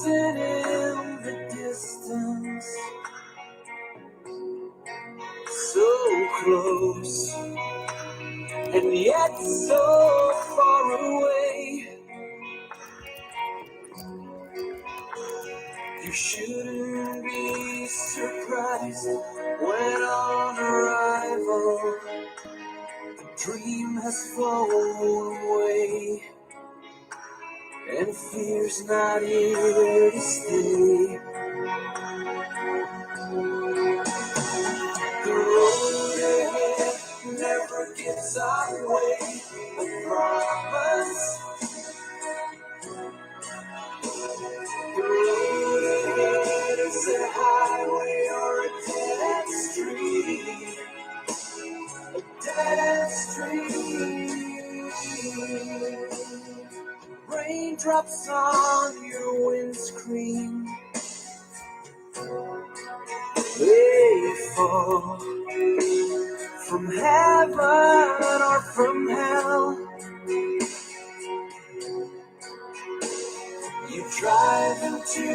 horizon in the distance, so close and yet so far away. You shouldn't be surprised when on arrival the dream has flown away and fear's not here to stay. The road ahead never gives away the promise. The road ahead is a highway or a dead street. A dead street. Raindrops on your windscreen. They fall from heaven or from hell. You drive into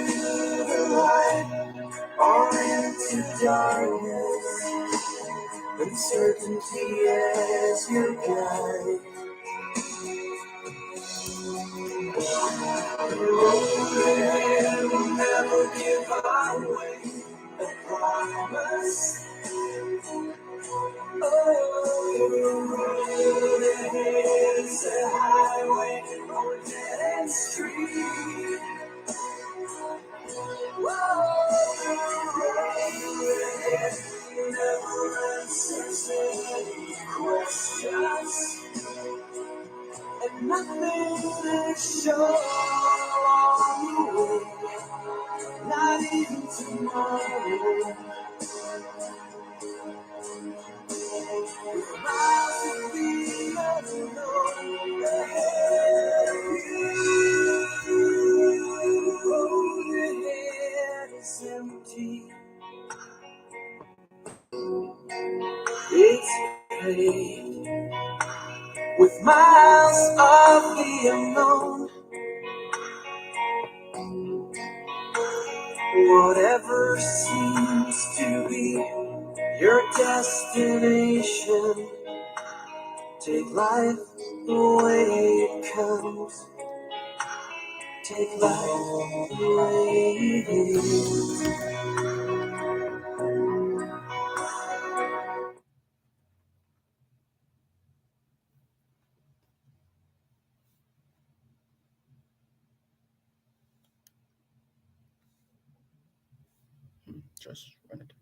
the light or into darkness. Uncertainty as your guide. The road ahead will never give away the promise. Oh, the road ahead is a highway or a dead street. Whoa, the road ahead never answers any questions, and nothing is sure along the way, not even tomorrow. With miles of the unknown ahead of you, your head is empty. It's paved with miles of the unknown. Whatever seems to be your destination, take life the way it comes. Take life the way it is. Just run it.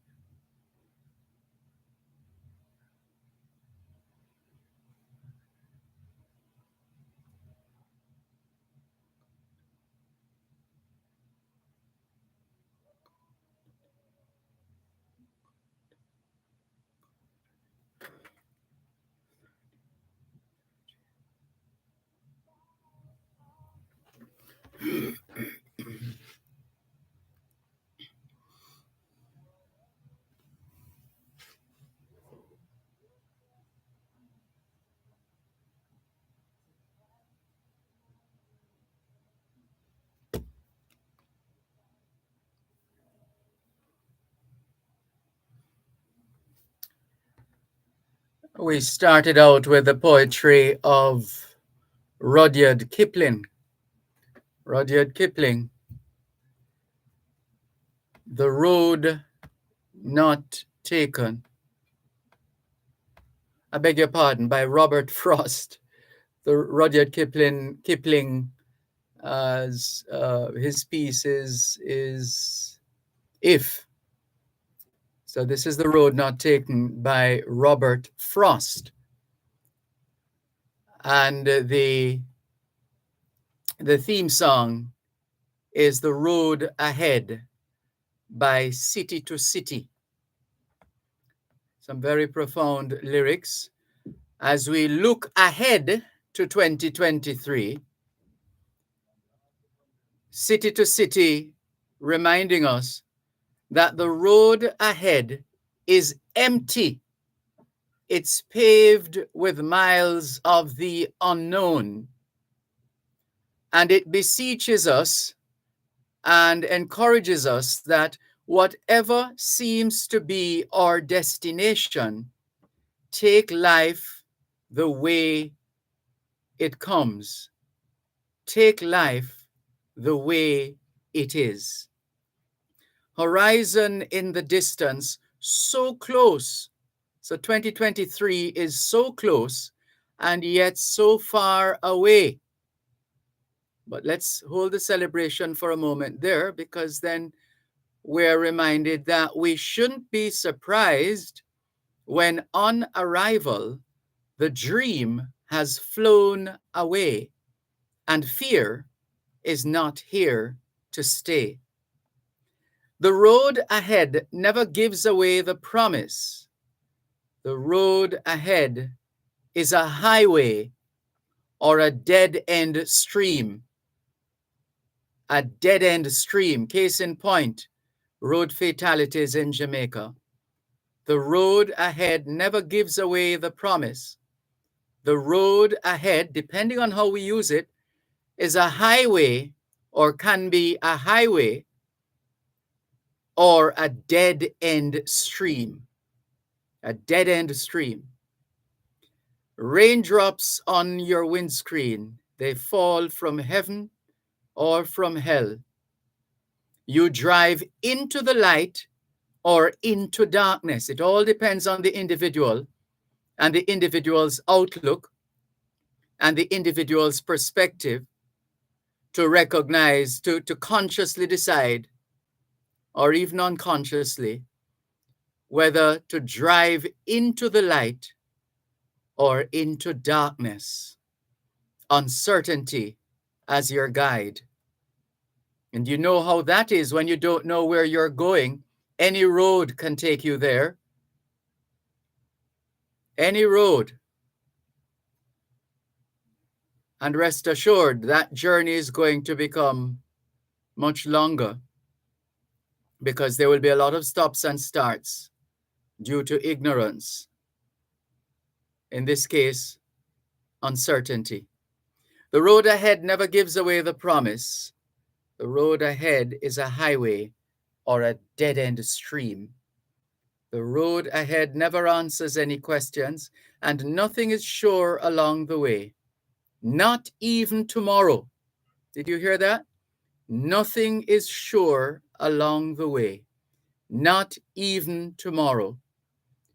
We started out with the poetry of Rudyard Kipling. Rudyard Kipling, The Road Not Taken. I beg your pardon, by Robert Frost. The Rudyard Kipling his piece is If. So this is The Road Not Taken by Robert Frost. And the theme song is The Road Ahead by City to City. Some very profound lyrics. As we look ahead to 2023, City to City reminding us that the road ahead is empty. It's paved with miles of the unknown. And it beseeches us and encourages us that whatever seems to be our destination, take life the way it comes. Take life the way it is. Horizon in the distance, so close. So 2023 is so close and yet so far away. But let's hold the celebration for a moment there, because then we're reminded that we shouldn't be surprised when on arrival, the dream has flown away and fear is not here to stay. The road ahead never gives away the promise. The road ahead is a highway or a dead end stream. A dead end stream. Case in point, road fatalities in Jamaica. The road ahead never gives away the promise. The road ahead, depending on how we use it, is a highway or can be a highway or a dead end stream. A dead end stream. Raindrops on your windscreen, they fall from heaven or from hell. You drive into the light or into darkness. It all depends on the individual and the individual's outlook and the individual's perspective to recognize, to consciously decide, or even unconsciously, whether to drive into the light or into darkness. Uncertainty as your guide. And you know how that is when you don't know where you're going. Any road can take you there. Any road. And rest assured, that journey is going to become much longer because there will be a lot of stops and starts due to ignorance. In this case, uncertainty. The road ahead never gives away the promise. The road ahead is a highway or a dead-end stream. The road ahead never answers any questions, and nothing is sure along the way. Not even tomorrow. Did you hear that? Nothing is sure along the way. Not even tomorrow.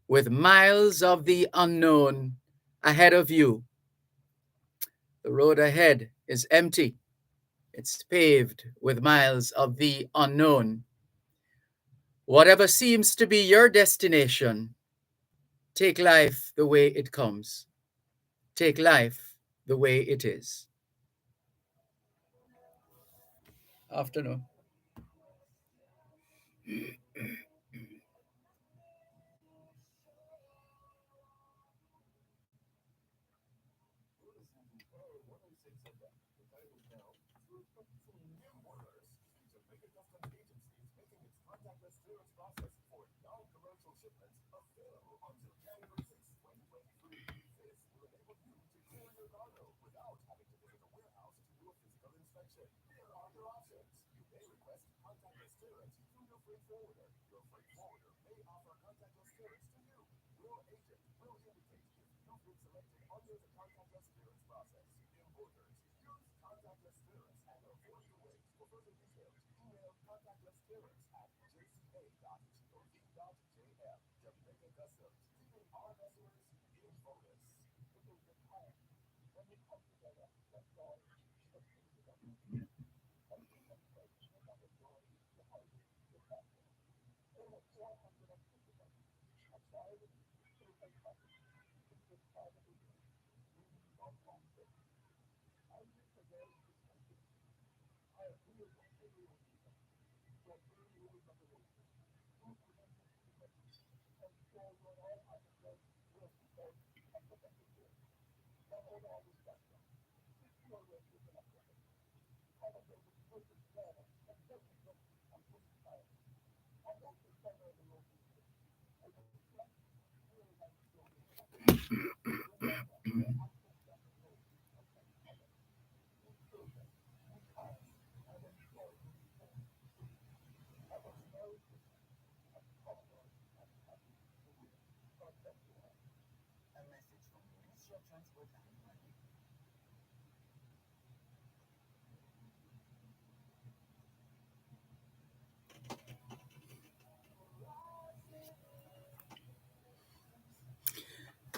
With miles of the unknown ahead of you, the road ahead is empty. It's paved with miles of the unknown. Whatever seems to be your destination, take life the way it comes. Take life the way it is. Afternoon.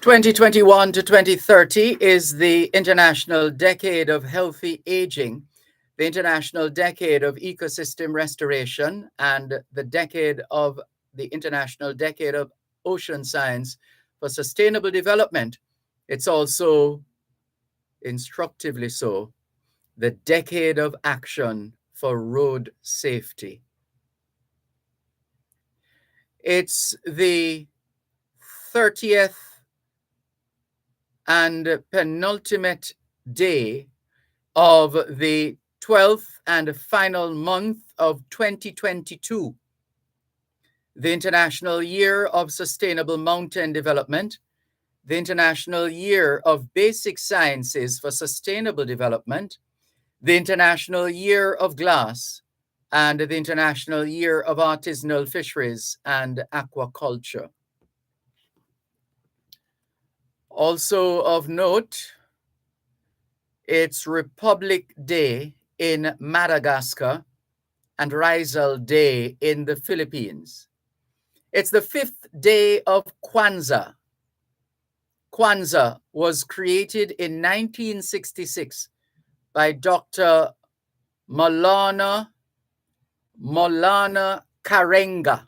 2021 to 2030 is the International Decade of Healthy Aging, the International Decade of Ecosystem Restoration, and the International Decade of Ocean Science for Sustainable Development. It's also, instructively so, the Decade of Action for Road Safety. It's the 30th and penultimate day of the 12th and final month of 2022, the International Year of Sustainable Mountain Development, the International Year of Basic Sciences for Sustainable Development, the International Year of Glass, and the International Year of Artisanal Fisheries and Aquaculture. Also of note, it's Republic Day in Madagascar and Rizal Day in the Philippines. It's the 5th day of Kwanzaa. Kwanzaa was created in 1966 by Dr. Maulana Karenga.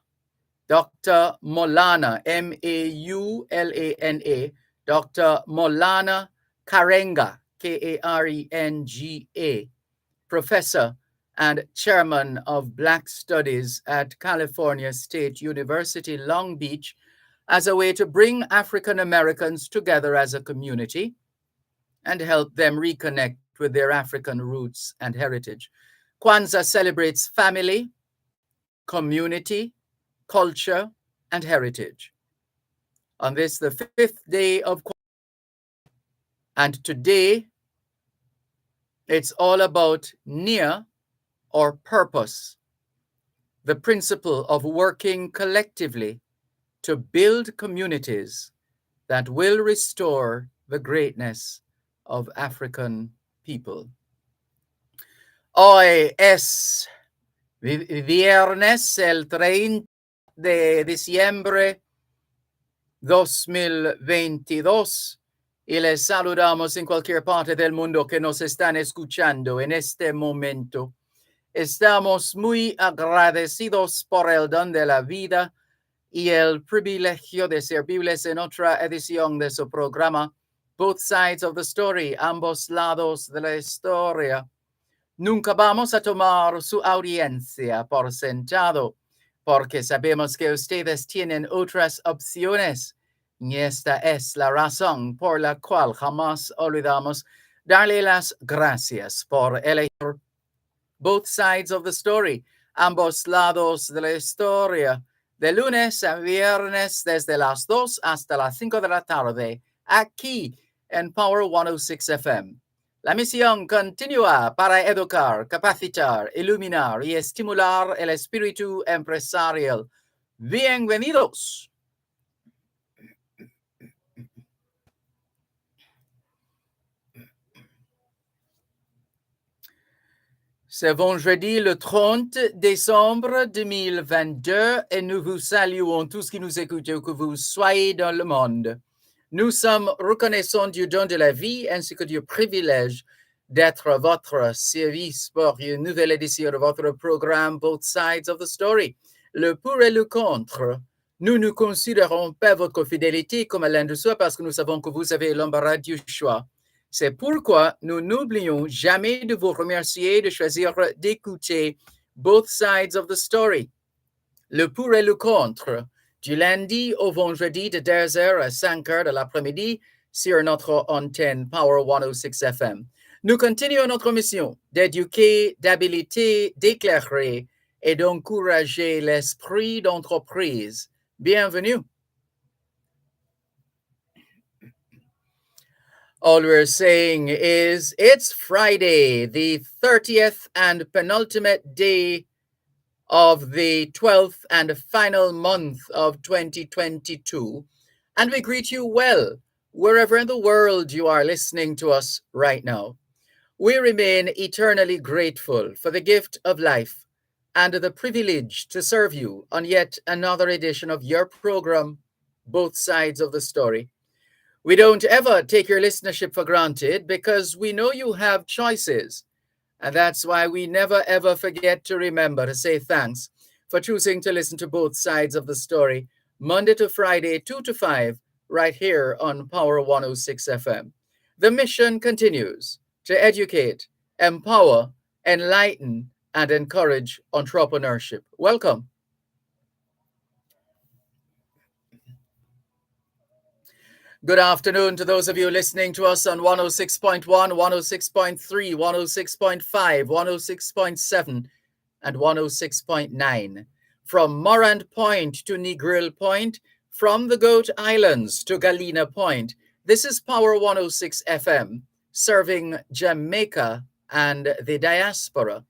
Dr. Maulana, Maulana, Dr. Maulana Karenga, Karenga, professor and chairman of Black Studies at California State University, Long Beach, as a way to bring African Americans together as a community and help them reconnect with their African roots and heritage. Kwanzaa celebrates family, community, culture, and heritage. On this, the 5th day of Kwanzaa, and today, it's all about Nia, or purpose, the principle of working collectively to build communities that will restore the greatness of African people. Hoy es viernes, el 30 de diciembre 2022, y les saludamos en cualquier parte del mundo que nos están escuchando en este momento. Estamos muy agradecidos por el don de la vida y el privilegio de servirles en otra edición de su programa, Both Sides of the Story, ambos lados de la historia. Nunca vamos a tomar su audiencia por sentado, porque sabemos que ustedes tienen otras opciones. Y esta es la razón por la cual jamás olvidamos darle las gracias por elegir Both Sides of the Story, ambos lados de la historia, de lunes a viernes desde las 2 hasta las 5 de la tarde, aquí en Power 106 FM. La misión continúa para educar, capacitar, iluminar y estimular el espíritu empresarial. Bienvenidos. C'est vendredi le 30 décembre 2022 et nous vous saluons tous qui nous écoutent, où que vous soyez dans le monde. Nous sommes reconnaissants du don de la vie ainsi que du privilège d'être à votre service pour une nouvelle édition de votre programme Both Sides of the Story. Le pour et le contre. Nous ne considérons pas votre fidélité comme l'un de soi parce que nous savons que vous avez l'embarras du choix. C'est pourquoi nous n'oublions jamais de vous remercier de choisir d'écouter Both Sides of the Story. Le pour et le contre, du lundi au vendredi de 2h à 5h de l'après-midi sur notre antenne Power 106 FM. Nous continuons notre mission d'éduquer, d'habiliter, d'éclairer et d'encourager l'esprit d'entreprise. Bienvenue. All we're saying is it's Friday, the 30th and penultimate day of the 12th and final month of 2022, and we greet you well. wherever in the world you are listening to us right now. We remain eternally grateful for the gift of life and the privilege to serve you on yet another edition of your program, Both Sides of the Story. We don't ever take your listenership for granted because we know you have choices. And that's why we never ever forget to remember to say thanks for choosing to listen to both sides of the story, Monday to Friday, 2 to 5, right here on Power 106 FM. The mission continues to educate, empower, enlighten, and encourage entrepreneurship. Welcome. Good afternoon to those of you listening to us on 106.1, 106.3, 106.5, 106.7, and 106.9. From Morant Point to Negril Point, from the Goat Islands to Galena Point, this is Power 106 FM, serving Jamaica and the diaspora.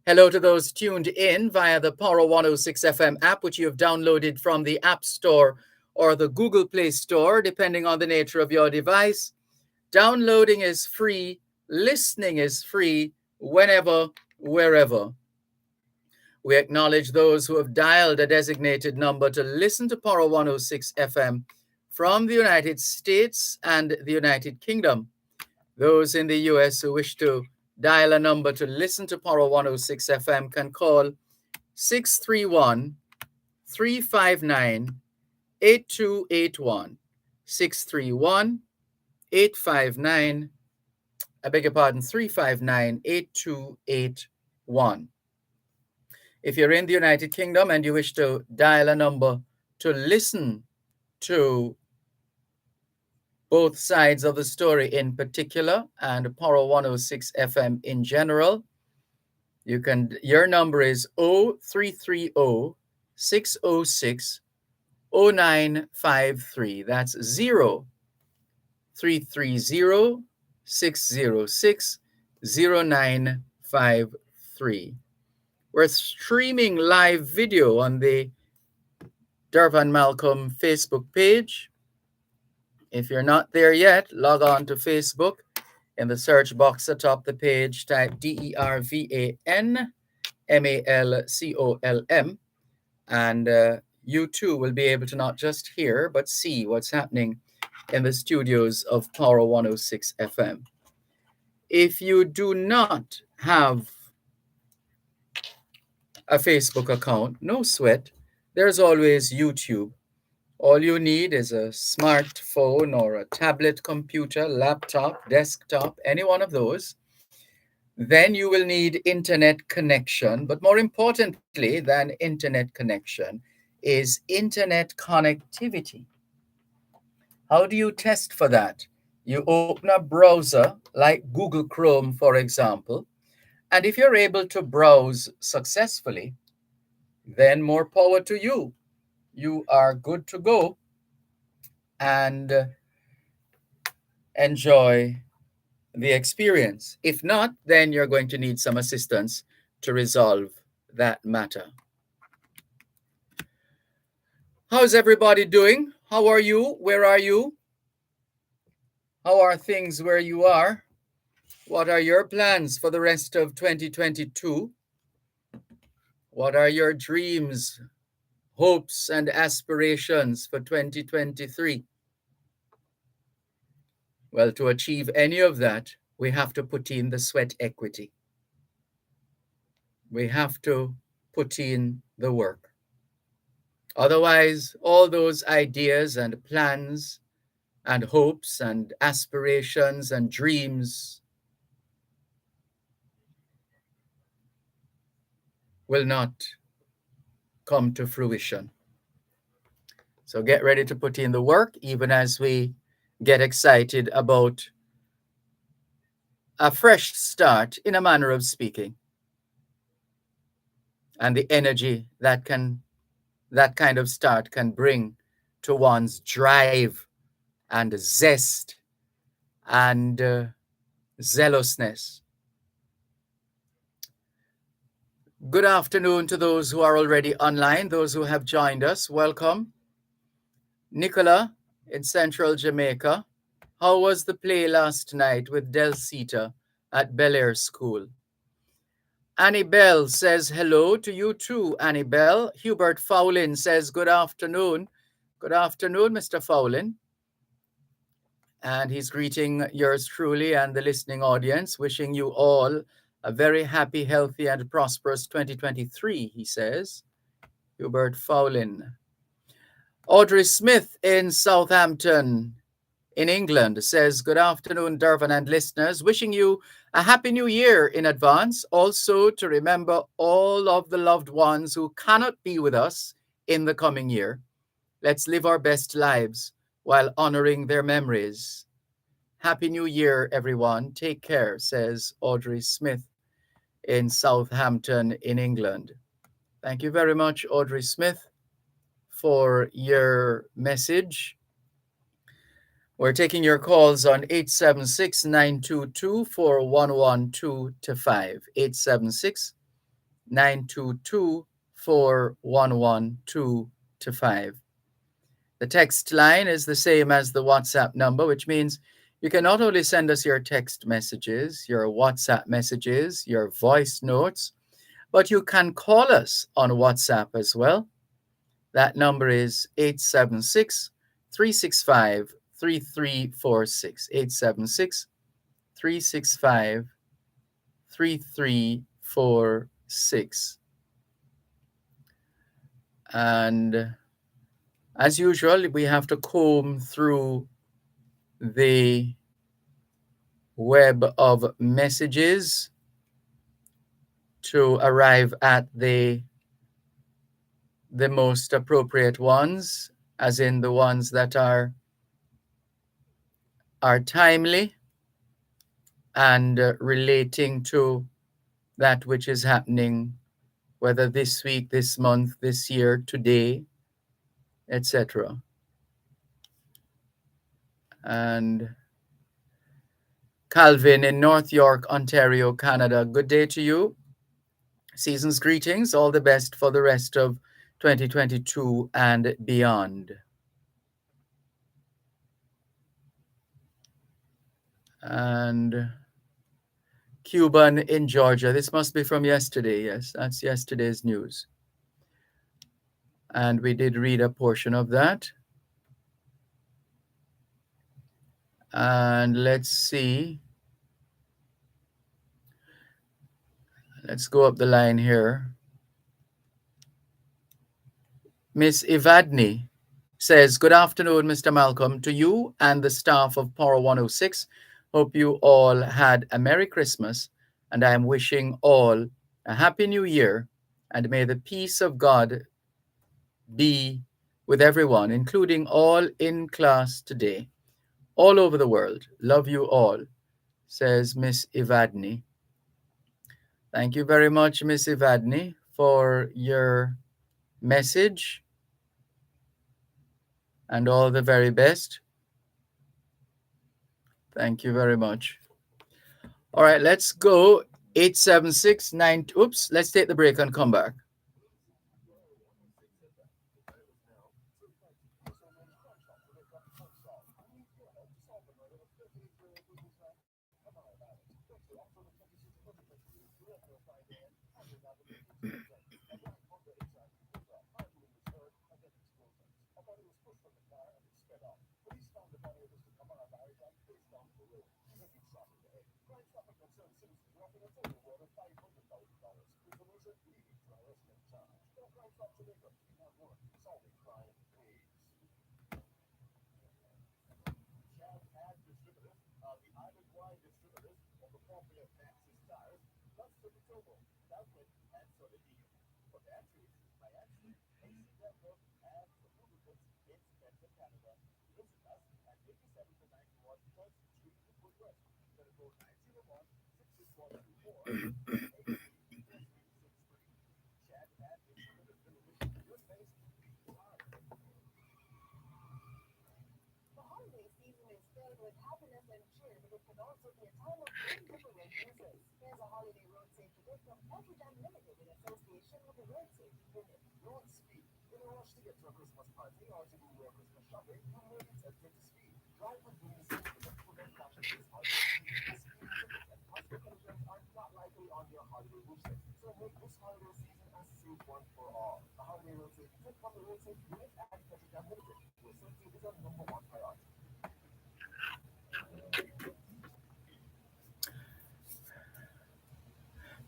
Hello to those tuned in via the Power 106 FM app, which you have downloaded from the App Store or the Google Play Store, depending on the nature of your device. Downloading is free, listening is free, whenever, wherever. We acknowledge those who have dialed a designated number to listen to Power 106 FM from the United States and the United Kingdom. Those in the US who wish to dial a number to listen to Power 106 FM can call 631 359 8281. 631 859, I beg your pardon, 359 8281. If you're in the United Kingdom and you wish to dial a number to listen to both sides of the story in particular and Power 106 FM in general, your number is 0330 606 0953. That's 0330 606 0953. We're streaming live video on the Dervan Malcolm Facebook page. If you're not there yet, log on to Facebook. In the search box atop the page, type DERVAN MALCOLM, and you too will be able to not just hear, but see what's happening in the studios of Power 106 FM. If you do not have a Facebook account, no sweat. There's always YouTube. All you need is a smartphone or a tablet computer, laptop, desktop, any one of those. Then you will need internet connection. But more importantly than internet connection is internet connectivity. How do you test for that? You open a browser like Google Chrome, for example, and if you're able to browse successfully, then more power to you. You are good to go and enjoy the experience. If not, then you're going to need some assistance to resolve that matter. How's everybody doing? How are you? Where are you? How are things where you are? What are your plans for the rest of 2022? What are your dreams, hopes, and aspirations for 2023? Well, to achieve any of that, we have to put in the sweat equity. We have to put in the work. Otherwise, all those ideas and plans and hopes and aspirations and dreams will not come to fruition. So get ready to put in the work, even as we get excited about a fresh start, in a manner of speaking, and the energy that kind of start can bring to one's drive and zest and zealousness. Good afternoon to those who are already online, those who have joined us. Welcome. Nicola, in central Jamaica. How was the play last night with Delcita at Bel Air School? Annie Bell says hello to you too, Annie Bell. Hubert Fowlin says good afternoon. Good afternoon, Mr. Fowlin. And he's greeting yours truly and the listening audience, wishing you all a very happy, healthy, and prosperous 2023, he says. Hubert Fowlin. Audrey Smith in Southampton, in England, says, good afternoon, Dervan and listeners. Wishing you a happy new year in advance. Also to remember all of the loved ones who cannot be with us in the coming year. Let's live our best lives while honoring their memories. Happy New Year, everyone. Take care, says Audrey Smith in Southampton, in England. Thank you very much, Audrey Smith, for your message. We're taking your calls on 876-922-4112-5. 876-922-4112-5. The text line is the same as the WhatsApp number, which means you can not only send us your text messages, your WhatsApp messages, your voice notes, but you can call us on WhatsApp as well. That number is 876-365-3346. 876-365-3346. And as usual, we have to comb through the web of messages to arrive at the most appropriate ones, as in the ones that are timely and relating to that which is happening, whether this week, this month, this year, today, etc. And Calvin in North York, Ontario, Canada, good day to you. Season's greetings, all the best for the rest of 2022 and beyond. And Cuban in Georgia, this must be from yesterday. Yes, that's yesterday's news. And we did read a portion of that. And let's see. Let's go up the line here. Miss Evadni says, good afternoon, Mr. Malcolm, to you and the staff of Power 106. Hope you all had a Merry Christmas, and I am wishing all a Happy New Year, and may the peace of God be with everyone, including all in class today, all over the world. Love you all, says Miss Evadni. Thank you very much, Miss Evadni, for your message, and all the very best. Thank you very much. All right, let's go. 876-9. Oops, let's take the break and come back.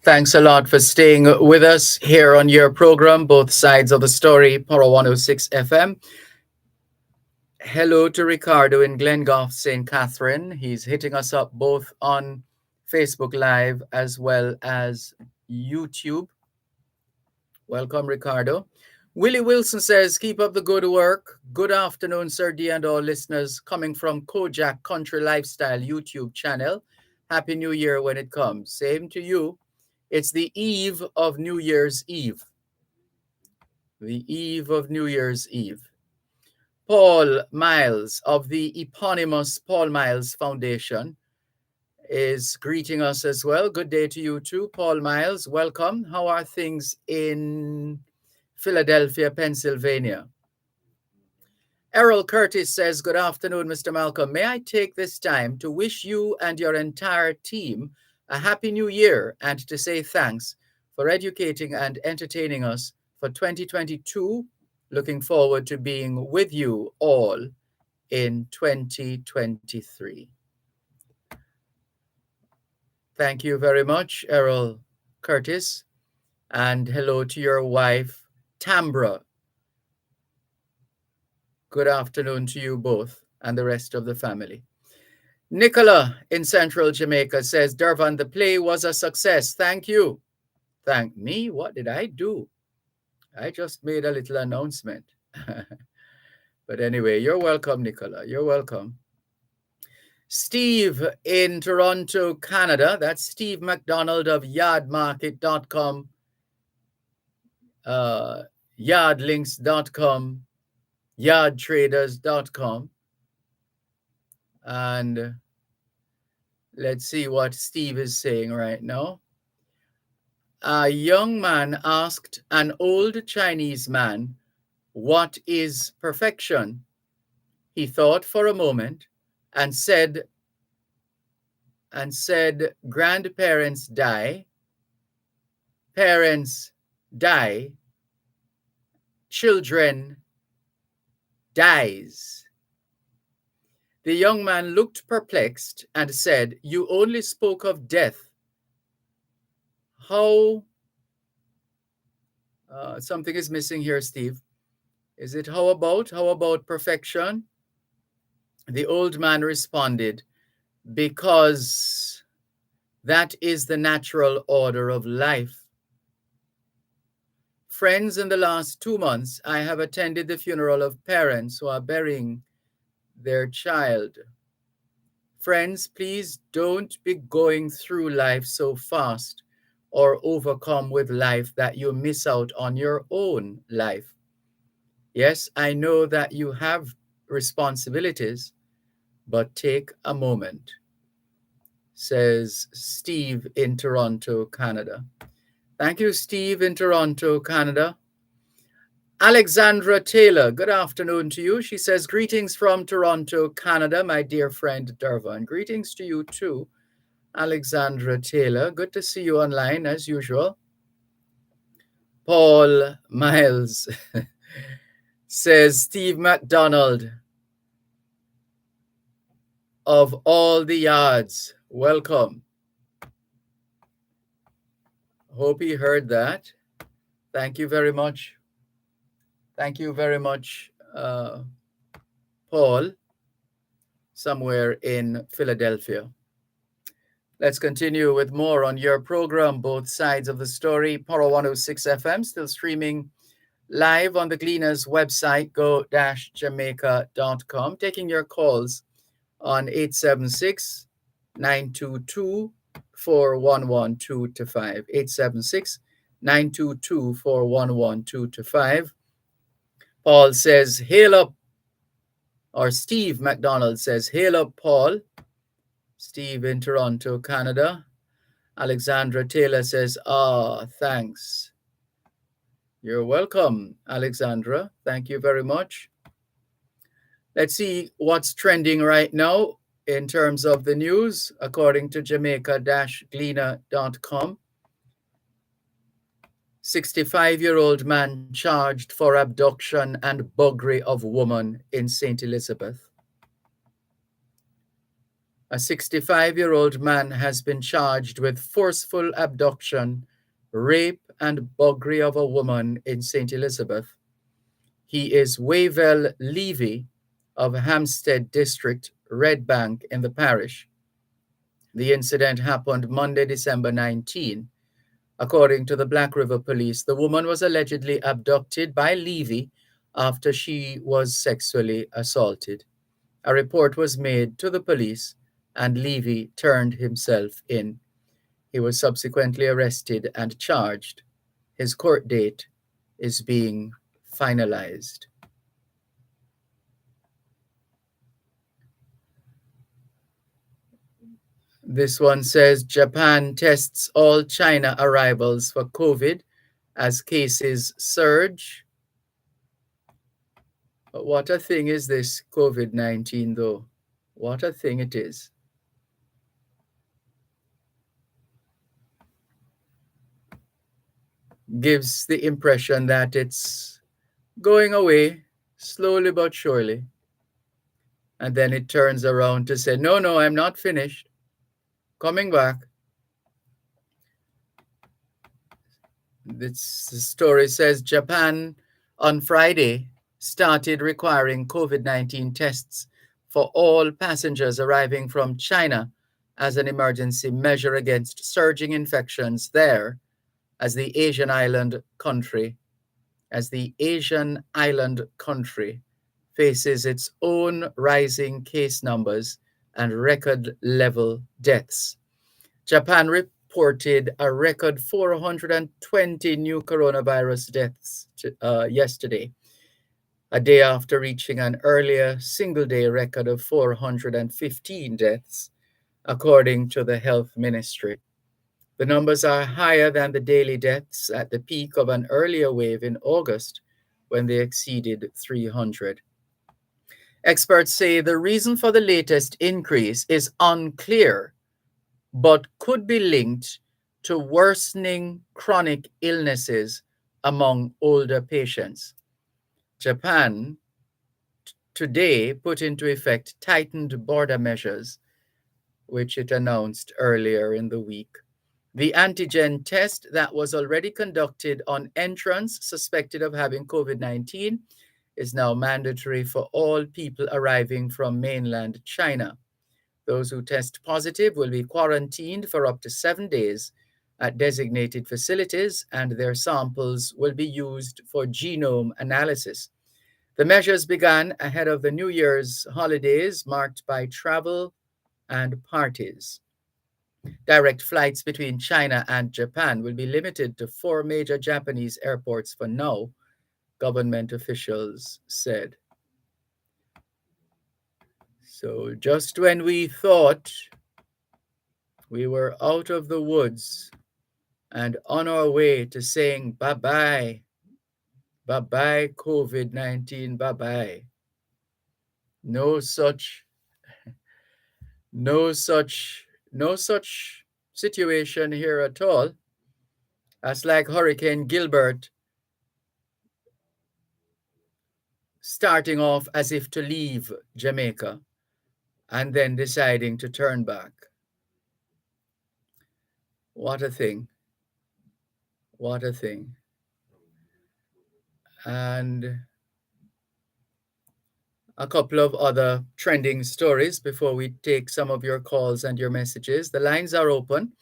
Thanks a lot for staying with us here on your program, Both Sides of the Story, Poro 106 FM. Hello to Ricardo in Glengoff, St. Catherine. He's hitting us up both on Facebook Live as well as YouTube. Welcome, Ricardo. Willie Wilson says, keep up the good work. Good afternoon, Sir D and all listeners coming from Kojak Country Lifestyle YouTube channel. Happy New Year when it comes. Same to you. It's the eve of New Year's Eve. The eve of New Year's Eve. Paul Miles of the eponymous Paul Miles Foundation is greeting us as well. Good day to you too, Paul Miles. Welcome. How are things in Philadelphia, Pennsylvania? Errol Curtis says, good afternoon, Mr. Malcolm. May I take this time to wish you and your entire team a happy new year and to say thanks for educating and entertaining us for 2022. Looking forward to being with you all in 2023. Thank you very much, Errol Curtis. And hello to your wife, Tambra. Good afternoon to you both and the rest of the family. Nicola in Central Jamaica says, Dervan, the play was a success. Thank you. Thank me? What did I do? I just made a little announcement. But anyway, you're welcome, Nicola. You're welcome. Steve in Toronto, Canada. That's Steve McDonald of yardmarket.com, yardlinks.com, yardtraders.com. And let's see what Steve is saying right now. A young man asked an old Chinese man, what is perfection? He thought for a moment and said, grandparents die, parents die, children dies. The young man looked perplexed and said, you only spoke of death. How? Something is missing here, Steve. Is it how about perfection? The old man responded, because that is the natural order of life. Friends, in the last 2 months, I have attended the funeral of parents who are burying their child. Friends, please don't be going through life so fast or overcome with life that you miss out on your own life. Yes, I know that you have responsibilities, but take a moment, says Steve in Toronto, Canada. Thank you, Steve in Toronto, Canada. Alexandra Taylor, good afternoon to you. She says, greetings from Toronto, Canada, my dear friend Dervan. Greetings to you too, Alexandra Taylor. Good to see you online as usual. Paul Miles says, Steve McDonald of all the yards, welcome. Hope he heard that. Thank you very much. Thank you very much, Paul, somewhere in Philadelphia. Let's continue with more on your program, Both Sides of the Story, Poro 106 FM, still streaming live on the Gleaners website, go-jamaica.com, taking your calls on 876-922-4112 to 5, 876-922-4112 to 5. Paul says, hail up, or Steve McDonald says, hail up, Paul. Steve in Toronto, Canada. Alexandra Taylor says, thanks. You're welcome, Alexandra. Thank you very much. Let's see what's trending right now in terms of the news, according to Jamaica-Gleaner.com. 65-year-old man charged for abduction and buggery of woman in St. Elizabeth. A 65-year-old man has been charged with forceful abduction, rape, and buggery of a woman in St. Elizabeth. He is Wavell Levy of Hampstead District, Red Bank in the parish. The incident happened Monday, December 19. According to the Black River Police, the woman was allegedly abducted by Levy after she was sexually assaulted. A report was made to the police and Levy turned himself in. He was subsequently arrested and charged. His court date is being finalized. This one says Japan tests all China arrivals for COVID as cases surge. But what a thing is this COVID-19 though? What a thing it is. Gives the impression that it's going away slowly but surely. And then it turns around to say, no, I'm not finished. Coming back. This story says Japan on Friday started requiring COVID-19 tests for all passengers arriving from China as an emergency measure against surging infections there as the Asian island country faces its own rising case numbers and record level deaths. Japan reported a record 420 new coronavirus deaths yesterday, a day after reaching an earlier single-day record of 415 deaths, according to the health ministry. The numbers are higher than the daily deaths at the peak of an earlier wave in August, when they exceeded 300. Experts say the reason for the latest increase is unclear, but could be linked to worsening chronic illnesses among older patients. Japan today put into effect tightened border measures, which it announced earlier in the week. The antigen test that was already conducted on entrants suspected of having COVID-19 is now mandatory for all people arriving from mainland China. Those who test positive will be quarantined for up to 7 days at designated facilities, and their samples will be used for genome analysis. The measures began ahead of the New Year's holidays, marked by travel and parties. Direct flights between China and Japan will be limited to 4 major Japanese airports for now, government officials said. So just when we thought we were out of the woods and on our way to saying bye-bye, bye-bye COVID-19, bye-bye, no such situation here at all. That's like Hurricane Gilbert starting off as if to leave Jamaica and then deciding to turn back. What a thing. What a thing. And a couple of other trending stories before we take some of your calls and your messages. The lines are open.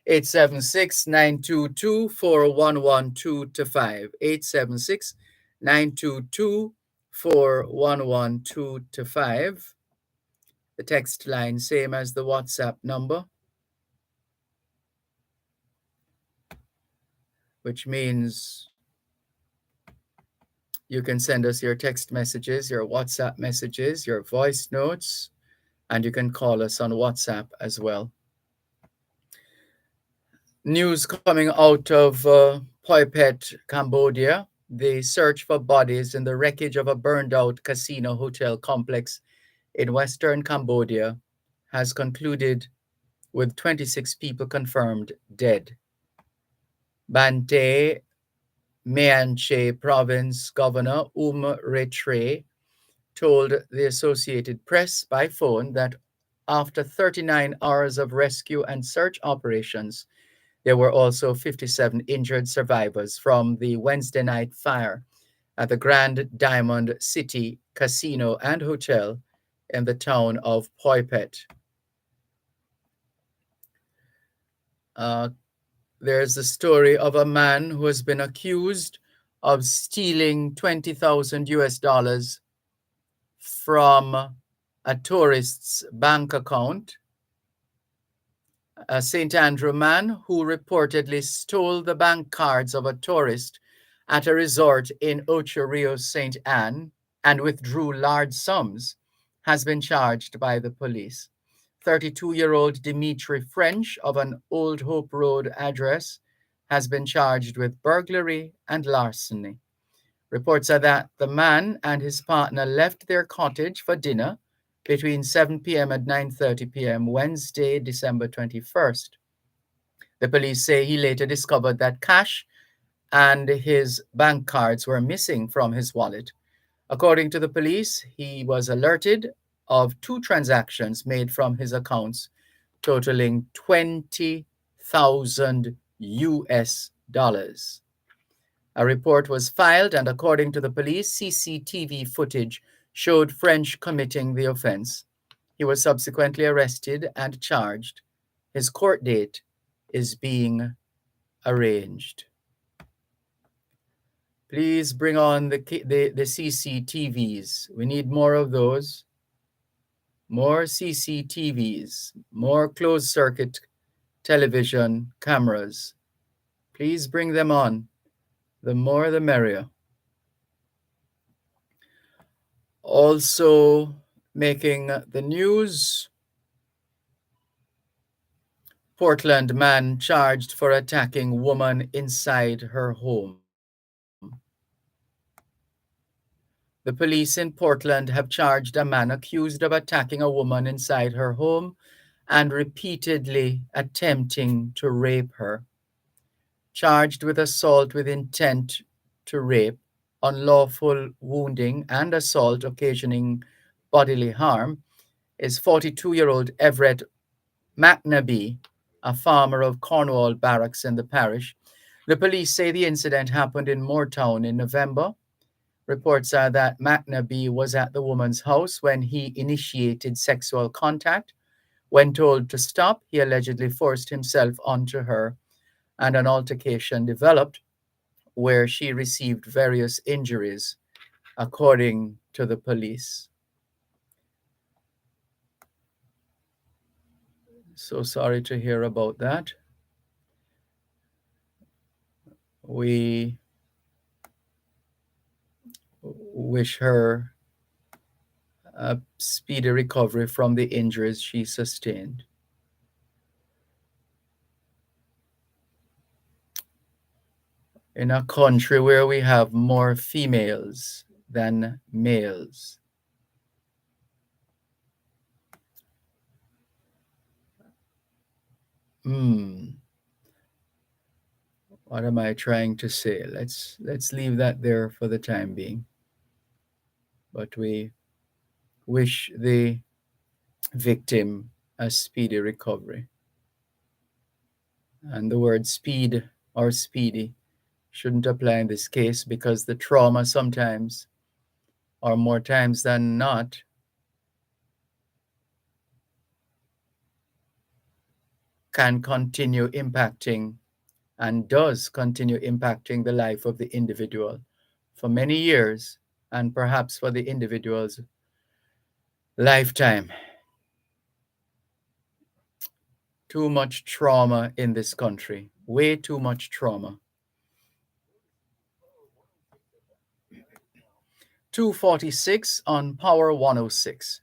876-922-4112-5. 876-922-4112-5. The text line, same as the WhatsApp number, which means you can send us your text messages, your WhatsApp messages, your voice notes, and you can call us on WhatsApp as well. News coming out of Phuket, Cambodia. The search for bodies in the wreckage of a burned out casino hotel complex in western Cambodia has concluded with 26 people confirmed dead. Bante Meanchey Province Governor Retre told the Associated Press by phone that after 39 hours of rescue and search operations, there were also 57 injured survivors from the Wednesday night fire at the Grand Diamond City Casino and Hotel in the town of Phuket. Uh, there's the story of a man who has been accused of stealing 20,000 US dollars from a tourist's bank account. A St. Andrew man who reportedly stole the bank cards of a tourist at a resort in Ocho Rios, St. Anne, and withdrew large sums, has been charged by the police. 32-year-old Dimitri French of an Old Hope Road address has been charged with burglary and larceny. Reports are that the man and his partner left their cottage for dinner between 7 p.m. and 9:30 p.m. Wednesday, December 21st. The police say he later discovered that cash and his bank cards were missing from his wallet. According to the police, he was alerted of two transactions made from his accounts totaling 20,000 US dollars. A report was filed, and according to the police, CCTV footage showed French committing the offense. He was subsequently arrested and charged. His court date is being arranged. Please bring on the CCTVs. We need more of those. More CCTVs, more closed circuit television cameras. Please bring them on. The more the merrier. Also making the news, Portland man charged for attacking woman inside her home. The police in Portland have charged a man accused of attacking a woman inside her home and repeatedly attempting to rape her. Charged with assault with intent to rape, unlawful wounding, and assault occasioning bodily harm is 42-year-old Everett McNaby, a farmer of Cornwall Barracks in the parish. The police say the incident happened in Moortown in November. Reports are that McNaby was at the woman's house when he initiated sexual contact. When told to stop, he allegedly forced himself onto her, and an altercation developed where she received various injuries, according to the police. So sorry to hear about that. We wish her a speedy recovery from the injuries she sustained. In a country where we have more females than males. What am I trying to say? Let's leave that there for the time being. But we wish the victim a speedy recovery. And the word speed or speedy shouldn't apply in this case because the trauma sometimes, or more times than not, can continue impacting and does continue impacting the life of the individual for many years and perhaps for the individual's lifetime. Too much trauma in this country, way too much trauma. 246 on Power 106.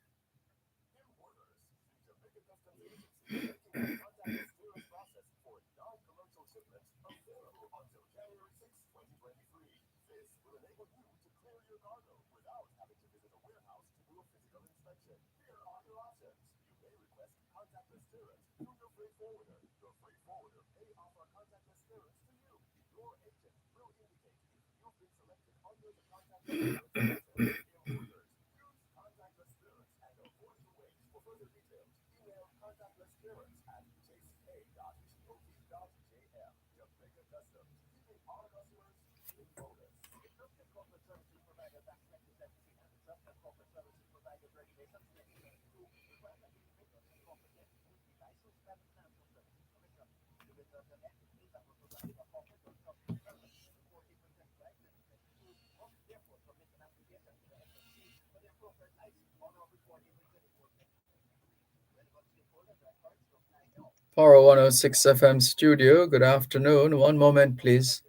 Power 106 FM studio. Good afternoon. One moment, please.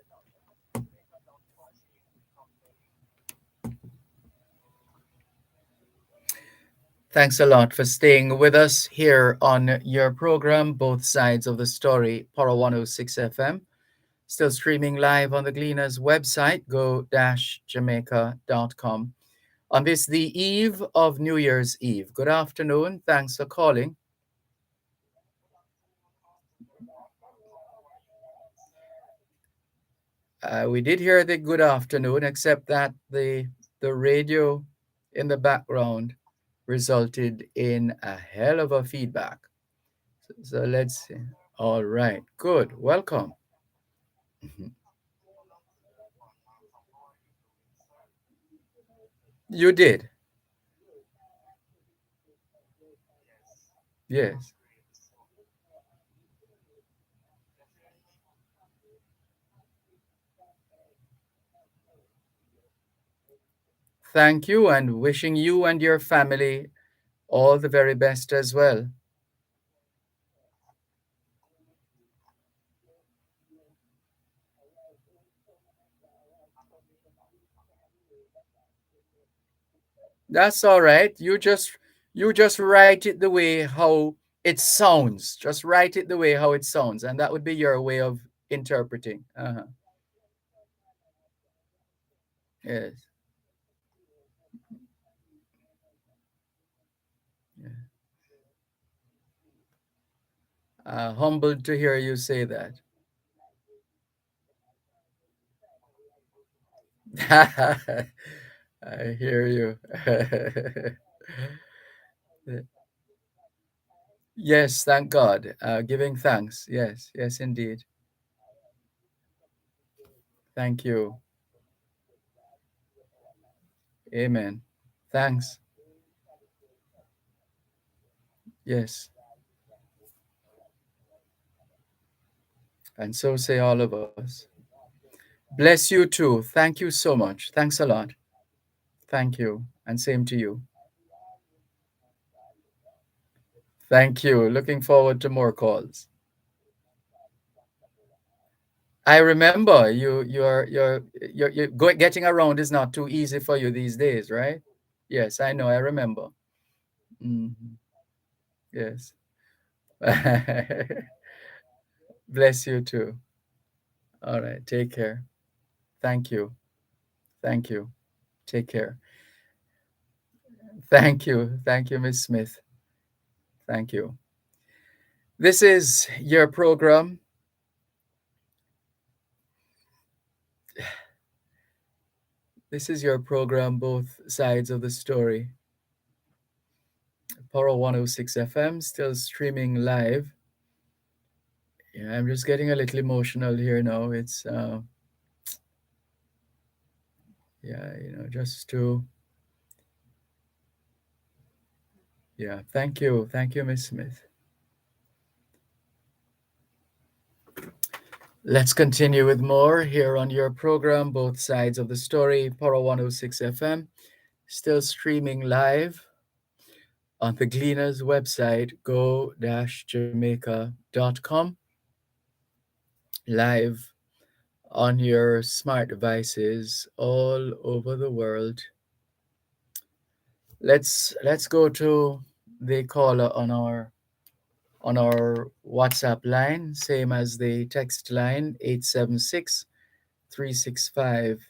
Thanks a lot for staying with us here on your program, Both Sides of the Story, Power 106 FM. Still streaming live on the Gleaners website, go-jamaica.com. On this, the eve of New Year's Eve. Good afternoon. Thanks for calling. We did hear the good afternoon, except that the radio in the background resulted in a hell of a feedback. So let's see. All right, good. Welcome. Mhm. You did. Yes. Thank you, and wishing you and your family all the very best as well. That's all right. You just write it the way how it sounds. Just write it the way how it sounds, and that would be your way of interpreting. Uh-huh. Yes. Humbled to hear you say that. I hear you. Yes, thank God. Giving thanks. Yes, yes, indeed. Thank you. Amen. Thanks. Yes. And so say all of us. Bless you too. Thank you so much. Thanks a lot. Thank you. And same to you. Thank you. Looking forward to more calls. I remember getting around is not too easy for you these days, right? Yes, I know. I remember. Mhm. Yes. Bless you too. All right. Take care. Thank you. Thank you. Take care. Thank you. Thank you, Miss Smith. Thank you. This is your program. This is your program, Both Sides of the Story. Power 106 FM, still streaming live. Yeah, I'm just getting a little emotional here now. It's, yeah, just to, yeah, thank you. Thank you, Miss Smith. Let's continue with more here on your program, Both Sides of the Story, Power 106 FM, still streaming live on the Gleaners website, go-jamaica.com, live on your smart devices all over the world. Let's go to the caller on our WhatsApp line, same as the text line, 876 365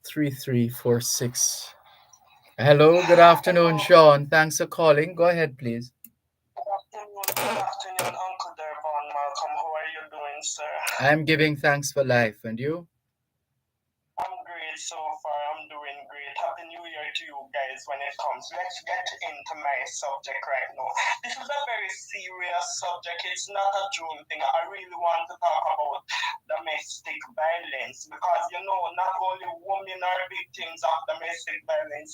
3346. Hello, good afternoon, Hello, Sean. Thanks for calling. Go ahead, please. good afternoon, Uncle Dervan. Malcolm, how are you doing, sir? I'm giving thanks for life. And you? I'm great so far. I'm doing great. Happy New Year to you guys when it comes. Let's get into my subject right now. This is a very serious subject. It's not a joke thing. I really want to talk about domestic violence because, not only women are victims of domestic violence,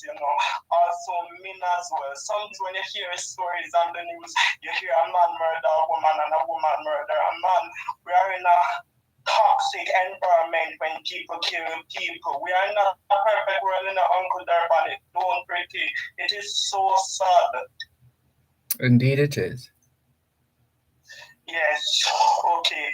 also men as well. Sometimes when you hear stories on the news, you hear a man murder a woman and a woman murder a man. We are in a toxic environment when people kill people. We are not a perfect world in the Uncle Durban. Don't pretty. It is so sad. Indeed, it is. Yes, okay.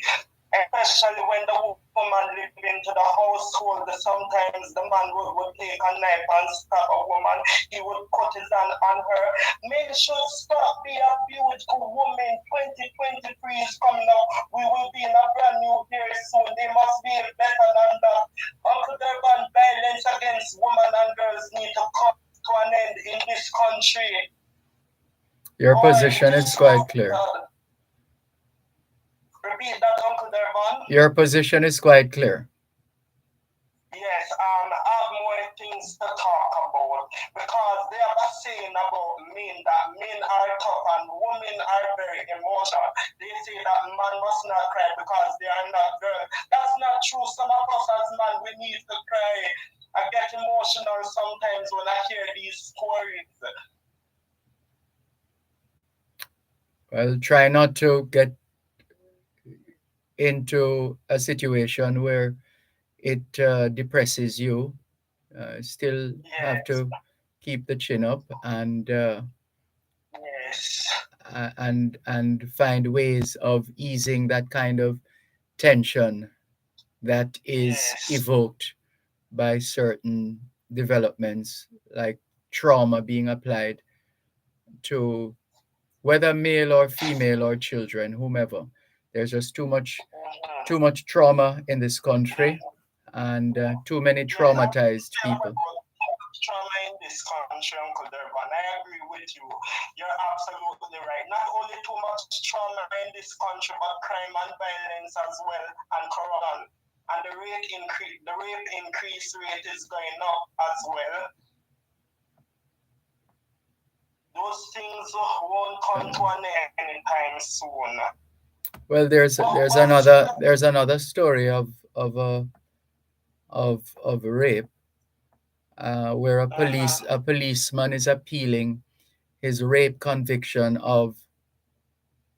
Especially when the woman lived into the household, sometimes the man would take a knife and stab a woman. He would cut his hand on her. Men should stop being a beautiful woman. 2023 is coming up. We will be in a brand new year soon. They must be better than that. Uncle Durban, violence against women and girls need to come to an end in this country. Your Boy, it position is is so quite clear. sad. Repeat that, Uncle Durban. Your position is quite clear. Yes, and I have more things to talk about because they have a saying about men that men are tough and women are very emotional. They say that man must not cry because they are not girls. That's not true. Some of us as men, we need to cry. I get emotional sometimes when I hear these stories. Well, try not to get into a situation where it depresses you. Still have Yes, to keep the chin up yes, and find ways of easing that kind of tension that is yes, evoked by certain developments like trauma being applied to whether male or female or children, whomever. There's just too mhm. much trauma in this country and too many Yes, I traumatized care people. about trauma in this country, Uncle Dervan. I agree with you. You're absolutely right. Not only too much trauma in this country, but crime and violence as well, and corruption. And the rape increase rate is going up as well. Those things won't come to Um, an end anytime soon. well, But there's another story of rape where a policeman is appealing his rape conviction of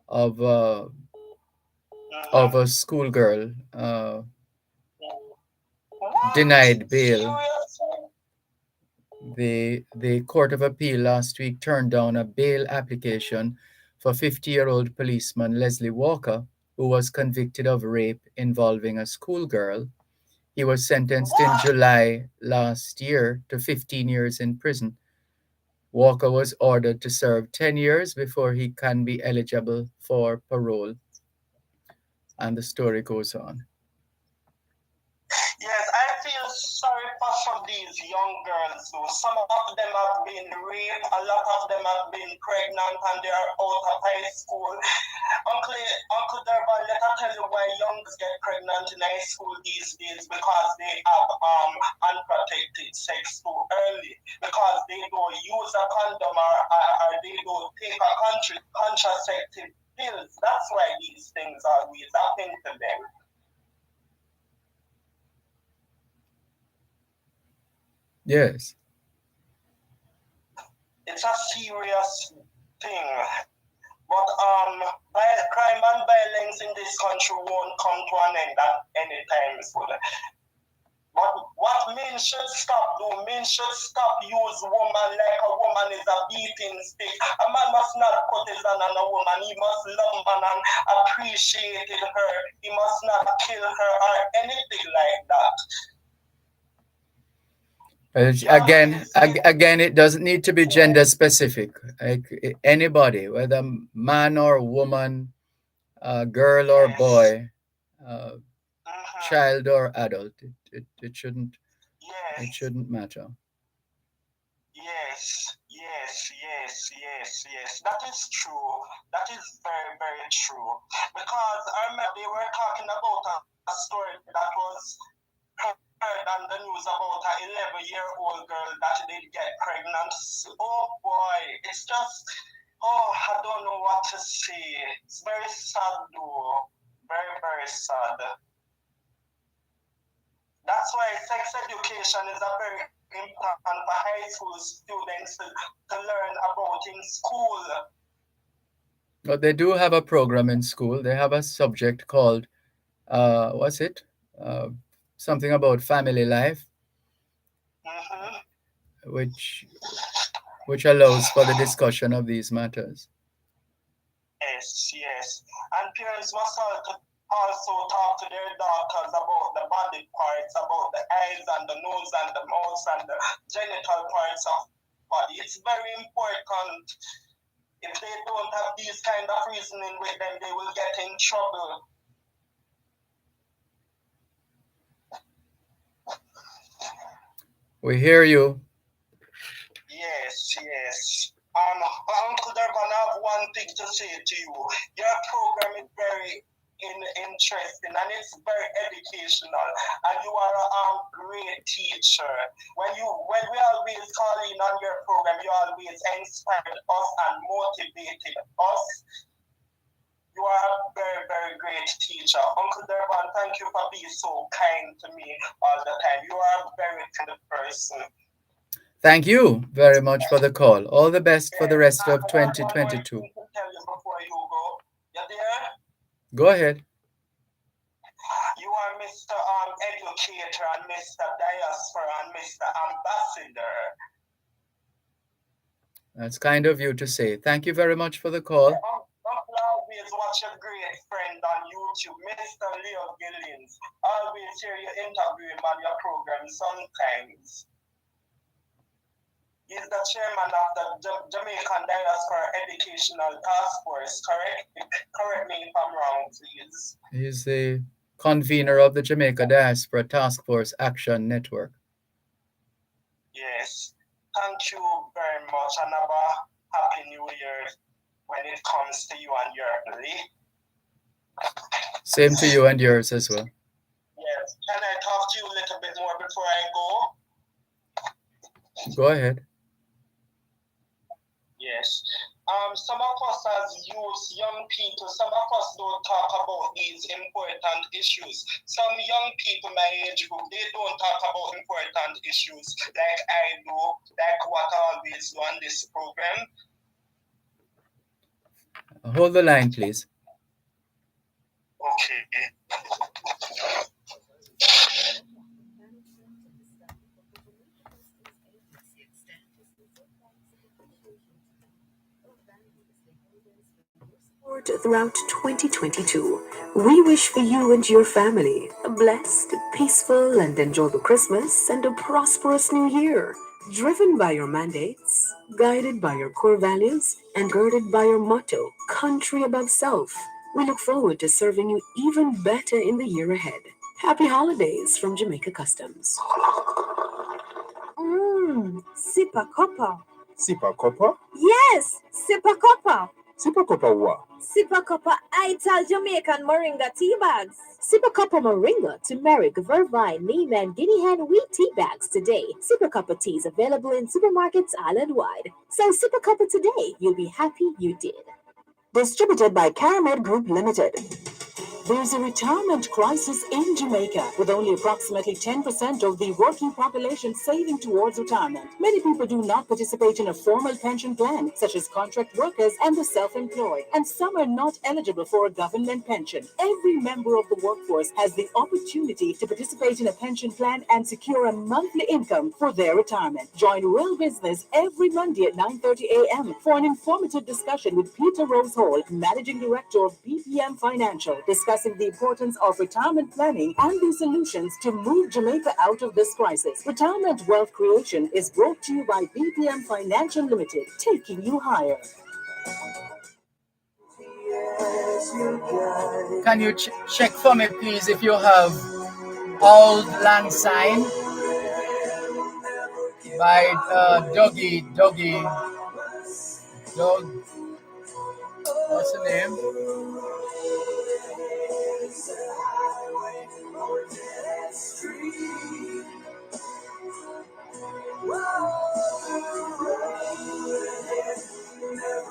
uh, of a schoolgirl what? denied bail. Seriously? The Court of Appeal last week turned down a bail application for 50-year-old policeman Leslie Walker, who was convicted of rape involving a schoolgirl. He was sentenced in What? July last year to 15 years in prison. Walker was ordered to serve 10 years before he can be eligible for parole, and the story goes on. Yes, I feel sorry for some of these young girls too. Some of them have been raped, a lot of them have been pregnant and they are out of high school. Uncle Durban, let me tell you why young girls get pregnant in high school these days because they have unprotected sex too early. Because they don't use a condom or they don't take a contraceptive pills. That's why these things always happen to them. Yes. It's a serious thing. But crime and violence in this country won't come to an end at any time soon. But what men should stop do, men should stop use woman like a woman is a beating stick. A man must not put his hand on a woman. He must love her and appreciate her. He must not kill her or anything like that. Again, Justice is again, it doesn't need to be gender specific. Like anybody, whether man or woman, girl or yes. boy, uh, Mm-hmm. child or adult, it shouldn't It Yes, shouldn't matter. yes. That is true. That is very, very true. Because I remember they were talking about a story that was heard on the news about an 11-year-old girl that did get pregnant. Oh boy, it's just, oh, I don't know what to say. It's very sad though. Very, very sad. That's why sex education is a very important for high school students to learn about in school. But they do have a program in school. They have a subject called, what's it? Uh, Something about family life, Mm-hmm. which allows for the discussion of these matters. Yes. And parents must also talk to their daughters about the body parts, about the eyes and the nose and the mouth and the genital parts of body. It's very important. If they don't have these kind of reasoning with them, they will get in trouble. We hear you. Yes. Uncle Dervan, I have one thing to say to you. Your program is very interesting and it's very educational, and you are a great teacher. When we always call in on your program, you always inspired us and motivated us. You are a very, very great teacher. Uncle Dervan, thank you for being so kind to me all the time. You are a very kind person. Thank you very much for the call. All the best for the rest of One more 2022. thing to tell you before you go. You there? Go ahead. You are Mr. Educator and Mr. Diaspora and Mr. Ambassador. That's kind of you to say. Thank you very much for the call. Uncle always watch a great friend on YouTube, Mr. Leo Gillins. Always hear you interview him on your program sometimes. He's the chairman of the Jamaican Diaspora Educational Task Force, correct? Correct me if I'm wrong, please. He's the convener of the Jamaica Diaspora Task Force Action Network. Yes. Thank you very much, and have a happy new year when it comes to you and your family. Same to you and yours as well. Yes. Can I talk to you a little bit more before I go? Go ahead. Yes. Some of us as youth, young people, some of us don't talk about these important issues. Some young people my age group, they don't talk about important issues like I do, like what I always do on this program. Hold the line, please. Okay. Throughout 2022, we wish for you and your family a blessed, peaceful, and enjoyable Christmas and a prosperous new year. Driven by your mandates, guided by your core values, and girded by your motto, country above self, we look forward to serving you even better in the year ahead. Happy holidays from Jamaica Customs. Sipa Copper. Sipa Copper? Yes, Sipa Copper. Sipa Copper what? Sipa Copper Ital Jamaican Moringa tea bags. Sipa Copper Moringa, turmeric, vervine, neem, and guinea hen wheat tea bags today. Sipa Copper teas available in supermarkets island-wide. So Sipa Copper today, you'll be happy you did. Distributed by Caramed Group Limited. There's a retirement crisis in Jamaica, with only approximately 10% of the working population saving towards retirement. Many people do not participate in a formal pension plan, such as contract workers and the self-employed, and some are not eligible for a government pension. Every member of the workforce has the opportunity to participate in a pension plan and secure a monthly income for their retirement. Join Real Business every Monday at 9:30 a.m. for an informative discussion with Peter Rose Hall, Managing Director of BPM Financial, discussing the importance of retirement planning and the solutions to move Jamaica out of this crisis. Retirement Wealth Creation is brought to you by BPM Financial Limited, taking you higher. Can you check for me, please, if you have Old Lang Syne? by Doug, what's the name?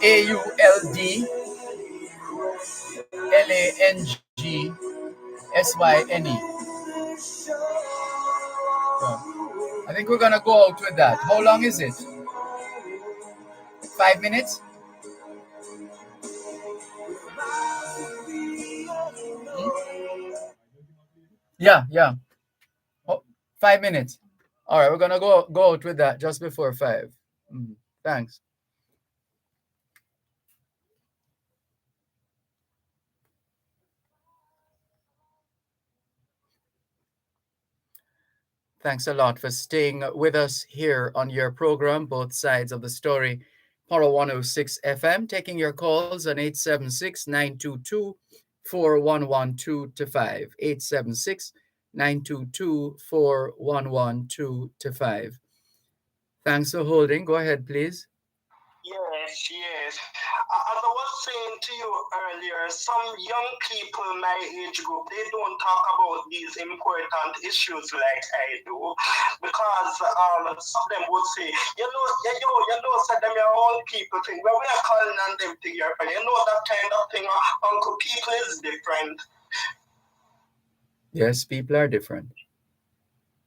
AULDLANGSYNE. I think we're gonna go out with that. How long is it? 5 minutes? Yeah. Oh, 5 minutes. All right, we're gonna go out with that just before 5. Thanks. Thanks a lot for staying with us here on your program, Both Sides of the Story, Power 106 FM, taking your calls on 876-922-4112 to 5. 876-922-4112 to 5. Thanks for holding. Go ahead, please. Yes. As I was saying to you earlier, some young people my age group, they don't talk about these important issues like I do, because some of them would say, said them your own people thing. When we are calling on them to your friend, that kind of thing. Uncle, people is different. Yes, people are different.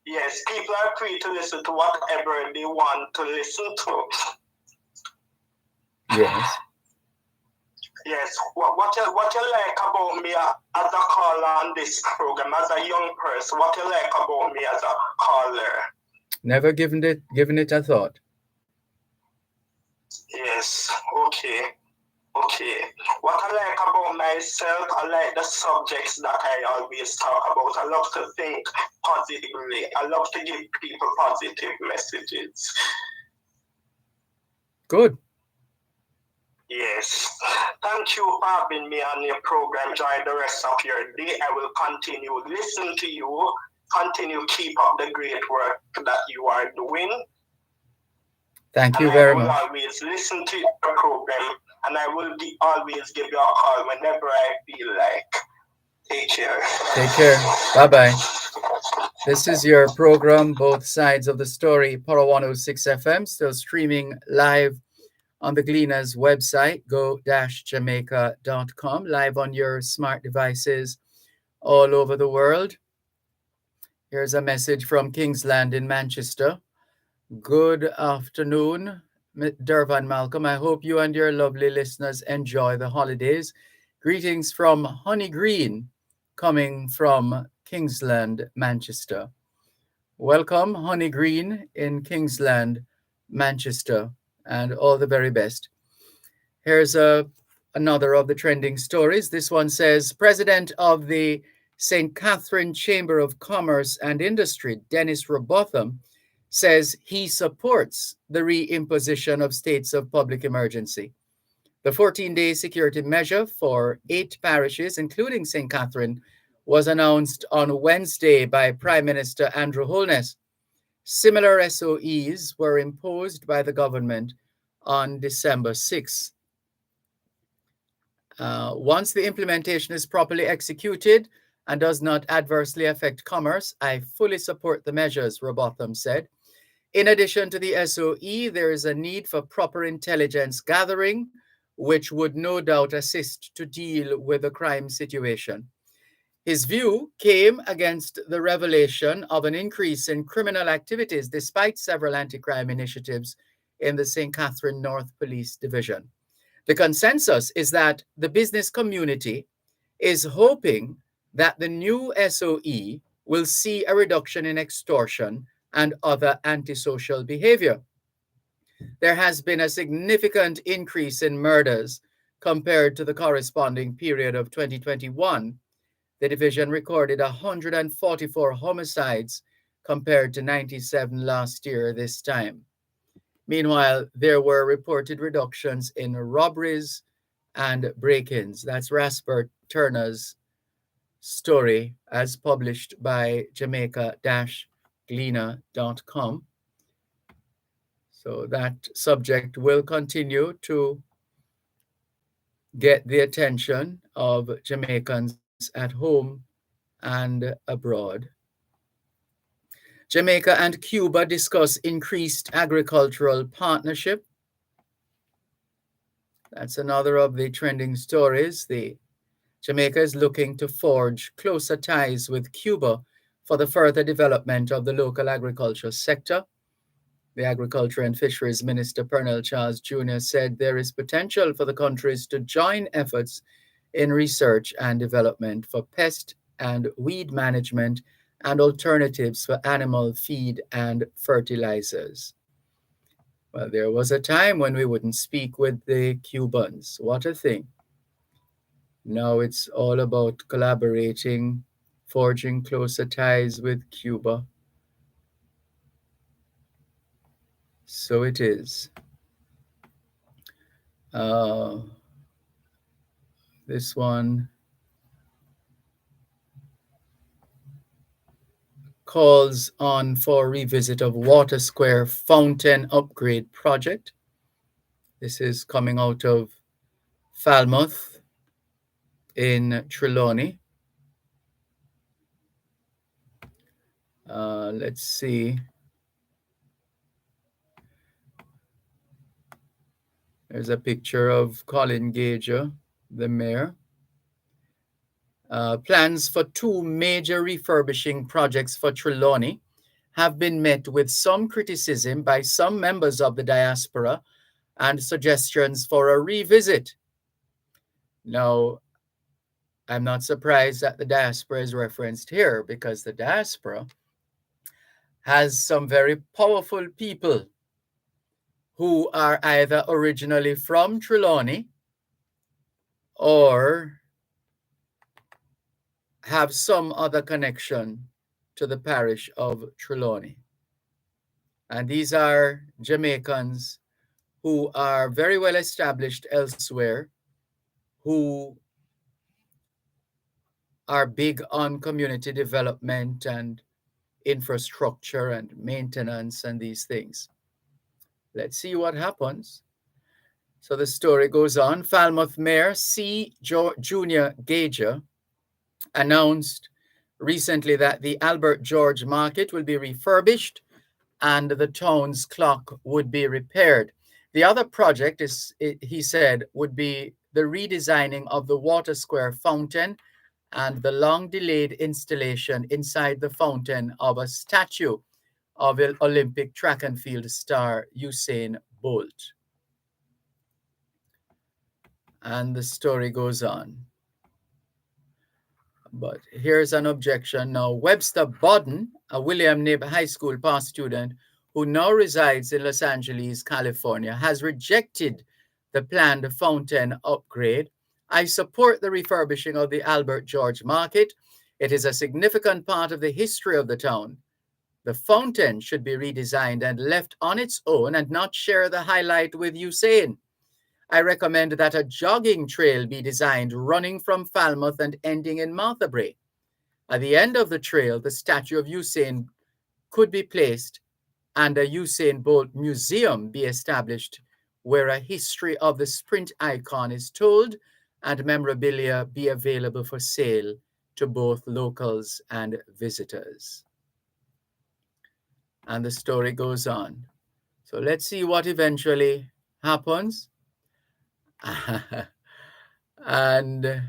Yes, people are free to listen to whatever they want to listen to. Yes. Yes, what you like about me as a caller on this program, as a young person, what you like about me as a caller? Never given it a thought. Yes, okay. What I like about myself, I like the subjects that I always talk about. I love to think positively. I love to give people positive messages. Good. Yes. Thank you for having me on your program. Enjoy the rest of your day. I will continue listen to you. Continue keep up the great work that you are doing. Thank you very much. I will always listen to your program, and I will always give you a call whenever I feel like. Take care. Take care. Bye-bye. This is your program, Both Sides of the Story, Power 106 FM, still streaming live on the Gleaners website, go-jamaica.com, live on your smart devices all over the world. Here's a message from Kingsland in Manchester. Good afternoon, Dervan Malcolm. I hope you and your lovely listeners enjoy the holidays. Greetings from Honey Green, coming from Kingsland, Manchester. Welcome, Honey Green in Kingsland, Manchester, and all the very best. Here's another of the trending stories. This one says, President of the St. Catherine Chamber of Commerce and Industry, Dennis Robotham, says he supports the reimposition of states of public emergency. The 14-day security measure for 8 parishes, including St. Catherine, was announced on Wednesday by Prime Minister Andrew Holness. Similar SOEs were imposed by the government on December 6. Once the implementation is properly executed and does not adversely affect commerce, I fully support the measures, Robotham said. In addition to the SOE, there is a need for proper intelligence gathering, which would no doubt assist to deal with the crime situation. His view came against the revelation of an increase in criminal activities despite several anti-crime initiatives in the St. Catherine North Police Division. The consensus is that the business community is hoping that the new SOE will see a reduction in extortion and other antisocial behavior. There has been a significant increase in murders compared to the corresponding period of 2021. The division recorded 144 homicides compared to 97 last year this time. Meanwhile, there were reported reductions in robberies and break-ins. That's Rasper Turner's story as published by Jamaica-Gleaner.com. So that subject will continue to get the attention of Jamaicans at home and abroad. Jamaica and Cuba discuss increased agricultural partnership. That's another of the trending stories. Jamaica is looking to forge closer ties with Cuba for the further development of the local agriculture sector. The Agriculture and Fisheries Minister Pernell Charles Jr. said there is potential for the countries to join efforts in research and development for pest and weed management and alternatives for animal feed and fertilizers. Well, there was a time when we wouldn't speak with the Cubans. What a thing. Now it's all about collaborating, forging closer ties with Cuba. So it is. This one calls on for revisit of Water Square fountain upgrade project. This is coming out of Falmouth in Trelawney. Let's see. There's a picture of Colin Gager, the mayor. Plans for 2 major refurbishing projects for Trelawney have been met with some criticism by some members of the diaspora and suggestions for a revisit. Now, I'm not surprised that the diaspora is referenced here because the diaspora has some very powerful people who are either originally from Trelawney or have some other connection to the parish of Trelawney. And these are Jamaicans who are very well established elsewhere, who are big on community development and infrastructure and maintenance and these things. Let's see what happens. So the story goes on. Falmouth Mayor C. Junior Gager announced recently that the Albert George Market will be refurbished and the town's clock would be repaired. The other project he said, would be the redesigning of the Water Square fountain and the long-delayed installation inside the fountain of a statue of Olympic track and field star Usain Bolt. And the story goes on. But here's an objection now. Webster Bodden, a William Knibb High School past student who now resides in Los Angeles, California, has rejected the planned fountain upgrade. I support the refurbishing of the Albert George Market. It is a significant part of the history of the town. The fountain should be redesigned and left on its own and not share the highlight with Usain. I recommend that a jogging trail be designed running from Falmouth and ending in Martha Brae. At the end of the trail, the statue of Usain could be placed and a Usain Bolt museum be established where a history of the sprint icon is told and memorabilia be available for sale to both locals and visitors. And the story goes on. So let's see what eventually happens. And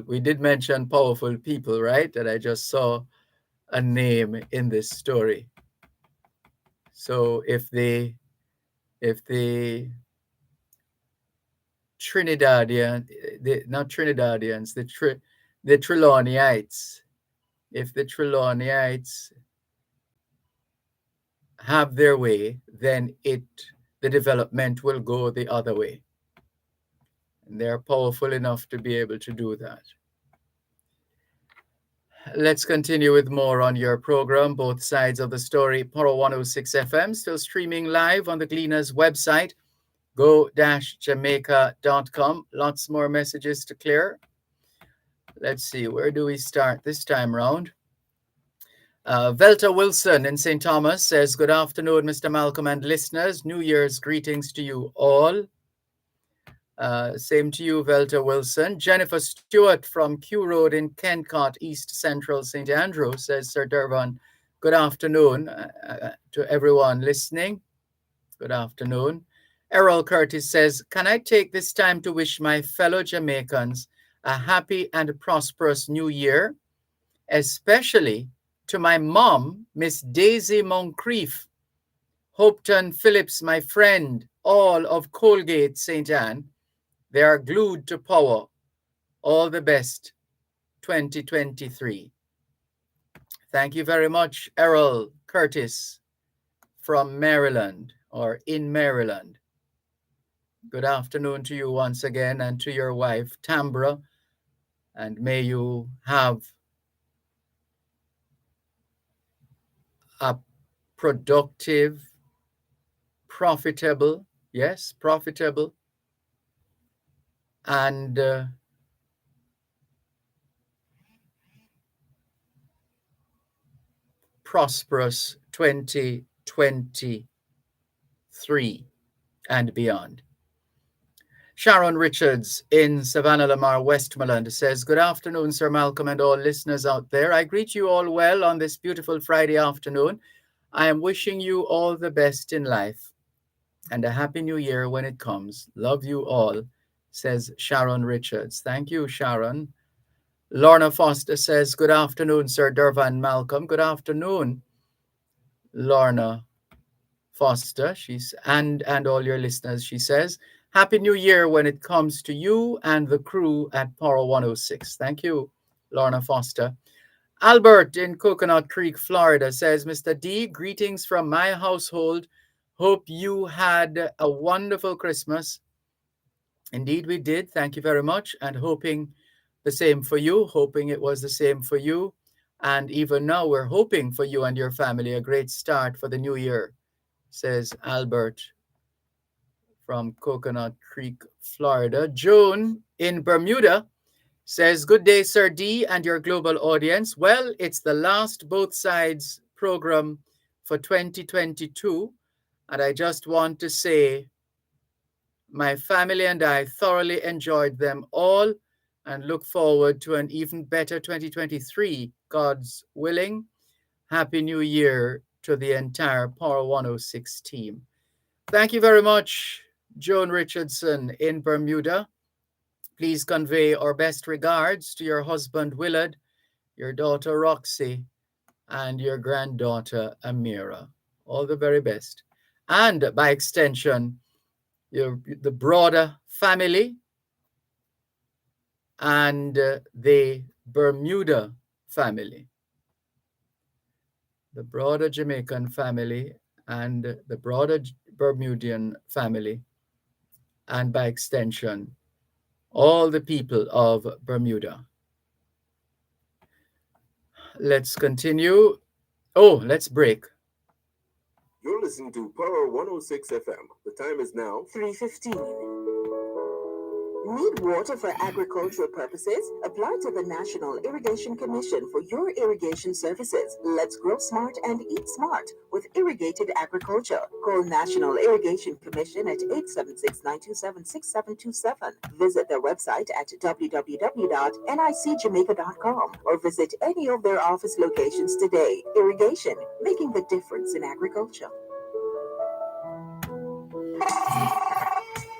we did mention powerful people, right? And I just saw a name in this story. So if the Trinidadian, not Trinidadians, the Trelawneyites, if the Trelawneyites have their way, then the development will go the other way. And they're powerful enough to be able to do that. Let's continue with more on your program, Both Sides of the Story, Poro 106 FM, still streaming live on the Gleaners website, go-jamaica.com. Lots more messages to clear. Let's see, where do we start this time round? Velta Wilson in St. Thomas says, good afternoon, Mr. Malcolm and listeners. New Year's greetings to you all. Same to you, Velta Wilson. Jennifer Stewart from Kew Road in Kentcott, East Central St. Andrew says, Sir Dervan, good afternoon to everyone listening. Good afternoon. Errol Curtis says, can I take this time to wish my fellow Jamaicans a happy and prosperous new year, especially to my mom, Miss Daisy Moncrief, Hopeton Phillips, my friend, all of Colgate, St. Anne. They are glued to power. All the best, 2023. Thank you very much, Errol Curtis from Maryland or in Maryland. Good afternoon to you once again and to your wife, Tambra. And may you have a productive, profitable, yes, profitable, and prosperous 2023 and beyond. Sharon Richards in Savannah Lamar, Westmoreland says, good afternoon, Sir Malcolm and all listeners out there. I greet you all well on this beautiful Friday afternoon. I am wishing you all the best in life and a happy new year when it comes. Love you all, says Sharon Richards. Thank you, Sharon. Lorna Foster says, good afternoon, Sir Dervan Malcolm. Good afternoon, Lorna Foster. And all your listeners, she says, happy new year when it comes to you and the crew at Power 106. Thank you, Lorna Foster. Albert in Coconut Creek, Florida says, Mr. D, greetings from my household. Hope you had a wonderful Christmas. Indeed, we did. Thank you very much. And hoping the same for you, hoping it was the same for you. And even now, we're hoping for you and your family a great start for the new year, says Albert from Coconut Creek, Florida. Joan in Bermuda says, good day, Sir D and your global audience. Well, it's the last Both Sides program for 2022. And I just want to say my family and I thoroughly enjoyed them all and look forward to an even better 2023, God's willing. Happy New Year to the entire Power 106 team. Thank you very much, Joan Richardson in Bermuda. Please convey our best regards to your husband, Willard, your daughter, Roxy, and your granddaughter, Amira. All the very best. And by extension, the broader family and the Bermuda family. The broader Jamaican family and the broader Bermudian family, and by extension, all the people of Bermuda. Let's continue. Oh, let's break. You're listening to Power 106 FM. The time is now 3:15. Need water for agricultural purposes? Apply to the National Irrigation Commission for your irrigation services. Let's grow smart and eat smart with irrigated agriculture. Call National Irrigation Commission at 876-927-6727. Visit their website at www.nicjamaica.com or visit any of their office locations today. Irrigation, making the difference in agriculture.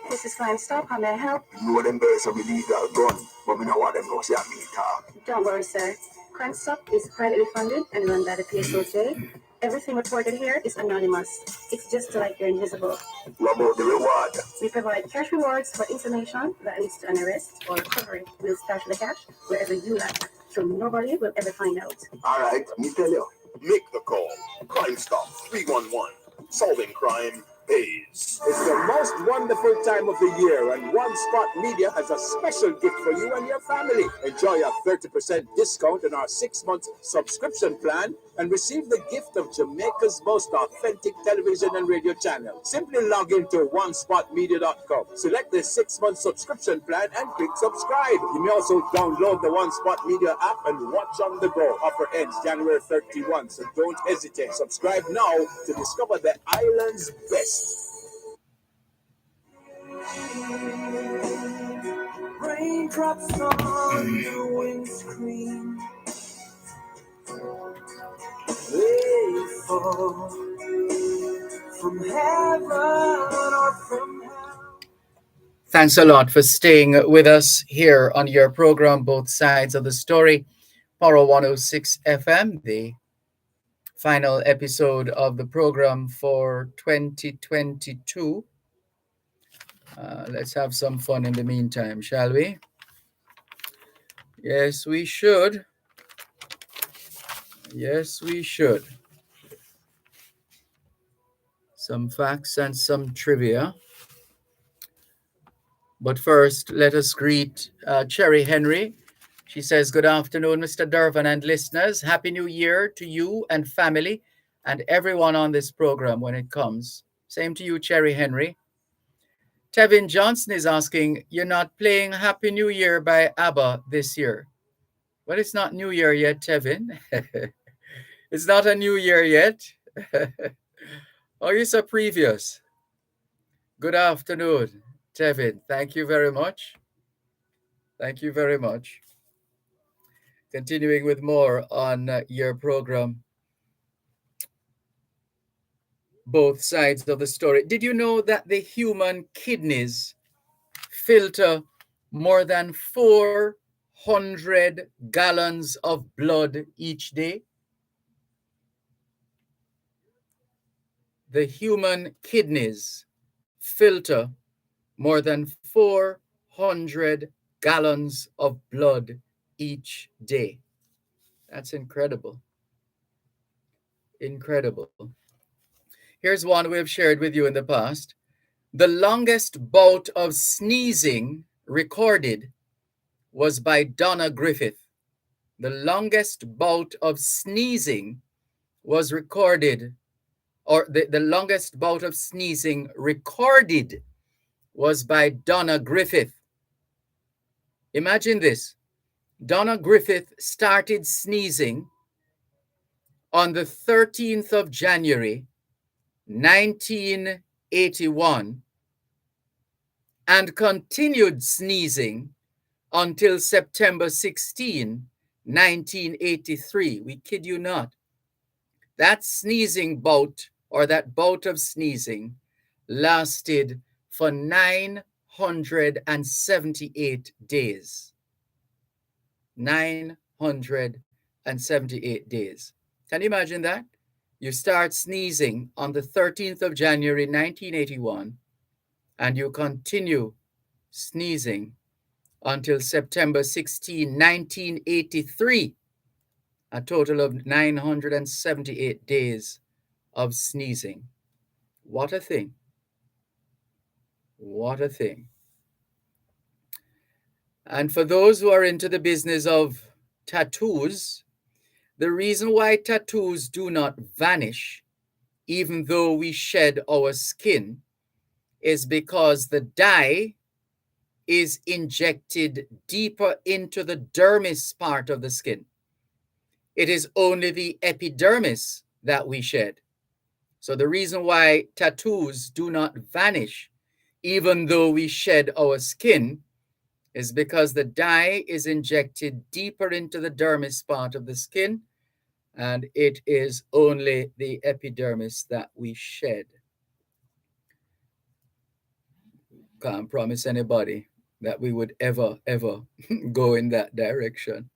This is Crime Stop. How may I help? you know them birds of illegal gun, but we don't want them to see me talk. Don't worry, sir. Crime Stop is privately funded and run by the PSOJ. Everything reported here is anonymous. It's just like you're invisible. What about the reward? We provide cash rewards for information that leads to an arrest or recovery. We'll stash the cash wherever you like, so nobody will ever find out. All right, me tell you. Make the call. Crime Stop 311. Solving crime pays. It's the most wonderful time of the year, and One Spot Media has a special gift for you and your family. Enjoy a 30% discount on our 6 month subscription plan and receive the gift of Jamaica's most authentic television and radio channel. Simply log into onespotmedia.com. Select the 6 month subscription plan and click subscribe. You may also download the One Spot Media app and watch on the go. Offer ends January 31, so don't hesitate. Subscribe now to discover the island's best. Raindrops on the windscreen, they fall from heaven or from hell. Thanks a lot for staying with us here on your program, Both Sides of the Story, Power 106 FM, the final episode of the program for 2022. Let's have some fun in the meantime, shall we? Yes, we should. Yes, we should. Some facts and some trivia. But first, let us greet Cherry Henry. She says, good afternoon, Mr. Dervan and listeners. Happy New Year to you and family and everyone on this program when it comes. Same to you, Cherry Henry. Tevin Johnson is asking, you're not playing Happy New Year by ABBA this year. Well, it's not New Year yet, Tevin. It's not a New Year yet. Oh, it's a previous. Good afternoon, Tevin. Thank you very much. Thank you very much. Continuing with more on your program, Both Sides of the Story. Did you know that the human kidneys filter more than 400 gallons of blood each day? The human kidneys filter more than 400 gallons of blood each day. That's incredible. Incredible. Here's one we've shared with you in the past. The longest bout of sneezing recorded was by Donna Griffith. The longest bout of sneezing was recorded, or the longest bout of sneezing recorded was by Donna Griffith. Imagine this. Donna Griffith started sneezing on the 13th of January, 1981, and continued sneezing until September 16, 1983. We kid you not. That sneezing bout, or that bout of sneezing, lasted for 978 days. 978 days. Can you imagine that? You start sneezing on the 13th of January, 1981, and you continue sneezing until September 16, 1983, a total of 978 days of sneezing. What a thing. What a thing. And for those who are into the business of tattoos, the reason why tattoos do not vanish, even though we shed our skin, is because the dye is injected deeper into the dermis part of the skin. It is only the epidermis that we shed. So the reason why tattoos do not vanish, even though we shed our skin, is because the dye is injected deeper into the dermis part of the skin, and it is only the epidermis that we shed. Can't promise anybody that we would ever go in that direction.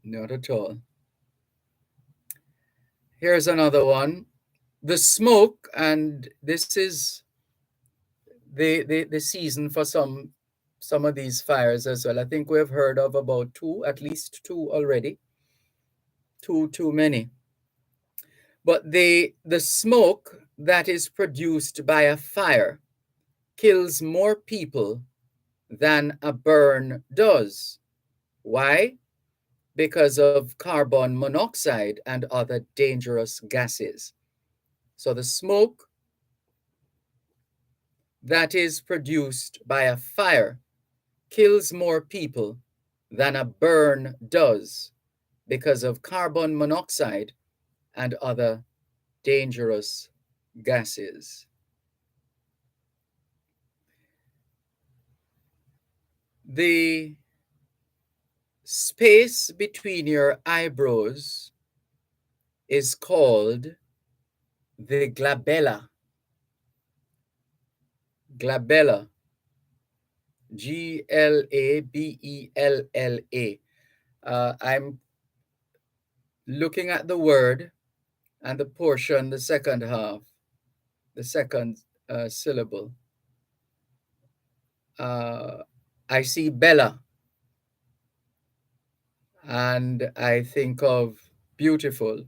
Not at all. Here's another one. The smoke, and this is the season for some of these fires as well. I think we've heard of about two, at least two already. Too many. But the smoke that is produced by a fire kills more people than a burn does. Why? Because of carbon monoxide and other dangerous gases. So the smoke that is produced by a fire kills more people than a burn does because of carbon monoxide and other dangerous gases. The space between your eyebrows is called the glabella. Glabella. Glabella. I'm looking at the word and the portion, the second half, the second syllable. I see Bella, and I think of beautiful.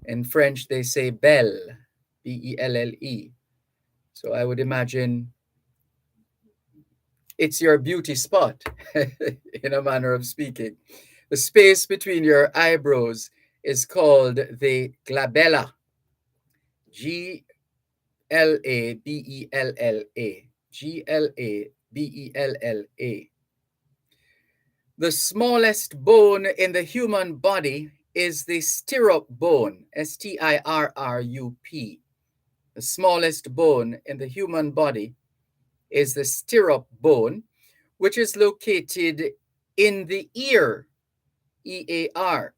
In French, they say belle, Belle. So I would imagine it's your beauty spot, in a manner of speaking. The space between your eyebrows is called the glabella. Glabella. Glabella. The smallest bone in the human body is the stirrup bone, Stirrup. The smallest bone in the human body is the stirrup bone, which is located in the ear, EAR.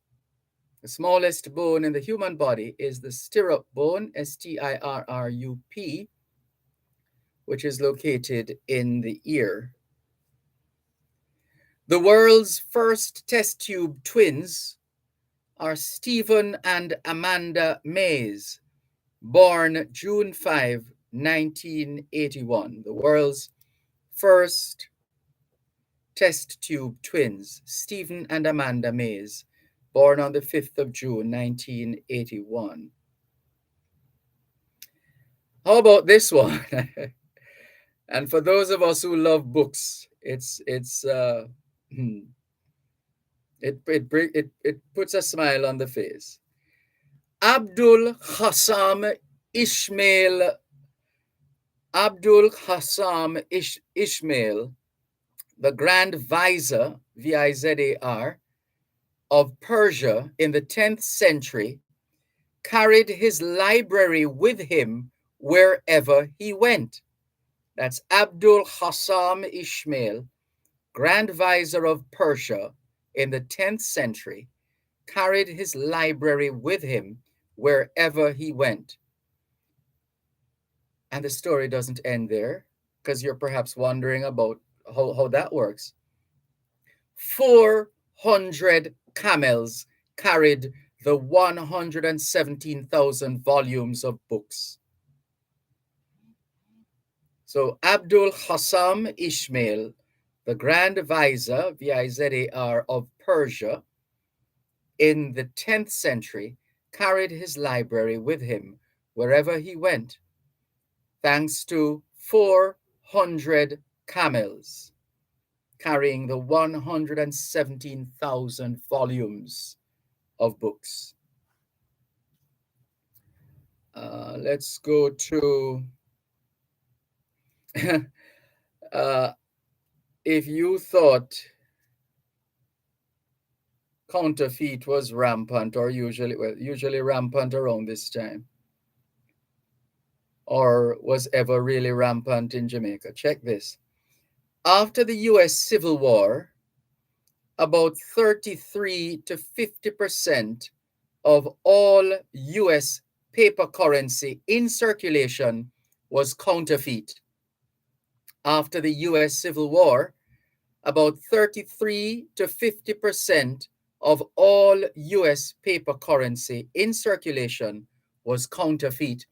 The smallest bone in the human body is the stirrup bone, Stirrup, which is located in the ear. The world's first test tube twins are Stephen and Amanda Mays, born June 5, 1981. The world's first test tube twins, Stephen and Amanda Mays, born on the 5th of June, 1981. How about this one? And for those of us who love books, it puts a smile on the face. Abdul Hassam Ishmael, the Grand Vizier, Vizar, of Persia in the 10th century, carried his library with him wherever he went. That's Abdul Hassam Ishmael, Grand Vizier of Persia in the 10th century, carried his library with him wherever he went. And the story doesn't end there, because you're perhaps wondering about how that works. 400 camels carried the 117,000 volumes of books. So Abdul Hassam Ishmael, the Grand Vizier, Vizar of Persia, in the 10th century, carried his library with him wherever he went, thanks to 400 camels carrying the 117,000 volumes of books. Let's go to if you thought counterfeit was rampant, or usually rampant around this time, or was ever really rampant in Jamaica, check this. After the US Civil War, about 33 to 50% of all US paper currency in circulation was counterfeit. After the US Civil War, about 33 to 50% of all US paper currency in circulation was counterfeit.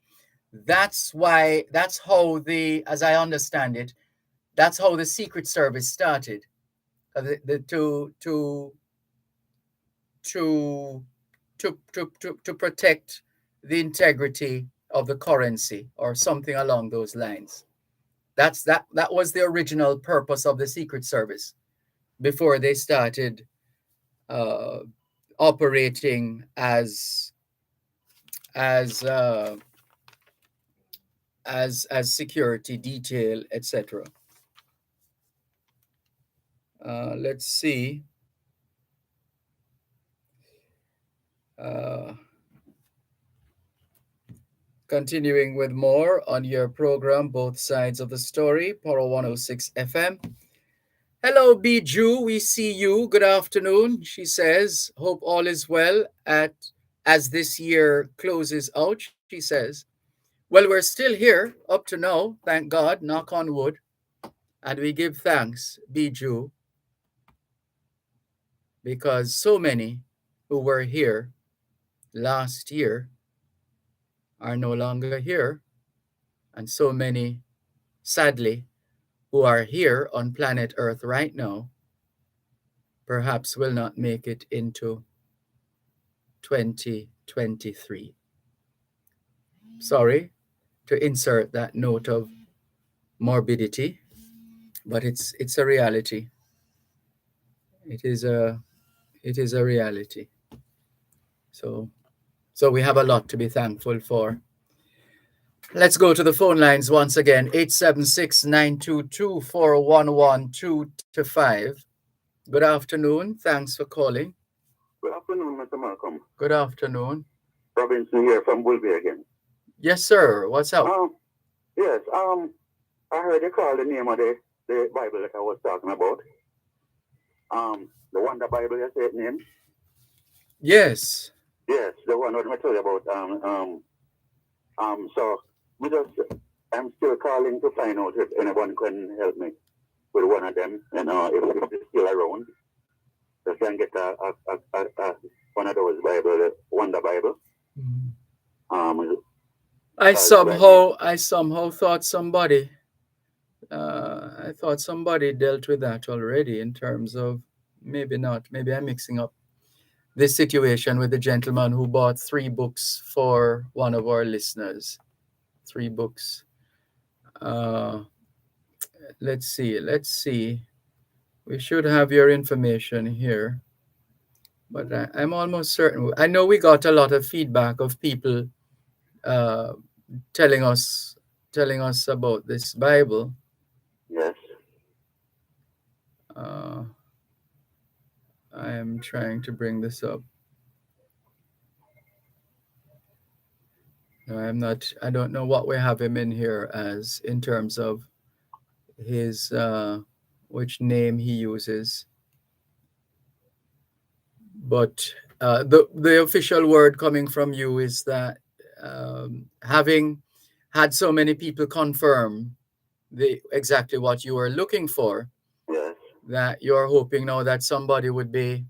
That's how as I understand it, that's how the Secret Service started. To protect the integrity of the currency or something along those lines. That was the original purpose of the Secret Service before they started uh, operating as uh, as security detail, etc. Let's see. Uh, Continuing with more on your program, Both Sides of the Story, Poro 106 FM. Hello, Bijou. We see you. Good afternoon. She says, hope all is well as this year closes out. She says, well, we're still here up to now. Thank God. Knock on wood. And we give thanks, Bijou, because so many who were here last year are no longer here. And so many, sadly, who are here on planet Earth right now perhaps will not make it into 2023. Sorry to insert that note of morbidity, but it's a reality. It is a reality. So we have a lot to be thankful for. Let's go to the phone lines once again. 876-922-4112-5. Good afternoon. Thanks for calling. Good afternoon, Mr. Malcolm. Good afternoon. Robinson here from Bulby again. Yes, sir. What's up? Yes, I heard you call the name of the Bible that I was talking about. The Wonder Bible, you said name? Yes. Yes, the one that I told you about. So I'm still calling to find out if anyone can help me with one of them, and if it's still around, so I can get one of those Bible, the Wonder Bible. I somehow thought somebody dealt with that already in terms of maybe not. Maybe I'm mixing up this situation with the gentleman who bought 3 books for one of our listeners. 3 books. Let's see. We should have your information here. But I'm almost certain. I know we got a lot of feedback of people telling us about this Bible. Yes. I am trying to bring this up. No, I don't know what we have him in here as in terms of his which name he uses. But the official word coming from you is that having had so many people confirm exactly what you are looking for, yes, that you're hoping now that somebody would be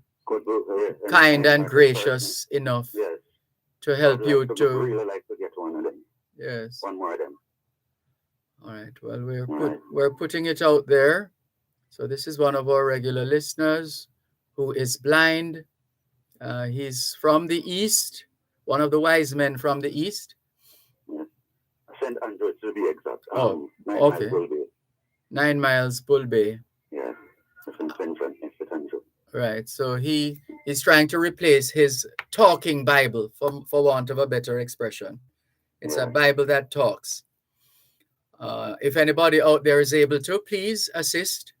kind and gracious enough to help you to. Really like to get one of them. Yes. One more of them. All right. Well, we're putting it out there. So this is one of our regular listeners who is blind. He's from the East, one of the wise men from the East. Yes. St. Andrew to be exact. 9 okay. Miles Bull Bay. 9 Miles Bull Bay. Yeah. St. Andrew. Right. So he is trying to replace his talking Bible, for want of a better expression. It's a Bible that talks. If anybody out there is able to, please assist.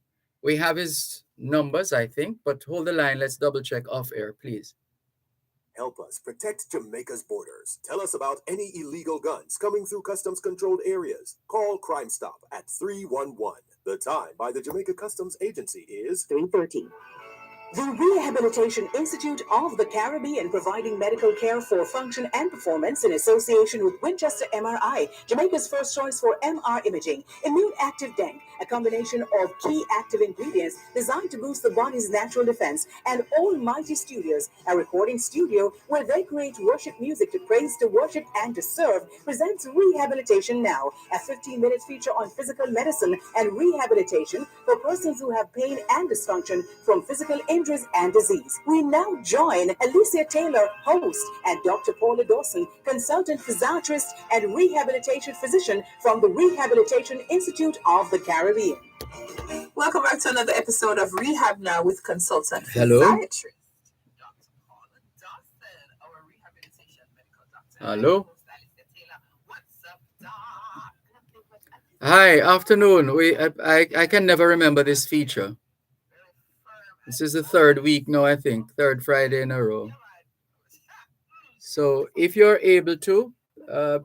We have his numbers, I think, but hold the line. Let's double check off air, please. Help us protect Jamaica's borders. Tell us about any illegal guns coming through customs-controlled areas. Call Crime Stop at 311. The time by the Jamaica Customs Agency is 3:13. The Rehabilitation Institute of the Caribbean, providing medical care for function and performance in association with Winchester MRI, Jamaica's first choice for MR imaging. Immune Active Dengue, a combination of key active ingredients designed to boost the body's natural defense. And Almighty Studios, a recording studio where they create worship music to praise, to worship, and to serve, presents Rehabilitation Now, a 15-minute feature on physical medicine and rehabilitation for persons who have pain and dysfunction from physical injury injuries and disease. We now join Alicia Taylor, host, and Dr. Paula Dawson, consultant physiatrist and rehabilitation physician from the Rehabilitation Institute of the Caribbean. Welcome back to another episode of Rehab Now with consultant Hello? physiatrist Dr. Paula Dawson, our rehabilitation medical doctor. Hello? What's up, doc? Hi, afternoon. I can never remember this feature. This is the third week now, I think. Third Friday in a row. So if you're able to,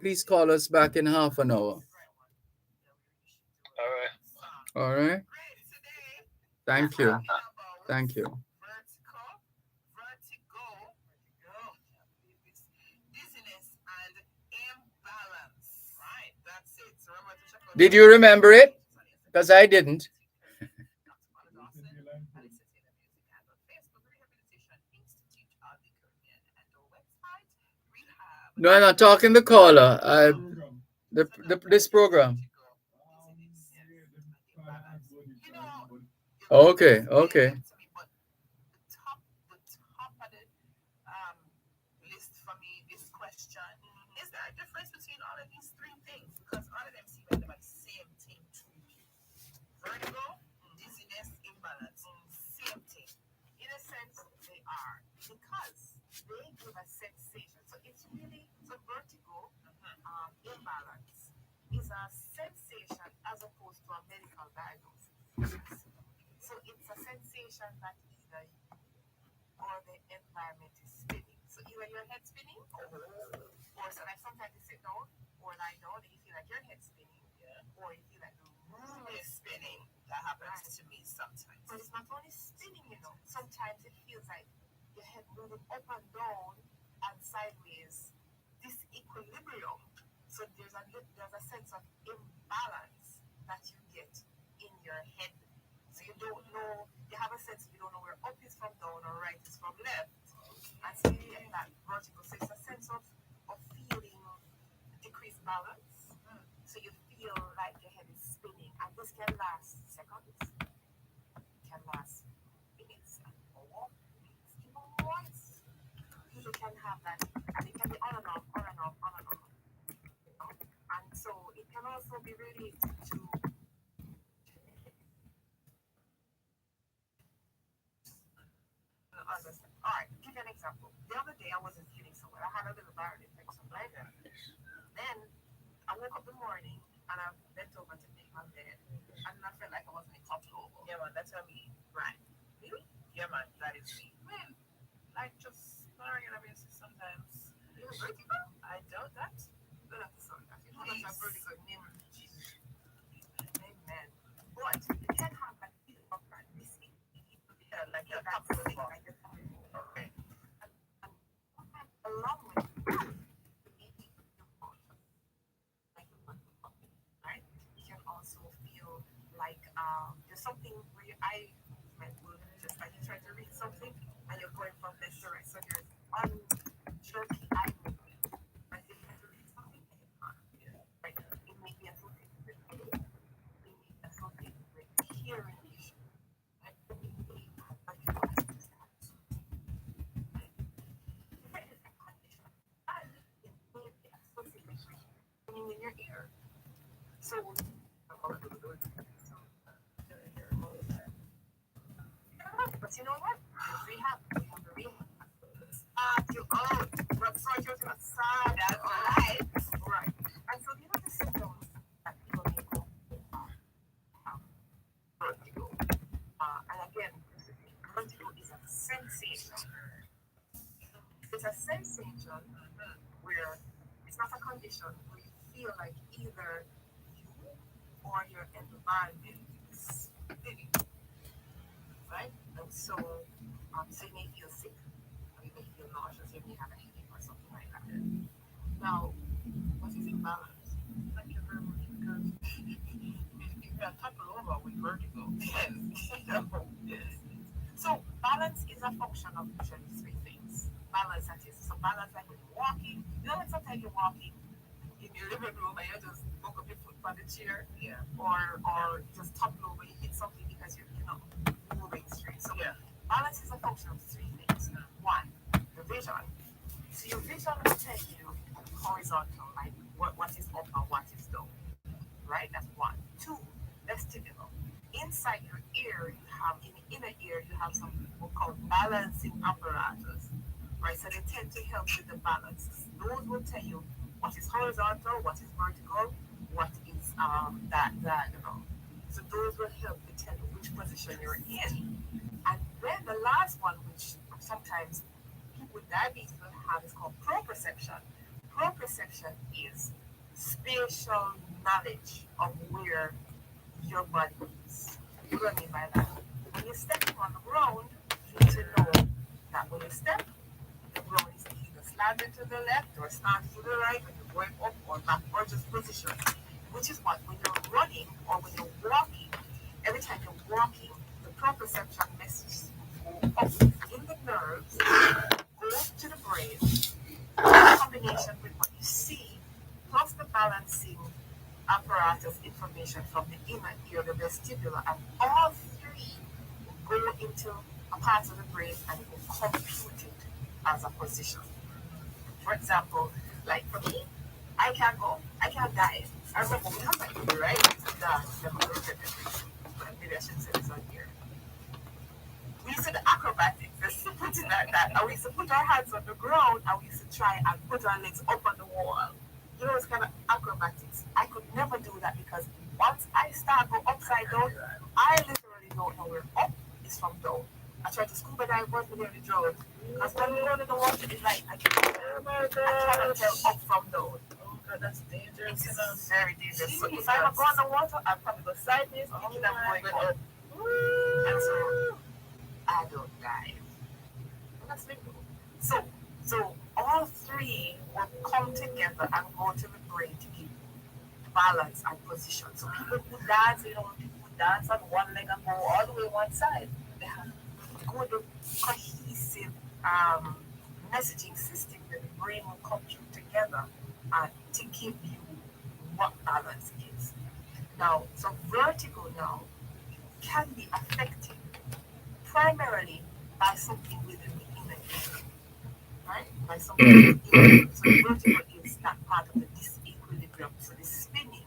please call us back in half an hour. All right. All right? Thank you. Thank you. Dizziness and imbalance. Right, that's it. So remember to check out Did you remember it? Because I didn't. No, I'm not talking the caller. This program. Okay, okay. The top of the list for me, this question, is there a difference between all of these three things? Because all of them seem like they're the same thing to me. Vertigo, dizziness, imbalance, same thing. In a sense, they are. Because they give a sensation. So it's really, so vertigo, imbalance, is a sensation as opposed to a medical diagnosis. So it's a sensation that either you or the environment is spinning. So either your head spinning, or so like sometimes you sit down or lie down and you feel like your head spinning, or you feel like the room is spinning. That happens to me sometimes. But it's not only spinning, sometimes it feels like your head moving up and down and sideways. Disequilibrium. So there's a sense of imbalance that you get in your head. So you don't know, you have a sense you don't know where up is from down or right is from left. And so you get that vertigo. So it's a sense of feeling decreased balance. So you feel like your head is spinning. And this can last seconds, can last minutes, or weeks, even months. People can have that, and it can be on and off, on and off, on and off. And so it can also be related to understand. All right, give you an example. The other day I wasn't feeling so well. I had a little viral infection, right? Then I woke up in the morning and I bent over to make my bed, and I felt like I wasn't topped over. Yeah, man, that's me. Right. Really? Yeah, man, that is me. Man, like just snoring on a basis sometimes. You have vertigo? I doubt that. Don't have to say that. You don't have vertigo. Amen. But you can have that feeling of that. Like you're top of the like you're top of the okay. Along with right? You can also feel like there's something where your eye movement will just like you're trying to read something and you're going from left to right. So there's unjerky eye movement. Like you're trying to read something and you can't. Right? It may be associated with pain. It may be associated with hearing issues. Like in your ear. So, but you know what? Rehab. We have the rehab. That's right. Right. And so these are the symptoms that people may go vertigo. And again, vertigo is a sensation. It's a sensation where it's not a condition where you feel like either you or your environment is spinning, right? And so, so you may feel sick, or you may feel nauseous, you may have a headache or something like that. Now, what is imbalance? Thank you very much, because you can topple over with vertigo. Yes. So balance is a function of usually three things. Balance, that is. So balance, like when you're walking. You know when sometimes you're walking in your living room and you just hook up your foot on the chair, or just topple over, you hit something because you're not moving straight. So Balance is a function of three things. One, the vision. So your vision will tell you horizontal, like what is up and what is down. Right? That's one. Two, vestibular. Inside your ear, you have in the inner ear, you have something called balancing apparatus. Right? So they tend to help with the balance. Those will tell you what is horizontal, what is vertical, what is that diagonal. So those will help to tell you which position you're in. And then the last one, which sometimes people with diabetes will have, is called proprioception. Proprioception is spatial knowledge of where your body is. What do I mean by that? When you're stepping on the ground, you need to know that when you step, the ground is either slanted to the left or slanted to the right, when you're going up or back, or just position. Which is what, when you're running or when you're walking, every time you're walking, the proprioception messages go up in the nerves, go to the brain, in combination with what you see, plus the balancing apparatus information from the inner ear, the vestibular, and all three go into a part of the brain and it will compute it as a position. For example, like for me, I can dive. I remember we have like right that but maybe I shouldn't say this on here. We used to do acrobatics, just putting that. And we used to put our hands on the ground and we used to try and put our legs up on the wall. You know, it's kind of acrobatics. I could never do that because once I start go upside down, I literally don't know where up is from down. I tried to scuba dive once we nearly drowned. Because when we go in the water, it's like I cannot tell up from down. Oh God, that's dangerous. It's very dangerous. So if I ever go on the water, I'll probably go sideways, thinking I'm going up. And so I don't dive. And that's legal. So all three will come together and go to the brain to give balance and position. So people who dance, you know, when people who dance on one leg and go all the way one side, they have good cohesive messaging system that the brain will compute together to give you what balance is. Now, so vertigo now can be affected primarily by something within the inner ear, right? By something within the inner ear. So vertigo is that part of the disequilibrium. So the spinning.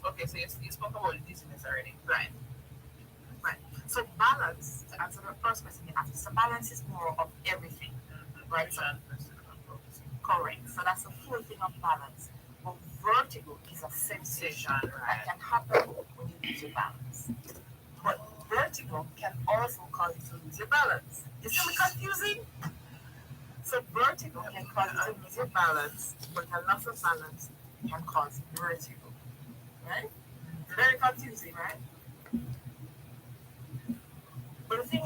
Okay, so you spoke about the dizziness already, right? Right. So balance, to answer the first question you asked, so balance is more of everything, right? So, correct. So that's the full thing of balance. But vertigo is a sensation that can happen when you lose your balance. But vertigo can also cause you to lose your balance. You see me confusing? So vertigo can cause you to lose your balance, but a loss of balance can cause vertigo. Right? Very confusing, right? But the thing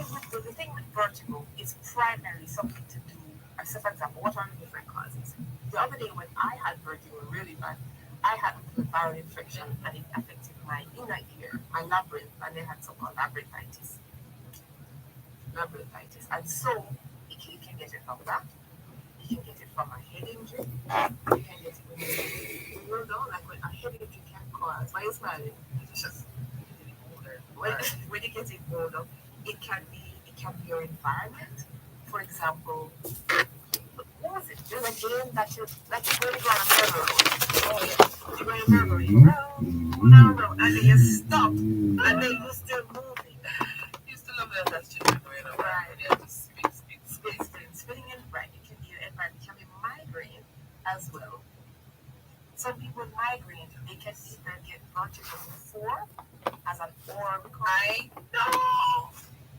with vertigo is primarily something to do, so for example, what are the different causes? The other day when I had vertigo really bad, I had a viral infection and it affected my inner ear, my labyrinth, and they had so-called labyrinthitis. Labyrinthitis. And so you can get it from that. You can get it from a head injury. You can get it when you're down, like when a head injury can cause. Why are you smiling? It's just when you get it rolled up, it can be your environment. For example, what was it? There's a game that you like you go on a merry-go-round. Oh yeah, you go on a merry-go-round, and then you stop, and then you're still moving. You still love that that's children going on, right? Yeah, just spinning in right. It can be your environment. It can be migraine as well. Some people with migraine, they can either get vertigo before as an or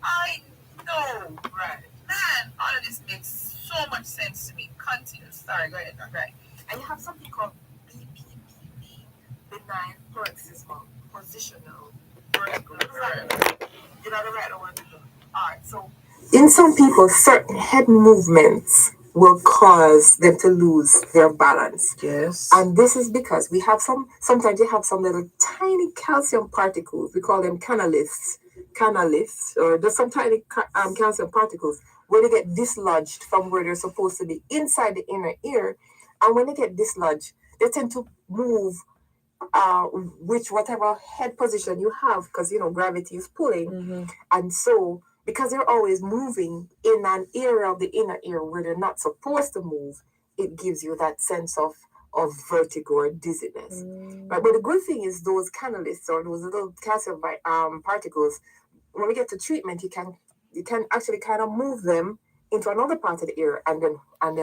I know, right. Man, all of this makes so much sense to me. Continue. Sorry, go ahead. Right. And you have something called BPPV, benign paroxysmal positional vertigo. Right. You know the right one? Alright, so in some people, certain head movements will cause them to lose their balance. Yes. And this is because we have sometimes you have some little tiny calcium particles. We call them canaliths, or just some tiny calcium particles where they get dislodged from where they're supposed to be inside the inner ear. And when they get dislodged, they tend to move whatever head position you have, because gravity is pulling. And so because they're always moving in an area of the inner ear where they're not supposed to move, it gives you that sense of vertigo or dizziness. Right? But the good thing is those canalists or those little calcium particles, when we get to treatment, you can actually kind of move them into another part of the ear and then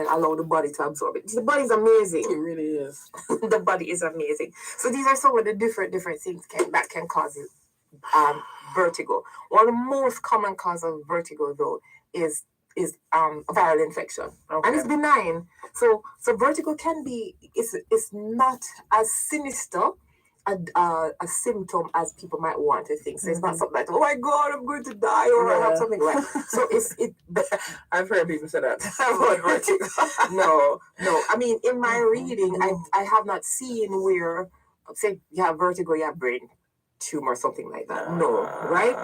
allow the body to absorb it. The body is amazing. It really is. The body is amazing. So these are some of the different things that can cause vertigo. One of the most common cause of vertigo though is viral infection, and it's benign. So vertigo can be it's not as sinister a symptom as people might want to think. So it's not something like, oh my God, I'm going to die or I have something like. So but I've heard people say that about vertigo. No. I mean, in my reading, I have not seen where say you have vertigo, you have brain tumor, something like that. No, right?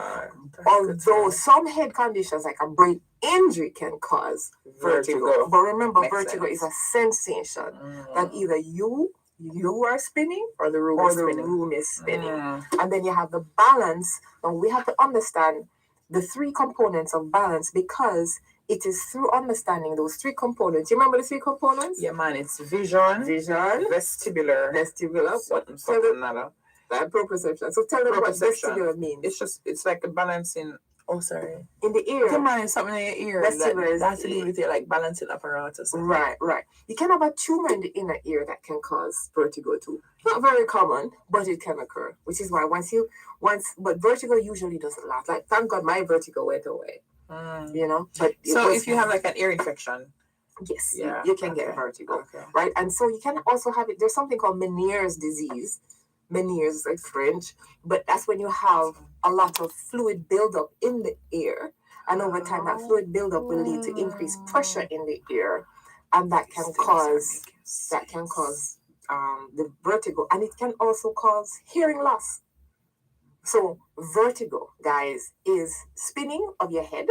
Although some head conditions like a brain injury can cause vertigo. But remember, vertigo is a sensation that either you are spinning or the room is spinning. And then you have the balance. And we have to understand the three components of balance because it is through understanding those three components. You remember the three components? Yeah, man. It's vision, vestibular, something proprioception. So tell them what vestibular means. It's like a balancing. Oh, sorry. In the ear. Come on, something in your ear. Vestibular that's to do with your like balancing apparatus. Right. You can have a tumor in the inner ear that can cause vertigo too. Not very common, but it can occur. Which is why but vertigo usually doesn't last. Like thank God my vertigo went away. You know. But so if you have like an ear infection. Yes, you can get vertigo. Right. And so you can also have it. There's something called Meniere's disease. Meniere's is like French, but that's when you have a lot of fluid buildup in the ear, and over time that fluid buildup will lead to increased pressure in the ear, and that can cause the vertigo, and it can also cause hearing loss. So vertigo, guys, is spinning of your head,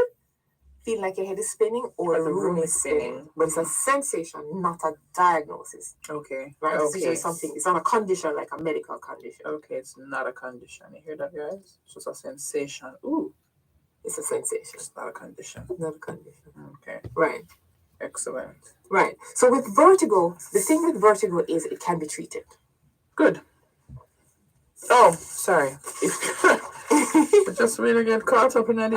feel like your head is spinning or the room is spinning. But it's a sensation, not a diagnosis. Okay. Right? It's usually something, it's not a condition like a medical condition. Okay, it's not a condition. You hear that, guys? It's just a sensation. Ooh. It's a sensation. It's not a condition. Not a condition. Okay. Right. Excellent. Right. So with vertigo, the thing with vertigo is it can be treated. Good. Oh, sorry. I just really get caught up in that.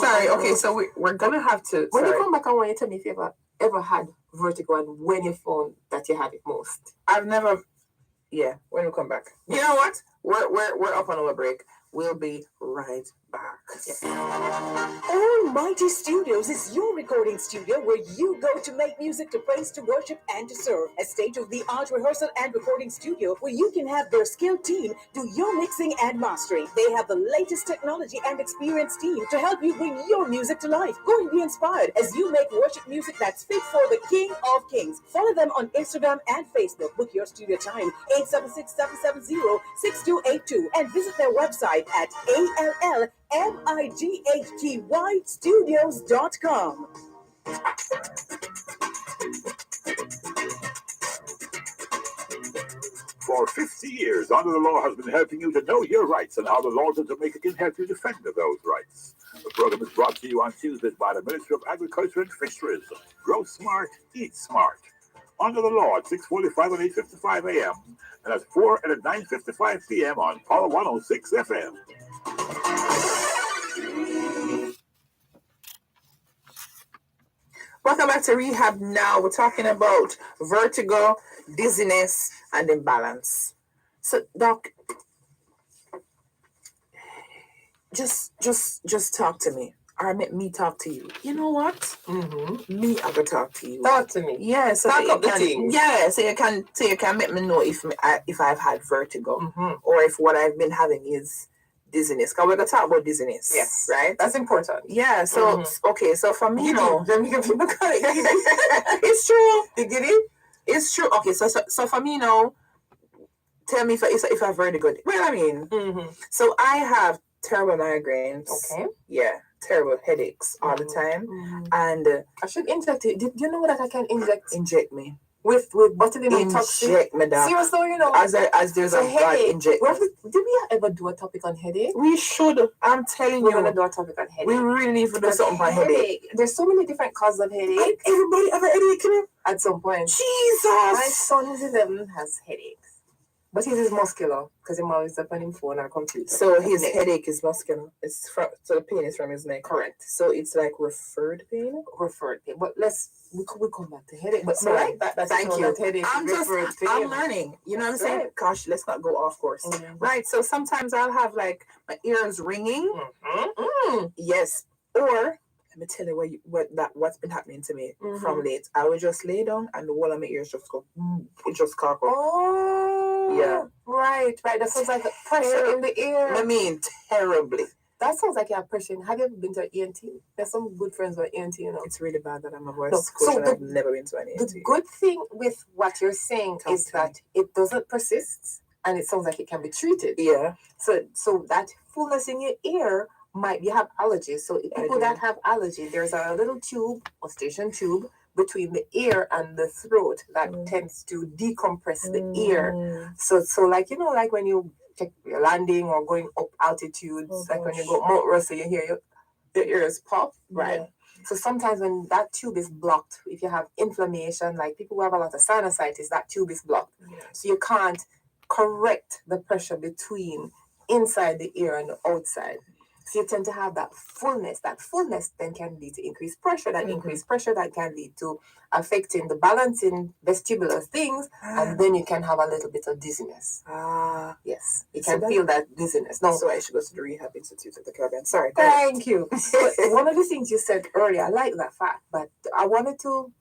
Sorry. Okay, so we're gonna have to. When you come back, I want you to tell me if you ever had vertigo and when you found that you had it most. I've never. Yeah. When we come back, you know what? We're up on our break. We'll be right back. Yes. Almighty Studios is your recording studio where you go to make music, to praise, to worship, and to serve. A state-of-the-art rehearsal and recording studio where you can have their skilled team do your mixing and mastering. They have the latest technology and experienced team to help you bring your music to life. Go and be inspired as you make worship music that's fit for the King of Kings. Follow them on Instagram and Facebook. Book your studio time, 876-770-6282, and visit their website at allmightstudios.com. For 50 years, Under the Law has been helping you to know your rights and how the laws of Jamaica can help you defend those rights. The program is brought to you on Tuesdays by the Ministry of Agriculture and Fisheries. Grow smart, eat smart. Under the Law at 6:45 and 8:55 a.m. and at 4 and at 9:55 p.m. on Power 106 FM. Welcome back to Rehab Now. We're talking about vertigo, dizziness, and imbalance. So, Doc, just talk to me. Or me talk to you. You know what? Mm-hmm. Me, I will talk to you. Talk to me. Yeah, so talk up the things. Yeah, so you can make me know if I've had vertigo, or if what I've been having is dizziness. Because we're gonna talk about dizziness. Yes, right. That's important. Yeah. So okay. So for me, it's true. You get it? It's true. Okay. So for me, tell me if I have vertigo. Well, I mean, so I have terrible migraines. Okay. Yeah. Terrible headaches all the time, and I should inject it. Did you know that I can inject? Inject me. with botulinum toxin. Inject me that. Seriously, you know. As there's so a blood headache. inject. Did we ever do a topic on headache? We should. I'm telling We're you. gonna do a topic on headache. We really need to do something on headache. There's so many different causes of headache. And everybody have a headache, you know? At some point. Jesus! My son who's 11 has headaches. But his is muscular because he's always up on his phone or computer. So his headache is muscular. So the pain is from his neck. Correct. So it's like referred pain? Referred pain. But we come back to headache. But Sorry. like that. Thank you. Headache I'm learning. You know what I'm saying? Right. Gosh, let's not go off course. Mm-hmm. Right. So sometimes I'll have like my ears ringing. Mm-hmm. Yes. Or let me tell you what's been happening to me from late. I would just lay down and the whole of my ears just go cock up. Oh, yeah. Right. That sounds like pressure in the ear. I mean, terribly. That sounds like you have pressure. Have you ever been to an ENT? There's some good friends with ENT, you know. It's really bad that I'm a voice coach and I've never been to an ENT. The good thing with what you're saying is that it doesn't persist and it sounds like it can be treated. Yeah. So that fullness in your ear you have allergies. So people that have allergy, there's a little tube, or station tube, between the ear and the throat that tends to decompress the ear. So like, you know, like when you check your landing or going up altitudes, like when you go Mount Russell, you hear your ears pop, right? Yeah. So sometimes when that tube is blocked, if you have inflammation, like people who have a lot of sinusitis, that tube is blocked. Yeah. So you can't correct the pressure between inside the ear and the outside. So you tend to have that fullness. That fullness then can lead to increased pressure. That increased pressure that can lead to affecting the balancing vestibular things, and then you can have a little bit of dizziness. Yes, you can feel that dizziness. No, so I should go to the Rehab Institute of the Caribbean. Sorry. Thank you. But one of the things you said earlier, I like that fact, but I wanted to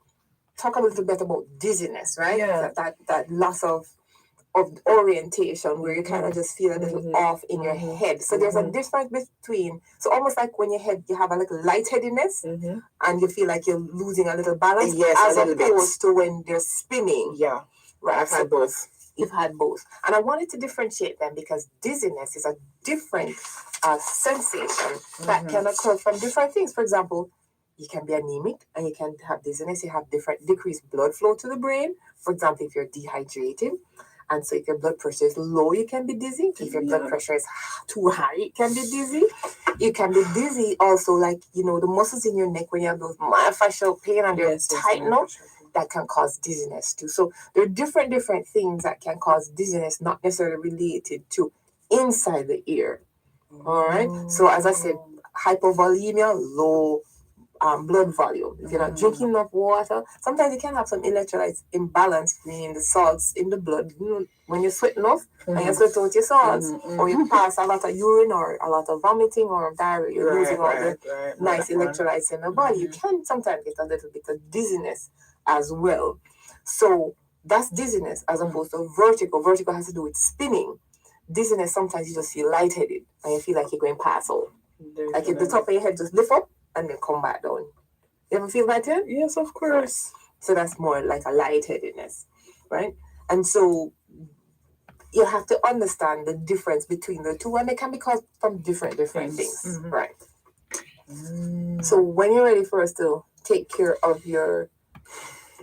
talk a little bit about dizziness, right? Yeah. That loss of orientation where you kind of just feel a little off in your head. So there's a difference between, so almost like when you have a little lightheadedness and you feel like you're losing a little balance, as opposed to when you're spinning. Yeah. Right. I've had both. You've had both. And I wanted to differentiate them because dizziness is a different sensation that can occur from different things. For example, you can be anemic and you can have dizziness. You have decreased blood flow to the brain. For example, if you're dehydrated. And so if your blood pressure is low, you can be dizzy. If your blood pressure is too high, you can be dizzy. You can be dizzy also, like, you know, the muscles in your neck when you have those myofascial pain and they're tightened up, that can cause dizziness too. So there are different things that can cause dizziness, not necessarily related to inside the ear. All right. So as I said, hypovolemia, low blood volume. If you're not drinking enough water, sometimes you can have some electrolytes imbalance, meaning the salts in the blood. You know, when you sweat enough and you sweat out your salts, or you pass a lot of urine or a lot of vomiting or diarrhea, you're losing all the nice electrolytes in the body. You can sometimes get a little bit of dizziness as well. So that's dizziness as opposed to vertigo. Vertigo has to do with spinning. Dizziness, sometimes you just feel lightheaded and you feel like you're going past out. Like if the top of your head just lift up and then come back down. You ever feel lightheaded? Yes, of course. So that's more like a lightheadedness, right? And so you have to understand the difference between the two, and they can be caused from different things, right? So when you're ready for us to take care of your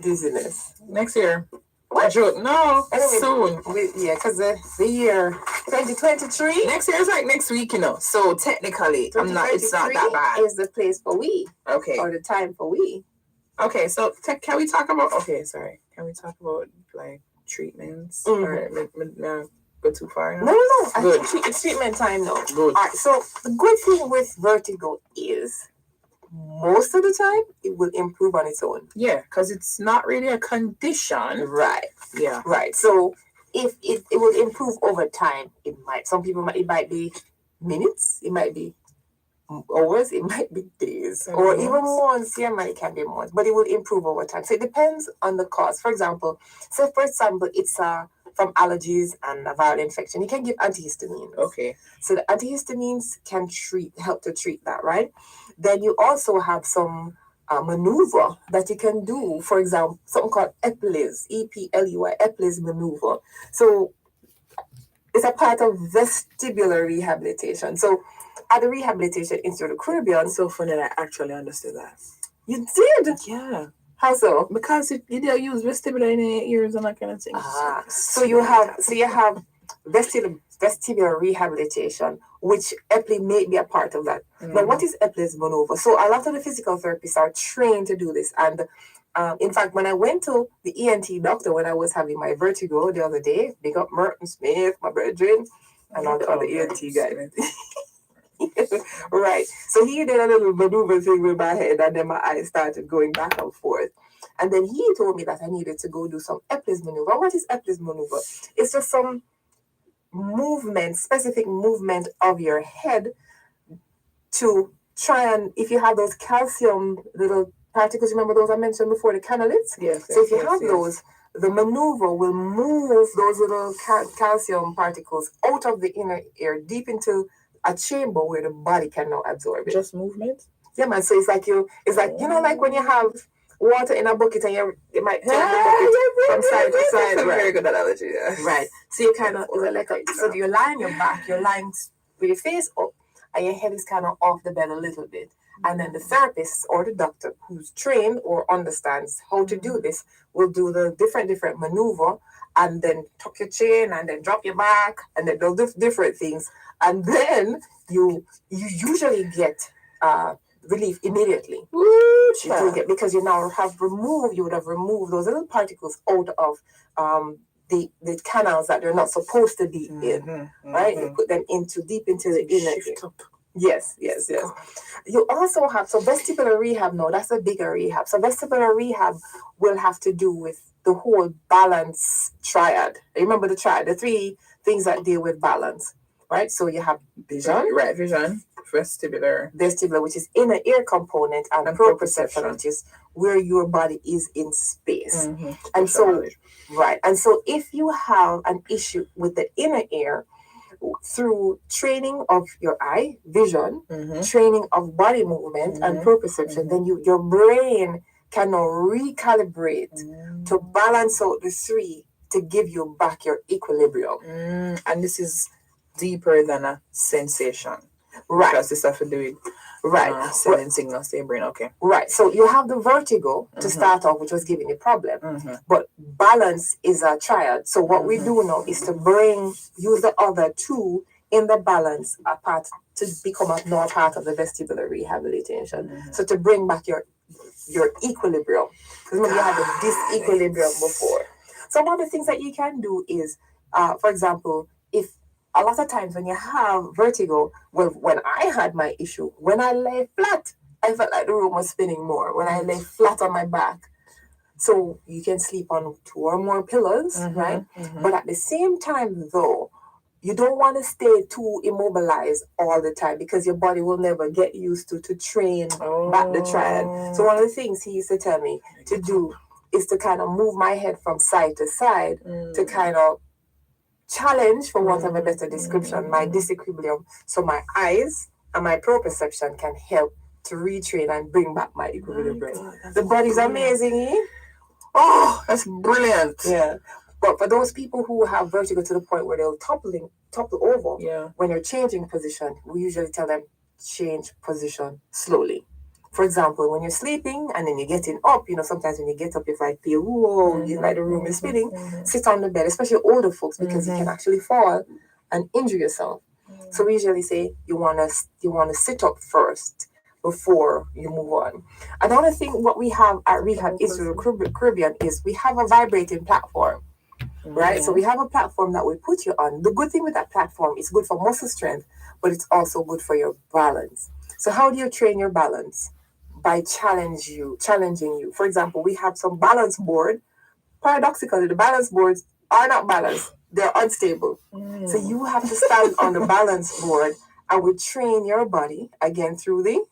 dizziness? Next year. What? No, anyway, soon. Because the year 2023. Next year is like next week, you know. So technically, it's not that bad. Is the place for we. Okay. Or the time for we. Okay, so can we talk about? Can we talk about like treatments? Or no, go too far? No. I think it's treatment time now. Good. All right. So the good thing with vertigo is, most of the time, it will improve on its own. Yeah, because it's not really a condition. Right. Yeah. Right. So if it will improve over time, it might be minutes, it might be hours, it might be days, or even months. Yeah, it can be months, but it will improve over time. So it depends on the cause. For example, it's from allergies and a viral infection. You can give antihistamines. Okay. So the antihistamines can help to treat that, right? Then you also have some maneuver that you can do. For example, something called EPLES, EPLEY, EPLES maneuver. So it's a part of vestibular rehabilitation. So at the Rehabilitation Institute of the Caribbean. So funny that I actually understood that. You did? Yeah. How so? Because you don't use vestibular in your ears and that kind of thing. So you have vestibular rehabilitation, which Epley may be a part of that. Now, what is Epley's maneuver? So a lot of the physical therapists are trained to do this, and in fact, when I went to the ENT doctor when I was having my vertigo the other day, big up Merton Smith, my brethren, and all the other ENT guys. Right. So he did a little maneuver thing with my head, and then my eyes started going back and forth. And then he told me that I needed to go do some Epley's maneuver. What is Epley's maneuver? It's just some movement, specific movement of your head to try and, if you have those calcium little particles, remember those I mentioned before, the canalids? Yes. So if you have those, the maneuver will move those little calcium particles out of the inner ear deep into a chamber where the body can now absorb it. Just movement? Yeah, man. So it's like you know, like when you have water in a bucket and you might turn the bucket from side to side. That's a very good analogy, yeah. Right. So you kind of, so you're lying on your back, you're lying with your face up, and your head is kind of off the bed a little bit. And then the therapist or the doctor who's trained or understands how to do this will do the different maneuver, and then tuck your chin and then drop your back, and then they'll do different things. And then you usually get relief immediately. Because you now you would have removed those little particles out of the canals that they're not supposed to be in, right? You put them deep into the inner ear. Yes. You also have, so vestibular rehab, no, that's a bigger rehab. So vestibular rehab will have to do with the whole balance triad. Remember the triad, the three things that deal with balance, right? So you have vision. Right, vision. Vestibular, which is inner ear component, and proprioception, which is where your body is in space. And so, right. And so if you have an issue with the inner ear, through training of your eye, vision, training of body movement and proprioception, then your brain can now recalibrate to balance out the three to give you back your equilibrium. And this is deeper than a sensation. Right. Because this has to do with sending signals to your brain. Okay. Right. So you have the vertigo to start off, which was giving you problem. But balance is a triad. So what we do now is to use the other two in the balance apart to become now a part of the vestibular rehabilitation. So to bring back your equilibrium. Because remember you had the disequilibrium before. So one of the things that you can do is, for example, if a lot of times when you have vertigo, well, when I had my issue, when I lay flat, I felt like the room was spinning more when I lay flat on my back. So you can sleep on 2 or more pillows, right? But at the same time, though, you don't want to stay too immobilized all the time because your body will never get used to train back the triad. So one of the things he used to tell me to do is to kind of move my head from side to side to kind of challenge, for want of a better description, my disequilibrium, so my eyes and my proprioception can help to retrain and bring back my equilibrium. The body's amazing, eh? Oh, that's brilliant. Yeah. But for those people who have vertigo to the point where they'll topple over, when you're changing position, we usually tell them change position slowly. For example, when you're sleeping and then you're getting up, sometimes when you get up, you might feel, whoa, like the room is spinning. Sit on the bed, especially older folks, because you can actually fall and injure yourself. So we usually say you wanna sit up first before you move on. Another thing, what we have at Rehab Israel Caribbean is we have a vibrating platform. Right? So we have a platform that we put you on. The good thing with that platform is good for muscle strength, but it's also good for your balance. So how do you train your balance? By challenging you. For example, we have some balance board. Paradoxically, the balance boards are not balanced. They're unstable. So you have to stand on the balance board, and we train your body again through the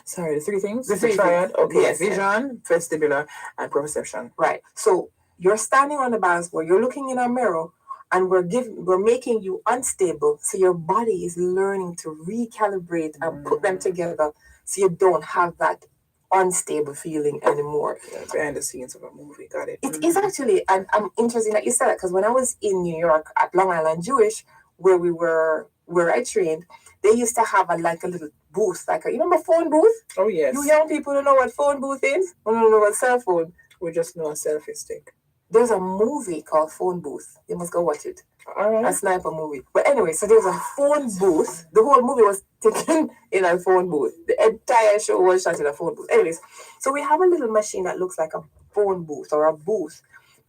three things. The three triad. things. Okay. Yes, Vision, vestibular, and proprioception. Right. So you're standing on the balance board. You're looking in a mirror, and we're making you unstable. So your body is learning to recalibrate and put them together, so you don't have that unstable feeling anymore. Behind the scenes of a movie. Got it. It is actually, and I'm interested that you said that, because when I was in New York at Long Island Jewish, where we were where I trained, they used to have a little booth, you remember phone booth? Oh yes. You young people don't know what phone booth is? We don't know what cell phone. We just know a selfie stick. There's a movie called Phone Booth. You must go watch it. All right. A sniper movie. But anyway, so there's a phone booth. The whole movie was taken in a phone booth. The entire show was shot in a phone booth. Anyways, so we have a little machine that looks like a phone booth or a booth.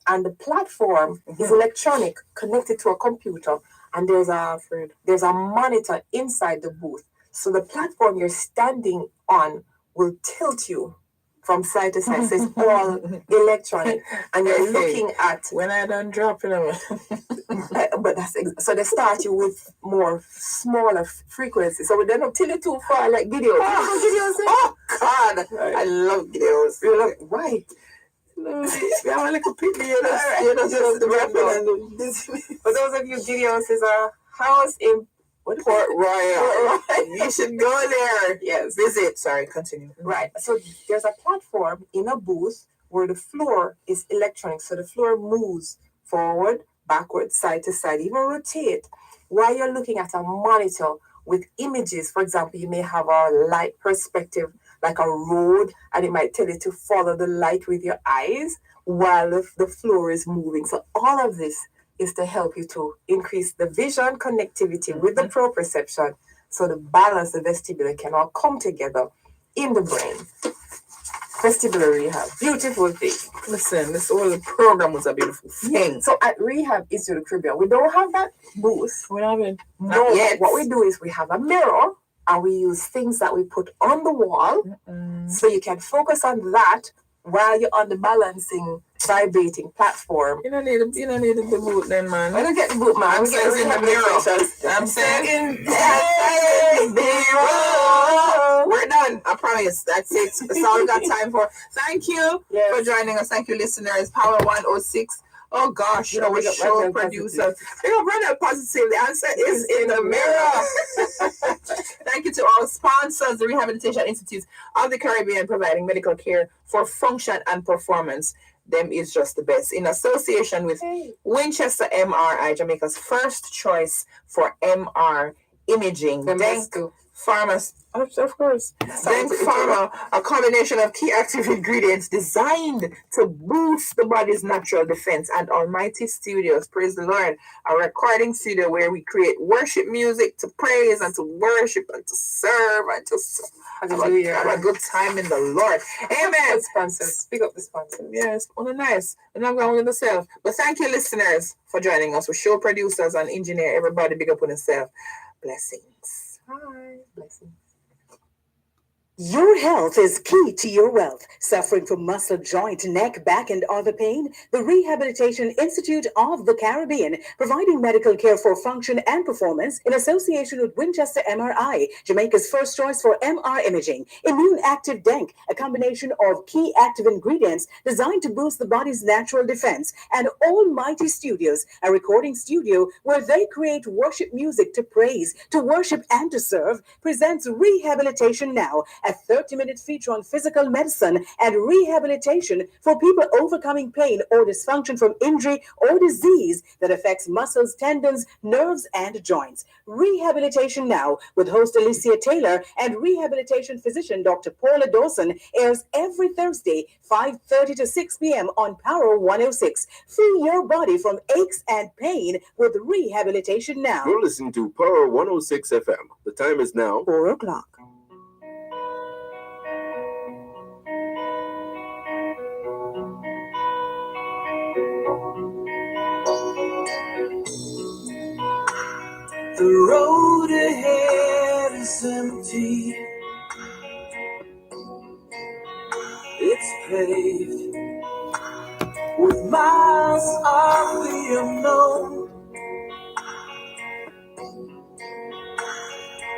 And the platform is electronic, connected to a computer. And there's a monitor inside the booth. So the platform you're standing on will tilt you from side to side. So it's all electronic. And you're looking at... When I done dropping them. But so they start you with more smaller frequencies. So they don't tilt it too far like videos. Oh God! I love videos. You're like, why? No, we have a little picnic. For those of you, Gideon's is a house in Port Royal. You should go there. Yes. Visit. Sorry, continue. Right. So there's a platform in a booth where the floor is electronic. So the floor moves forward, backward, side to side, even rotate. While you're looking at a monitor with images, for example, you may have a light perspective, like a road, and it might tell you to follow the light with your eyes while the floor is moving. So all of this is to help you to increase the vision connectivity with the proprioception, so the balance, the vestibular can all come together in the brain. Vestibular rehab, beautiful thing. Listen, this whole program was a beautiful thing. So at Rehab Institute of the Caribbean, we don't have that booth. We haven't. No, yet. What we do is we have a mirror and we use things that we put on the wall, so you can focus on that while you're on the balancing, vibrating platform. You don't need the boot then, man. I don't get the boot, man. I'm saying in the mirror. I'm saying in the mirror. We're done. I promise. That's it. That's all we got time for. Thank you for joining us. Thank you, listeners. Power 106. Oh gosh, our show producer. They don't run out positive. The answer is in the mirror. Thank you to all sponsors, the Rehabilitation Institute of the Caribbean, providing medical care for function and performance. Them is just the best. In association with Winchester MRI, Jamaica's first choice for MR imaging. Pharma, of course. Then Pharma, a combination of key active ingredients designed to boost the body's natural defense. And Almighty Studios, praise the Lord, a recording studio where we create worship music to praise and to worship and to serve and to have a good time in the Lord. Amen. Sponsors. Pick up the sponsors. Yes, nice. And I'm going with myself. But thank you, listeners, for joining us. We show producers and engineer, everybody big up on yourself. Blessings. Hi. Blessings. Your health is key to your wealth. Suffering from muscle, joint, neck, back, and other pain? The Rehabilitation Institute of the Caribbean, providing medical care for function and performance in association with Winchester MRI, Jamaica's first choice for MR imaging. Immune Active Denk, a combination of key active ingredients designed to boost the body's natural defense. And Almighty Studios, a recording studio where they create worship music to praise, to worship, and to serve, presents Rehabilitation Now, a 30-minute feature on physical medicine and rehabilitation for people overcoming pain or dysfunction from injury or disease that affects muscles, tendons, nerves, and joints. Rehabilitation Now with host Alicia Taylor and rehabilitation physician Dr. Paula Dawson airs every Thursday, 5:30 to 6 p.m. on Power 106. Free your body from aches and pain with Rehabilitation Now. You're listening to Power 106 FM. The time is now 4 o'clock. The road ahead is empty. It's paved with miles of the unknown.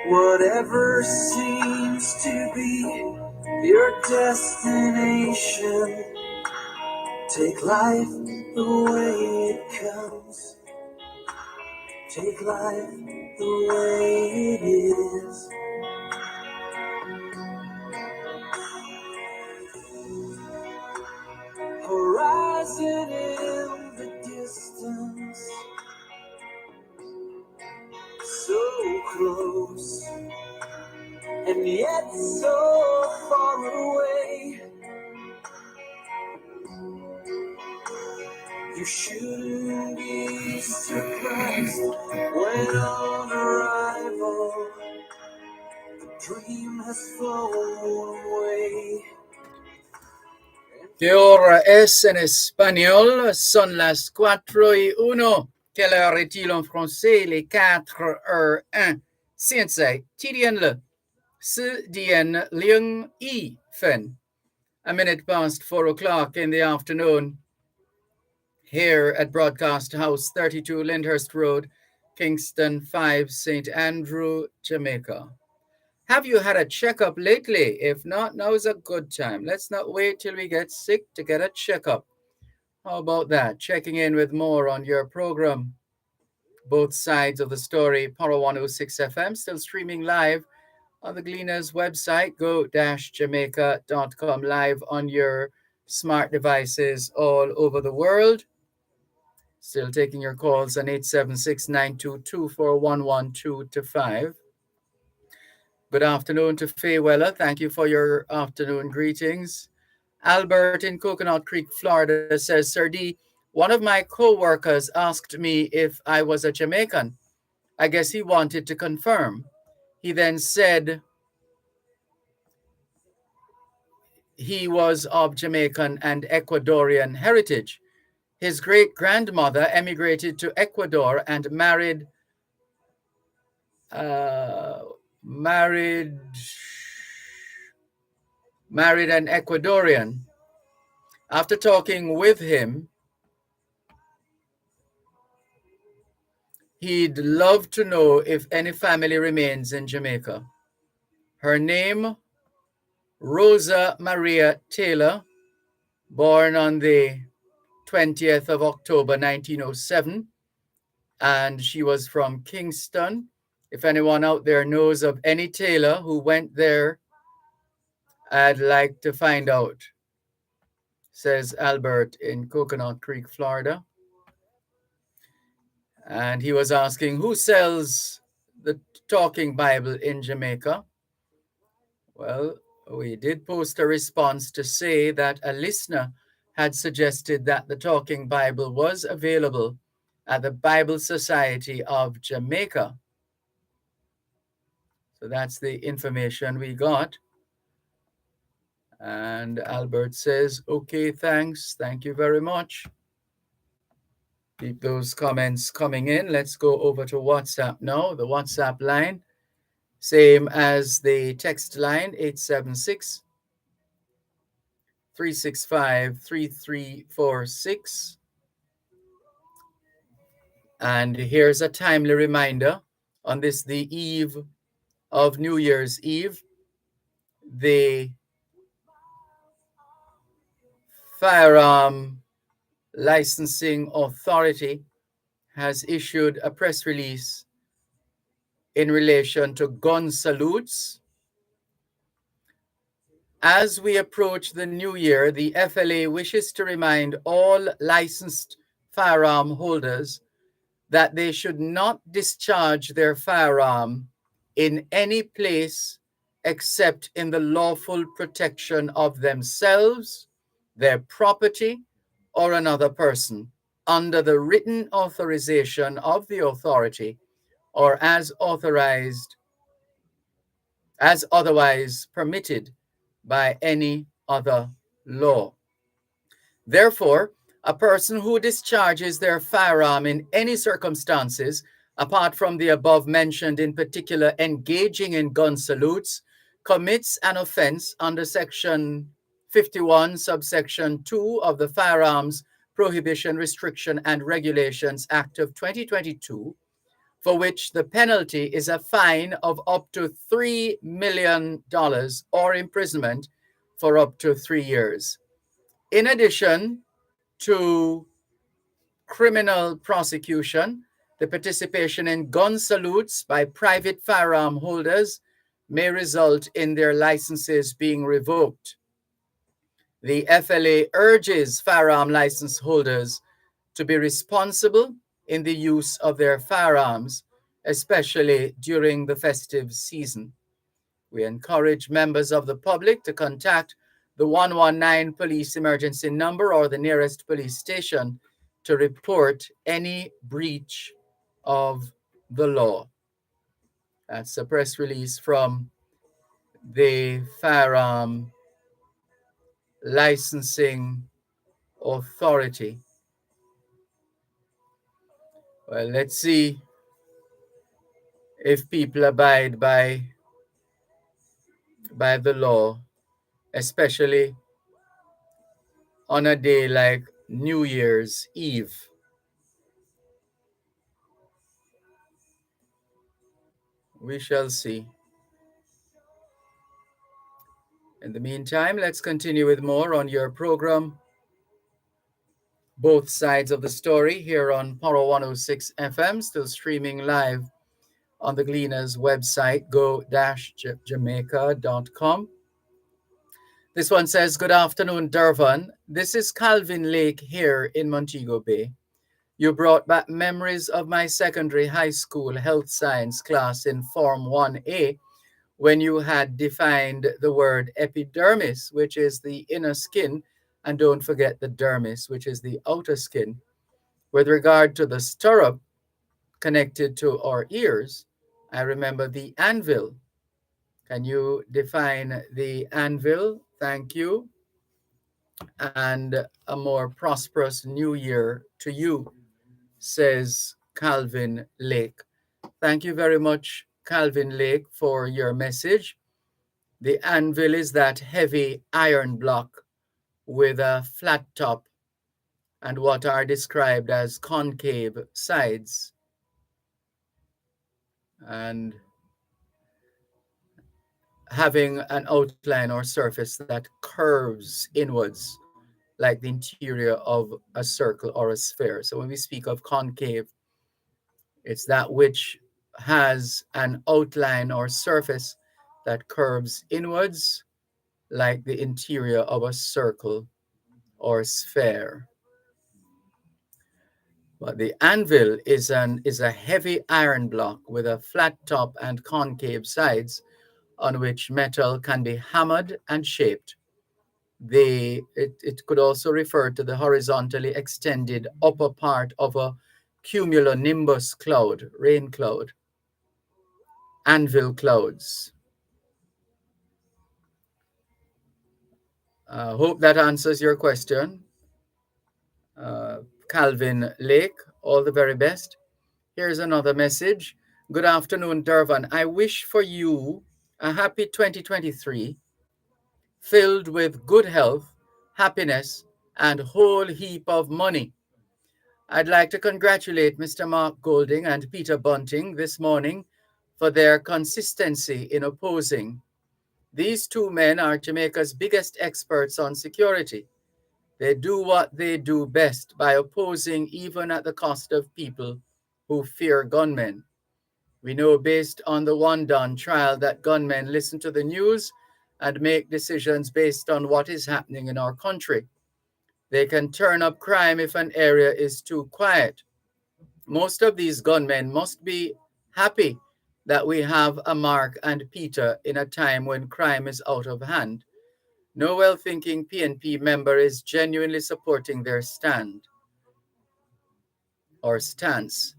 Whatever seems to be your destination, take life the way it comes. Take life the way it is. Horizon in the distance, so close and yet so far away. You shouldn't be surprised when on arrival the dream has flown away. ¿Qué hora es en español? Son las 4:01. Quelle heure est-il en français? Les 4:01. 现在几点了？4点01分. A minute past 4 o'clock in the afternoon here at Broadcast House 32 Lyndhurst Road, Kingston 5, St. Andrew, Jamaica. Have you had a checkup lately? If not, now is a good time. Let's not wait till we get sick to get a checkup. How about that? Checking in with more on your program. Both sides of the story, Power 106 FM, still streaming live on the Gleaners website, go-jamaica.com, live on your smart devices all over the world. Still taking your calls on 876-922-4112-5. Good afternoon to Faye Weller. Thank you for your afternoon greetings. Albert in Coconut Creek, Florida says, Sir D, one of my co-workers asked me if I was a Jamaican. I guess he wanted to confirm. He then said he was of Jamaican and Ecuadorian heritage. His great-grandmother emigrated to Ecuador and married an Ecuadorian. After talking with him, he'd love to know if any family remains in Jamaica. Her name, Rosa Maria Taylor, born on the 20th of October, 1907, and she was from Kingston. If anyone out there knows of any Taylor who went there, I'd like to find out, says Albert in Coconut Creek, Florida. And he was asking, who sells the Talking Bible in Jamaica? Well, we did post a response to say that a listener had suggested that the Talking Bible was available at the Bible Society of Jamaica. So that's the information we got. And Albert says, okay, thanks. Thank you very much. Keep those comments coming in. Let's go over to WhatsApp now. The WhatsApp line, same as the text line, 876-365-3346. And here's a timely reminder on this, the eve of New Year's Eve, the Firearm Licensing Authority has issued a press release in relation to gun salutes. As we approach the new year, the FLA wishes to remind all licensed firearm holders that they should not discharge their firearm in any place except in the lawful protection of themselves, their property, or another person, under the written authorization of the authority, or as otherwise permitted by any other law. Therefore, a person who discharges their firearm in any circumstances, apart from the above mentioned, in particular engaging in gun salutes, commits an offense under Section 51, subsection 2 of the Firearms Prohibition, Restriction, and Regulations Act of 2022, for which the penalty is a fine of up to $3 million or imprisonment for up to 3 years. In addition to criminal prosecution, the participation in gun salutes by private firearm holders may result in their licenses being revoked. The FLA urges firearm license holders to be responsible in the use of their firearms, especially during the festive season. We encourage members of the public to contact the 119 police emergency number or the nearest police station to report any breach of the law. That's a press release from the Firearm Licensing Authority. Well, let's see if people abide by the law, especially on a day like New Year's Eve. We shall see. In the meantime, let's continue with more on your program, Both Sides of the Story, here on Power 106 FM, still streaming live on the Gleaners website, go-jamaica.com. This one says, good afternoon, Dervan. This is Calvin Lake here in Montego Bay. You brought back memories of my secondary high school health science class in Form 1A when you had defined the word epidermis, which is the inner skin, and don't forget the dermis, which is the outer skin. With regard to the stirrup connected to our ears, I remember the anvil. Can you define the anvil? Thank you. And a more prosperous new year to you, says Calvin Lake. Thank you very much, Calvin Lake, for your message. The anvil is that heavy iron block with a flat top and what are described as concave sides. And having an outline or surface that curves inwards like the interior of a circle or a sphere. So when we speak of concave, it's that which has an outline or surface that curves inwards like the interior of a circle or sphere. But the anvil is a heavy iron block with a flat top and concave sides on which metal can be hammered and shaped. It could also refer to the horizontally extended upper part of a cumulonimbus cloud, rain cloud, anvil clouds. Hope that answers your question. Calvin Lake, all the very best. Here's another message. Good afternoon, Dervan. I wish for you a happy 2023 filled with good health, happiness, and whole heap of money. I'd like to congratulate Mr. Mark Golding and Peter Bunting this morning for their consistency in opposing. These two men are Jamaica's biggest experts on security. They do what they do best by opposing even at the cost of people who fear gunmen. We know based on the Wandon trial that gunmen listen to the news and make decisions based on what is happening in our country. They can turn up crime if an area is too quiet. Most of these gunmen must be happy that we have a Mark and Peter in a time when crime is out of hand. No well-thinking PNP member is genuinely supporting their stand or stance.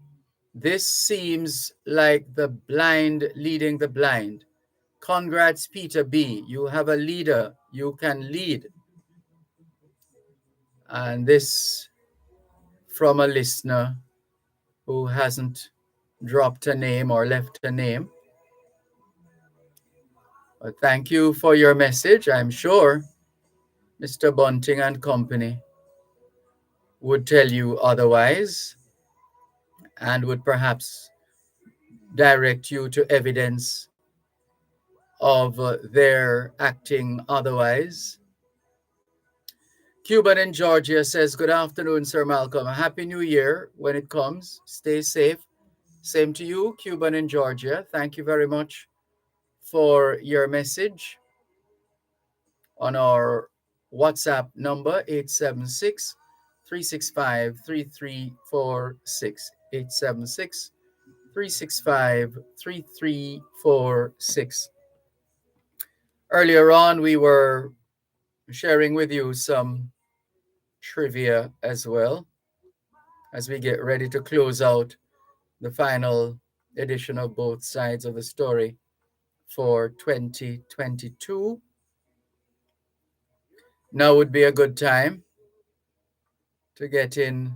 This seems like the blind leading the blind. Congrats, Peter B. You have a leader. You can lead. And this from a listener who hasn't dropped a name or left a name. But thank you for your message. I'm sure Mr. Bunting and company would tell you otherwise and would perhaps direct you to evidence of their acting otherwise. Cuban in Georgia says, good afternoon, Sir Malcolm. A happy new year when it comes. Stay safe. Same to you, Cuban in Georgia. Thank you very much for your message on our WhatsApp number, 876-365-3346. 365 3346. Earlier on, we were sharing with you some trivia as well as we get ready to close out the final edition of Both Sides of the Story for 2022. Now would be a good time to get in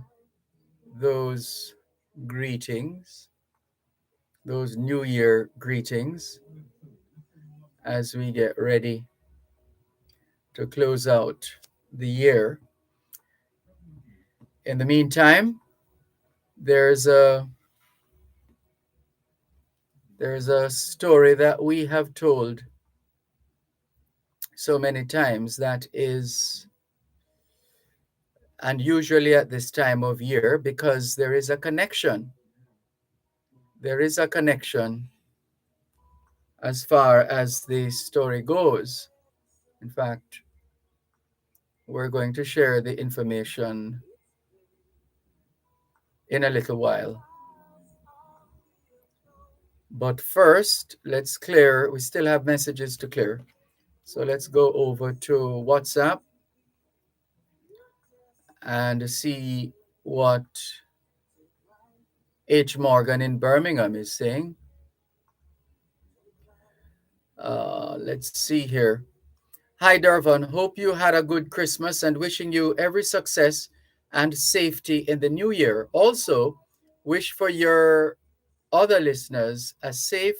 those greetings, those New Year greetings, as we get ready to close out the year. In the meantime, there's a story that we have told so many times that is, and usually at this time of year, because there is a connection. There is a connection as far as the story goes. In fact, we're going to share the information in a little while. But first, let's clear, we still have messages to clear. So let's go over to WhatsApp and see what H. Morgan in Birmingham is saying. Let's see here. Hi, Dervan. Hope you had a good Christmas and wishing you every success and safety in the new year. Also, wish for your other listeners a safe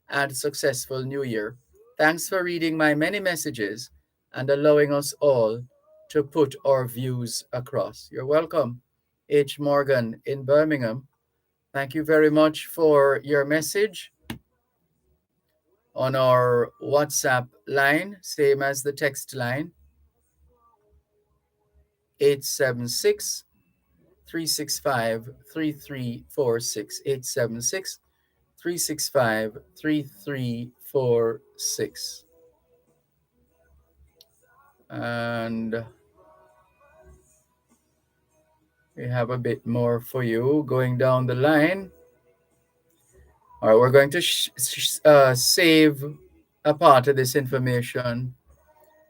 and successful new year. Thanks for reading my many messages and allowing us all to put our views across. You're welcome, H. Morgan in Birmingham. Thank you very much for your message on our WhatsApp line, same as the text line, 876 365 3346. 876 365 3346. And we have a bit more for you going down the line. All right, we're going to save a part of this information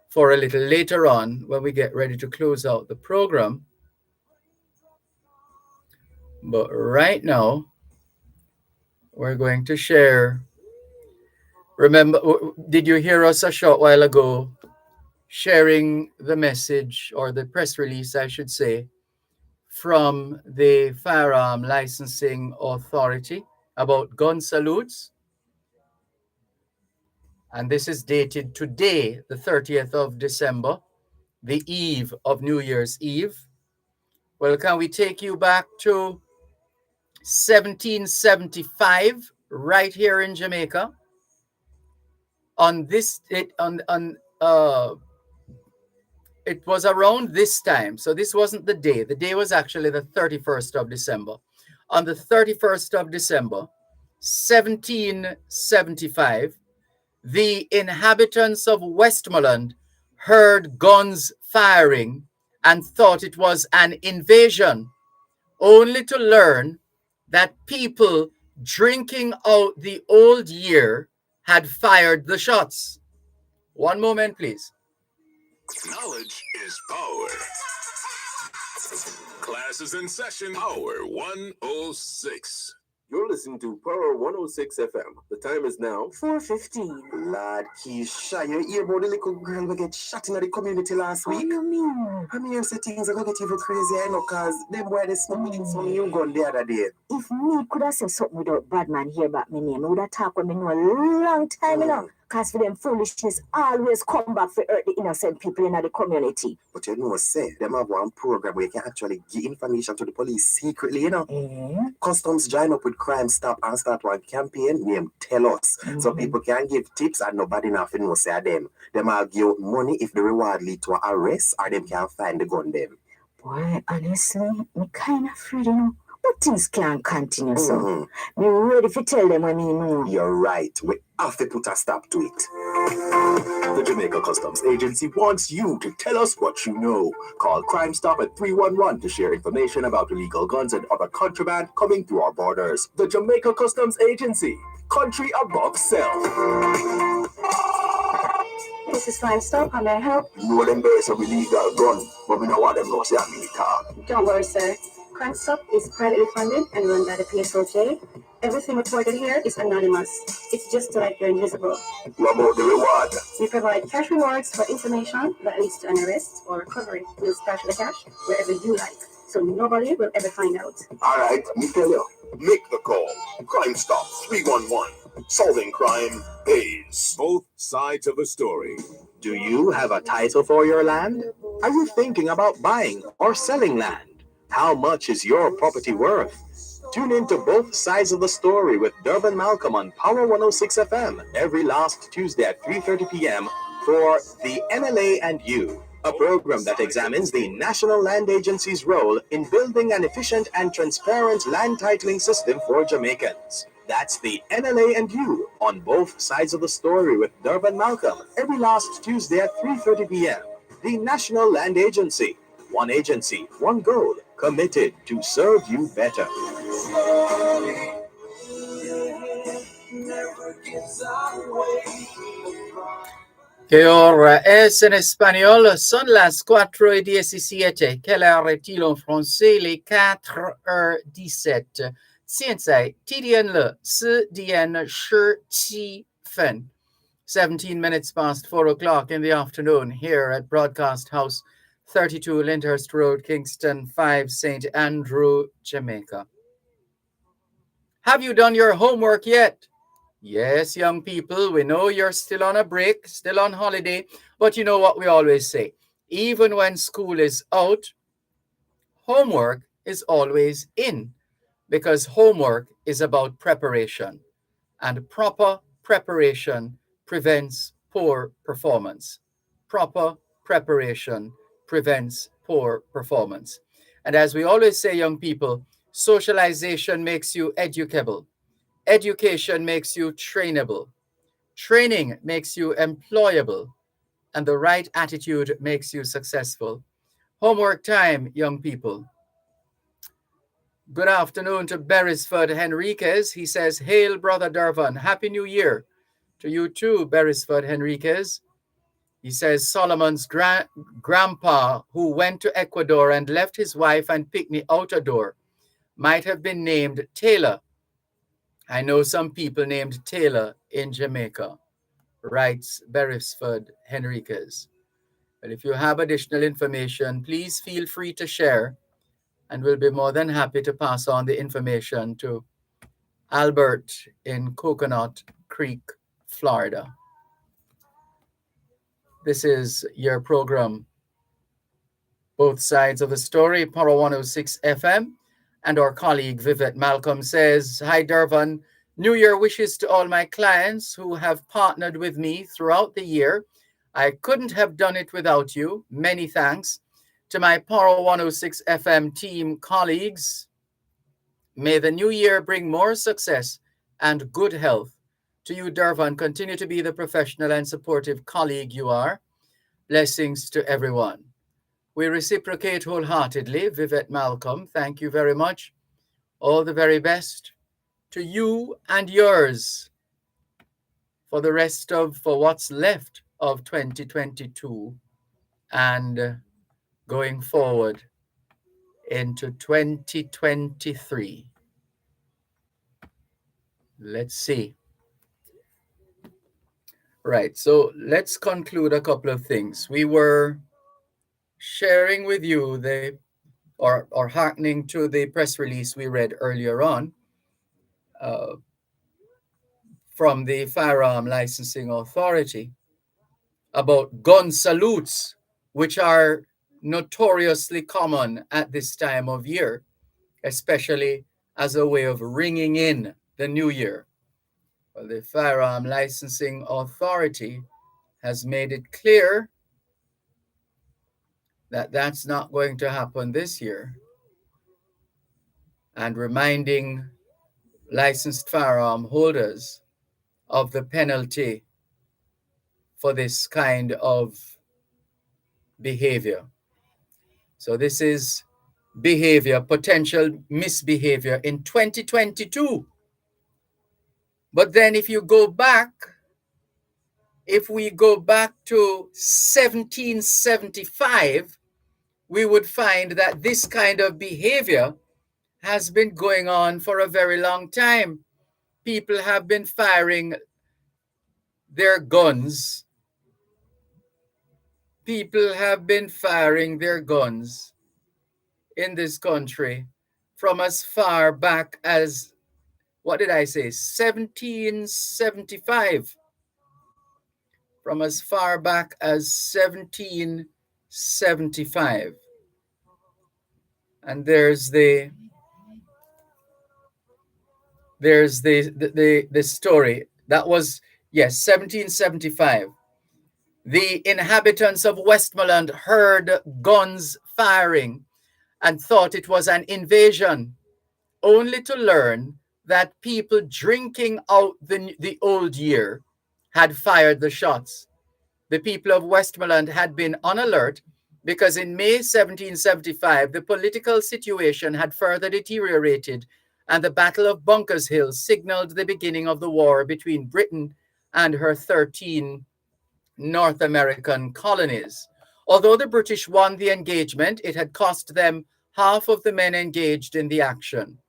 for a little later on when we get ready to close out the program. But right now, we're going to share. Remember, did you hear us a short while ago sharing the message, or the press release, I should say, from the Firearm Licensing Authority about gun salutes? And this is dated today, the 30th of December, the eve of New Year's Eve. Well, can we take you back to 1775, right here in Jamaica? It was around this time. So this wasn't the day. The day was actually the 31st of December. On the 31st of December, 1775, the inhabitants of Westmoreland heard guns firing and thought it was an invasion, only to learn that people drinking out the old year had fired the shots. One moment, please. Knowledge is power. Class is in session. Power 106. You're listening to Power 106 FM. The time is now 4:15. Lord Keisha, you hear about the little girl we get shot in the community last week? What do you mean? I mean, say things are going to get even crazy, I know, because them boy they smoking some new gun the other day. If me could have said something without bad man hear about my name, I would have talked with me know a long time, you know. Because for them foolishness always come back for hurt the innocent people in the community. But you know, say, them have one program where you can actually give information to the police secretly, you know. Customs join up with Crime Stop and start one campaign named Tell Us. So people can give tips and nobody nothing will say them. Them will give out money if the reward lead to an arrest, or them can find the gun them. Boy, honestly, I'm kind of afraid, you know. But things can't continue, so me ready to tell them when you know. You're right. We have to put a stop to it. The Jamaica Customs Agency wants you to tell us what you know. Call Crime Stop at 311 to share information about illegal guns and other contraband coming through our borders. The Jamaica Customs Agency, country above self. This is Crime Stop. How may I help? You know them birds of illegal gun, but we don't want them to say I'm in talk. Don't worry, sir. Crime Stop is privately funded and run by the PSOJ. Everything reported here is anonymous. It's just like you're invisible. What about the reward? We provide cash rewards for information that leads to an arrest or recovery. We'll stash the cash wherever you like, so nobody will ever find out. All right, me tell you. Make the call. Crime Stop 311. Solving crime pays. Both sides of the story. Do you have a title for your land? Are you thinking about buying or selling land? How much is your property worth? Tune in to Both Sides of the Story with Dervan Malcolm on Power 106 FM every last Tuesday at 3:30 p.m. for The NLA and You, a program that examines the National Land Agency's role in building an efficient and transparent land titling system for Jamaicans. That's The NLA and You on Both Sides of the Story with Dervan Malcolm every last Tuesday at 3:30 p.m. The National Land Agency. One agency, one goal, committed to serve you better. Que hora es en español? Son las 4:17. Quelle heure est-il en français? Les 4:17. 现在几点了？4点17分. 17 minutes past 4 o'clock in the afternoon here at Broadcast House, 32 Lyndhurst Road, Kingston 5, St. Andrew, Jamaica. Have you done your homework yet? Yes, young people, we know you're still on a break, still on holiday, but you know what we always say. Even when school is out, homework is always in, because homework is about preparation, and proper preparation prevents poor performance. Proper preparation prevents poor performance. And as we always say, young people, socialization makes you educable. Education makes you trainable. Training makes you employable. And the right attitude makes you successful. Homework time, young people. Good afternoon to Beresford Henriquez. He says, "Hail, Brother Dervan. Happy New Year." To you too, Beresford Henriquez. He says, Solomon's grandpa, who went to Ecuador and left his wife and picnic out a door, might have been named Taylor. I know some people named Taylor in Jamaica, writes Beresford Henriquez. But if you have additional information, please feel free to share, and we'll be more than happy to pass on the information to Albert in Coconut Creek, Florida. This is your program, Both Sides of the Story, Power 106 FM. And our colleague Vivette Malcolm says, "Hi, Dervan. New Year wishes to all my clients who have partnered with me throughout the year. I couldn't have done it without you. Many thanks. To my Power 106 FM team colleagues, may the new year bring more success and good health. To you, Dervan, continue to be the professional and supportive colleague you are. Blessings to everyone." We reciprocate wholeheartedly, Vivette Malcolm. Thank you very much. All the very best to you and yours for what's left of 2022 and going forward into 2023. Let's see. Right, so let's conclude a couple of things. We were sharing with you or hearkening to the press release we read earlier on from the Firearm Licensing Authority about gun salutes, which are notoriously common at this time of year, especially as a way of ringing in the new year. Well, the Firearm Licensing Authority has made it clear that that's not going to happen this year, and reminding licensed firearm holders of the penalty for this kind of behavior. So this is behavior, potential misbehavior in 2022. But then if we go back to 1775, we would find that this kind of behavior has been going on for a very long time. People have been firing their guns. People have been firing their guns in this country from as far back as, what did I say, 1775. From as far back as 1775. And there's the story. That was, yes, 1775. The inhabitants of Westmoreland heard guns firing and thought it was an invasion, only to learn that people drinking out the old year had fired the shots. The people of Westmoreland had been on alert because in May 1775, the political situation had further deteriorated, and the Battle of Bunkers Hill signaled the beginning of the war between Britain and her 13 North American colonies. Although the British won the engagement, it had cost them half of the men engaged in the action.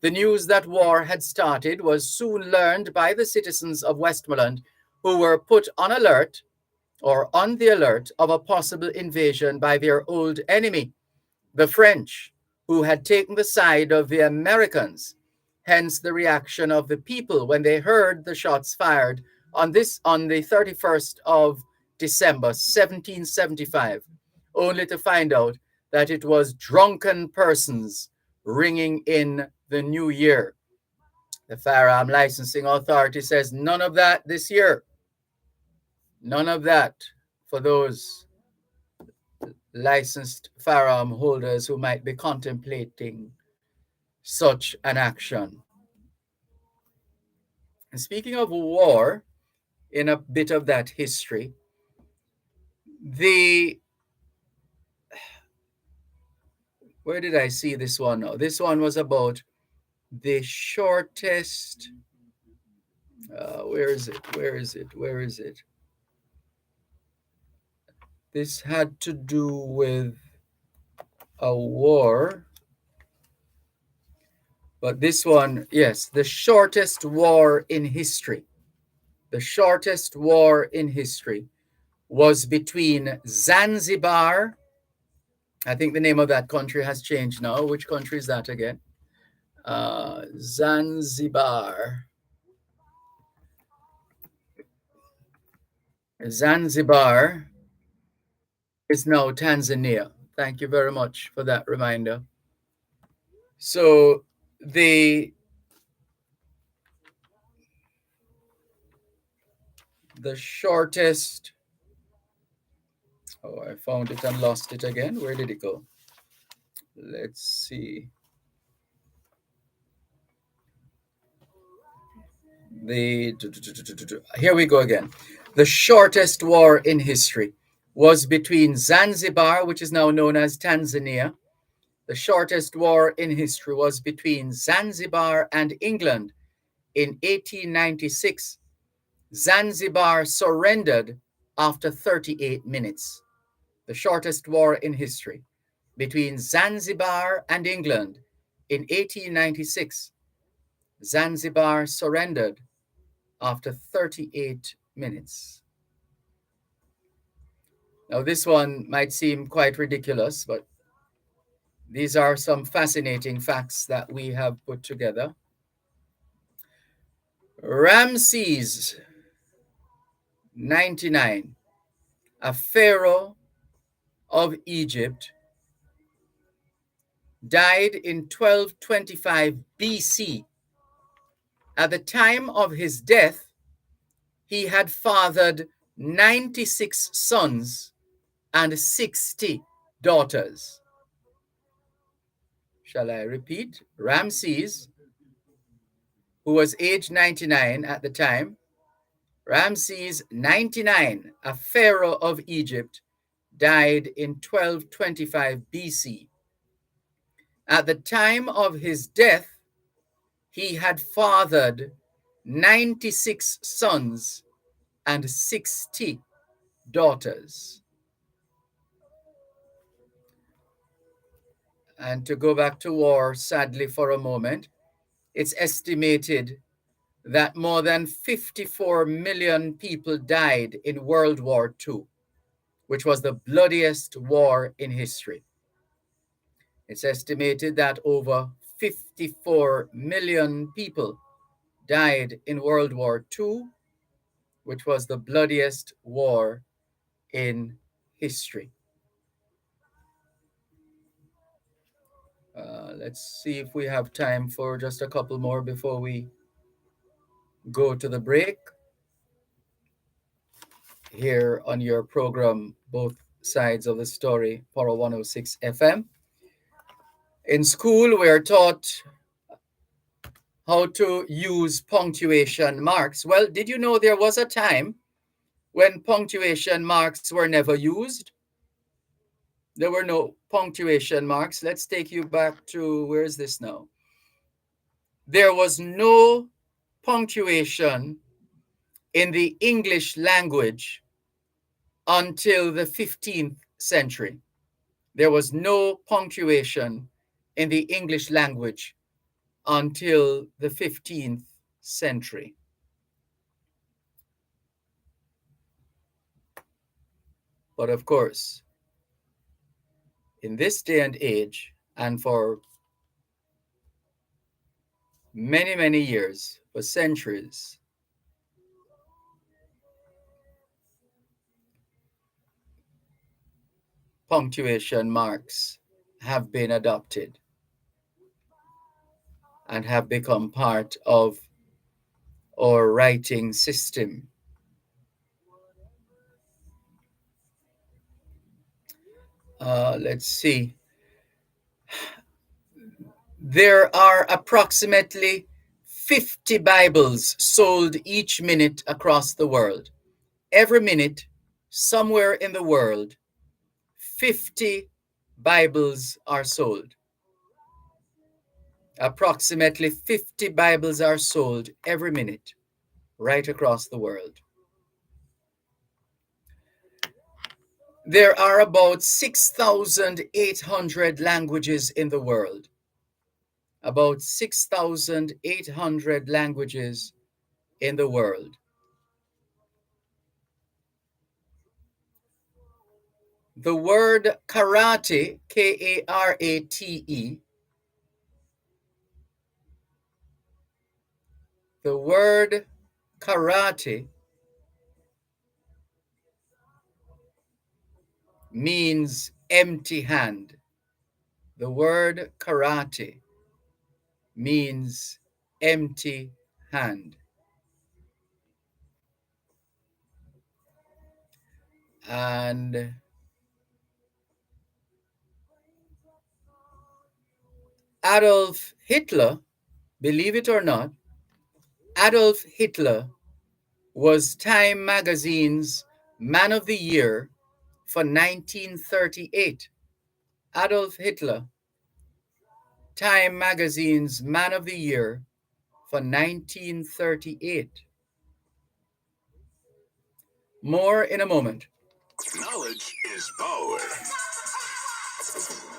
The news that war had started was soon learned by the citizens of Westmoreland, who were put on alert or on the alert of a possible invasion by their old enemy, the French, who had taken the side of the Americans. Hence the reaction of the people when they heard the shots fired on the 31st of December, 1775, only to find out that it was drunken persons ringing in the new year. The Firearm Licensing Authority says none of that this year. None of that for those licensed firearm holders who might be contemplating such an action. And speaking of war, in a bit of that history, where did I see this one now? This one was about the shortest, where is it? This had to do with a war. But this one, yes, the shortest war in history. The shortest war in history was between Zanzibar. I think the name of that country has changed now. Which country is that again? Zanzibar. Zanzibar is now Tanzania. Thank you very much for that reminder. So the shortest, I found it and lost it again. Where did it go? Let's see. Here we go again. The shortest war in history was between Zanzibar, which is now known as Tanzania. The shortest war in history was between Zanzibar and England in 1896. Zanzibar surrendered after 38 minutes. The shortest war in history between Zanzibar and England in 1896. Zanzibar surrendered after 38 minutes. Now, this one might seem quite ridiculous, but these are some fascinating facts that we have put together. Ramses 99, a pharaoh of Egypt, died in 1225 BC. At the time of his death, he had fathered 96 sons and 60 daughters. Shall I repeat? Ramses, who was age 99 at the time, Ramses 99, a pharaoh of Egypt, died in 1225 BC. At the time of his death, he had fathered 96 sons and 60 daughters. And to go back to war, sadly, for a moment, it's estimated that more than 54 million people died in World War II, which was the bloodiest war in history. It's estimated that over 54 million people died in World War II, which was the bloodiest war in history. Let's see if we have time for just a couple more before we go to the break. Here on your program, Both Sides of the Story, Power 106 FM. In school, we are taught how to use punctuation marks. Well, did you know there was a time when punctuation marks were never used? There were no punctuation marks. Let's take you back to, where is this now? There was no punctuation in the English language until the 15th century. There was no punctuation in the English language until the 15th century. But of course, in this day and age, and for many, many years, for centuries, punctuation marks have been adopted and have become part of our writing system. Let's see. There are approximately 50 Bibles sold each minute across the world. Every minute, somewhere in the world, 50 Bibles are sold. Approximately 50 Bibles are sold every minute, right across the world. There are about 6,800 languages in the world. About 6,800 languages in the world. The word karate, K-A-R-A-T-E, the word karate means empty hand. The word karate means empty hand. And Adolf Hitler, believe it or not, Adolf Hitler was Time Magazine's Man of the Year for 1938. Adolf Hitler, Time Magazine's Man of the Year for 1938. More in a moment. Knowledge is power.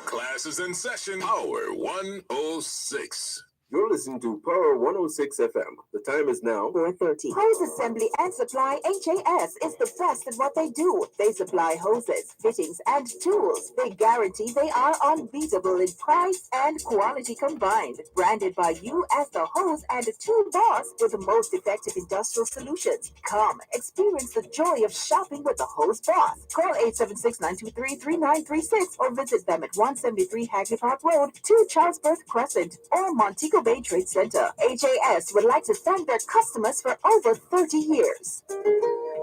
Class is in session. Power 106. You're listening to Power 106 FM. The time is now 4:30. Hose Assembly and Supply HAS is the best at what they do. They supply hoses, fittings, and tools. They guarantee they are unbeatable in price and quality combined. Branded by you as the hose and tool boss with the most effective industrial solutions. Come, experience the joy of shopping with the hose boss. Call 876-923-3936 or visit them at 173 Hagley Park Road, 2 Charlesworth Crescent, or Montego Bay Trade Center. HAS would like to thank their customers for over 30 years.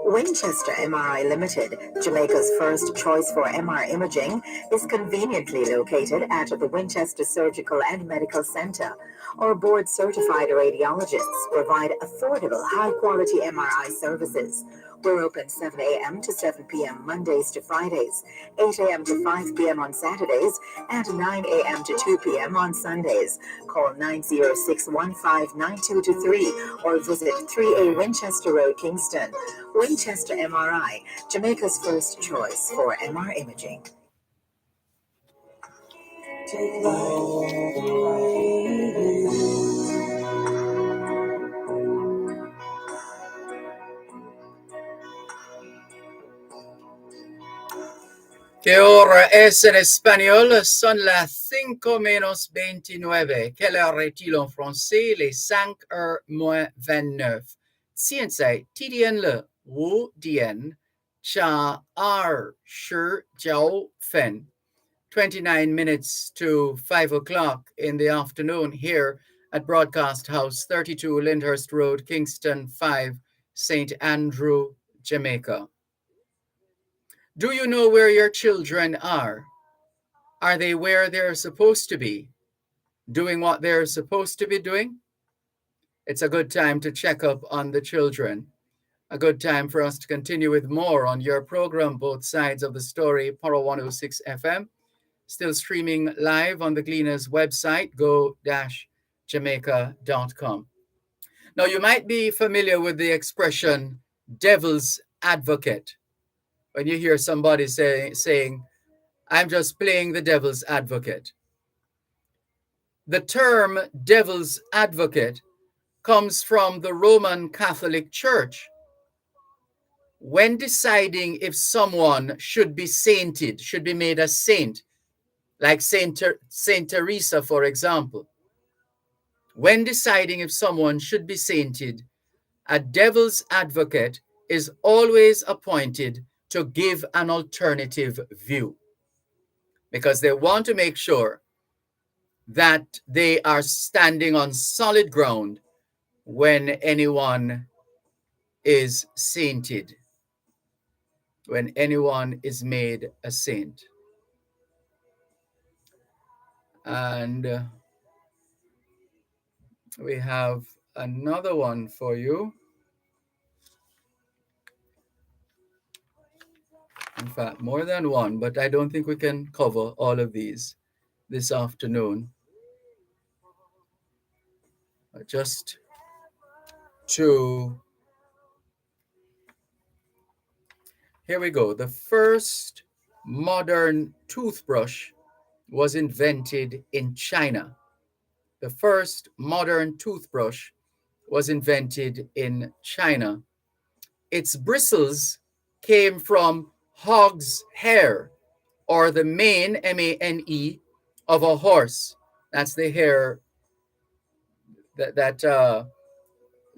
Winchester MRI Limited, Jamaica's first choice for MR imaging, is conveniently located at the Winchester Surgical and Medical Center. Our board certified radiologists provide affordable, high quality MRI services. We're open 7 a.m. to 7 p.m. Mondays to Fridays, 8 a.m. to 5 p.m. on Saturdays, and 9 a.m. to 2 p.m. on Sundays. Call 906-159223 or visit 3A Winchester Road, Kingston. Winchester MRI, Jamaica's first choice for MR imaging. ¿Qué hora es en español? Son las 5:29. Quelle heure est-il en français? Les 5:29. Tien sai, tidien le, wu dien, cha ar, shir, jiao, fen. 29 minutes to 5 o'clock in the afternoon here at Broadcast House, 32 Lyndhurst Road, Kingston 5, St. Andrew, Jamaica. Do you know where your children are? Are they where they're supposed to be? Doing what they're supposed to be doing? It's a good time to check up on the children. A good time for us to continue with more on your program, Both Sides of the Story, Power 106 FM. Still streaming live on the Gleaners website, go-jamaica.com. Now, you might be familiar with the expression devil's advocate. When you hear somebody saying, I'm just playing the devil's advocate. The term devil's advocate comes from the Roman Catholic Church. When deciding if someone should be sainted, should be made a saint, like Saint Teresa, for example. When deciding if someone should be sainted, a devil's advocate is always appointed to give an alternative view, because they want to make sure that they are standing on solid ground when anyone is sainted, when anyone is made a saint. And we have another one for you. In fact, more than one, but I don't think we can cover all of these this afternoon. Just to... Here we go. The first modern toothbrush was invented in China. The first modern toothbrush was invented in China. Its bristles came from hog's hair, or the mane, M-A-N-E, of a horse. That's the hair that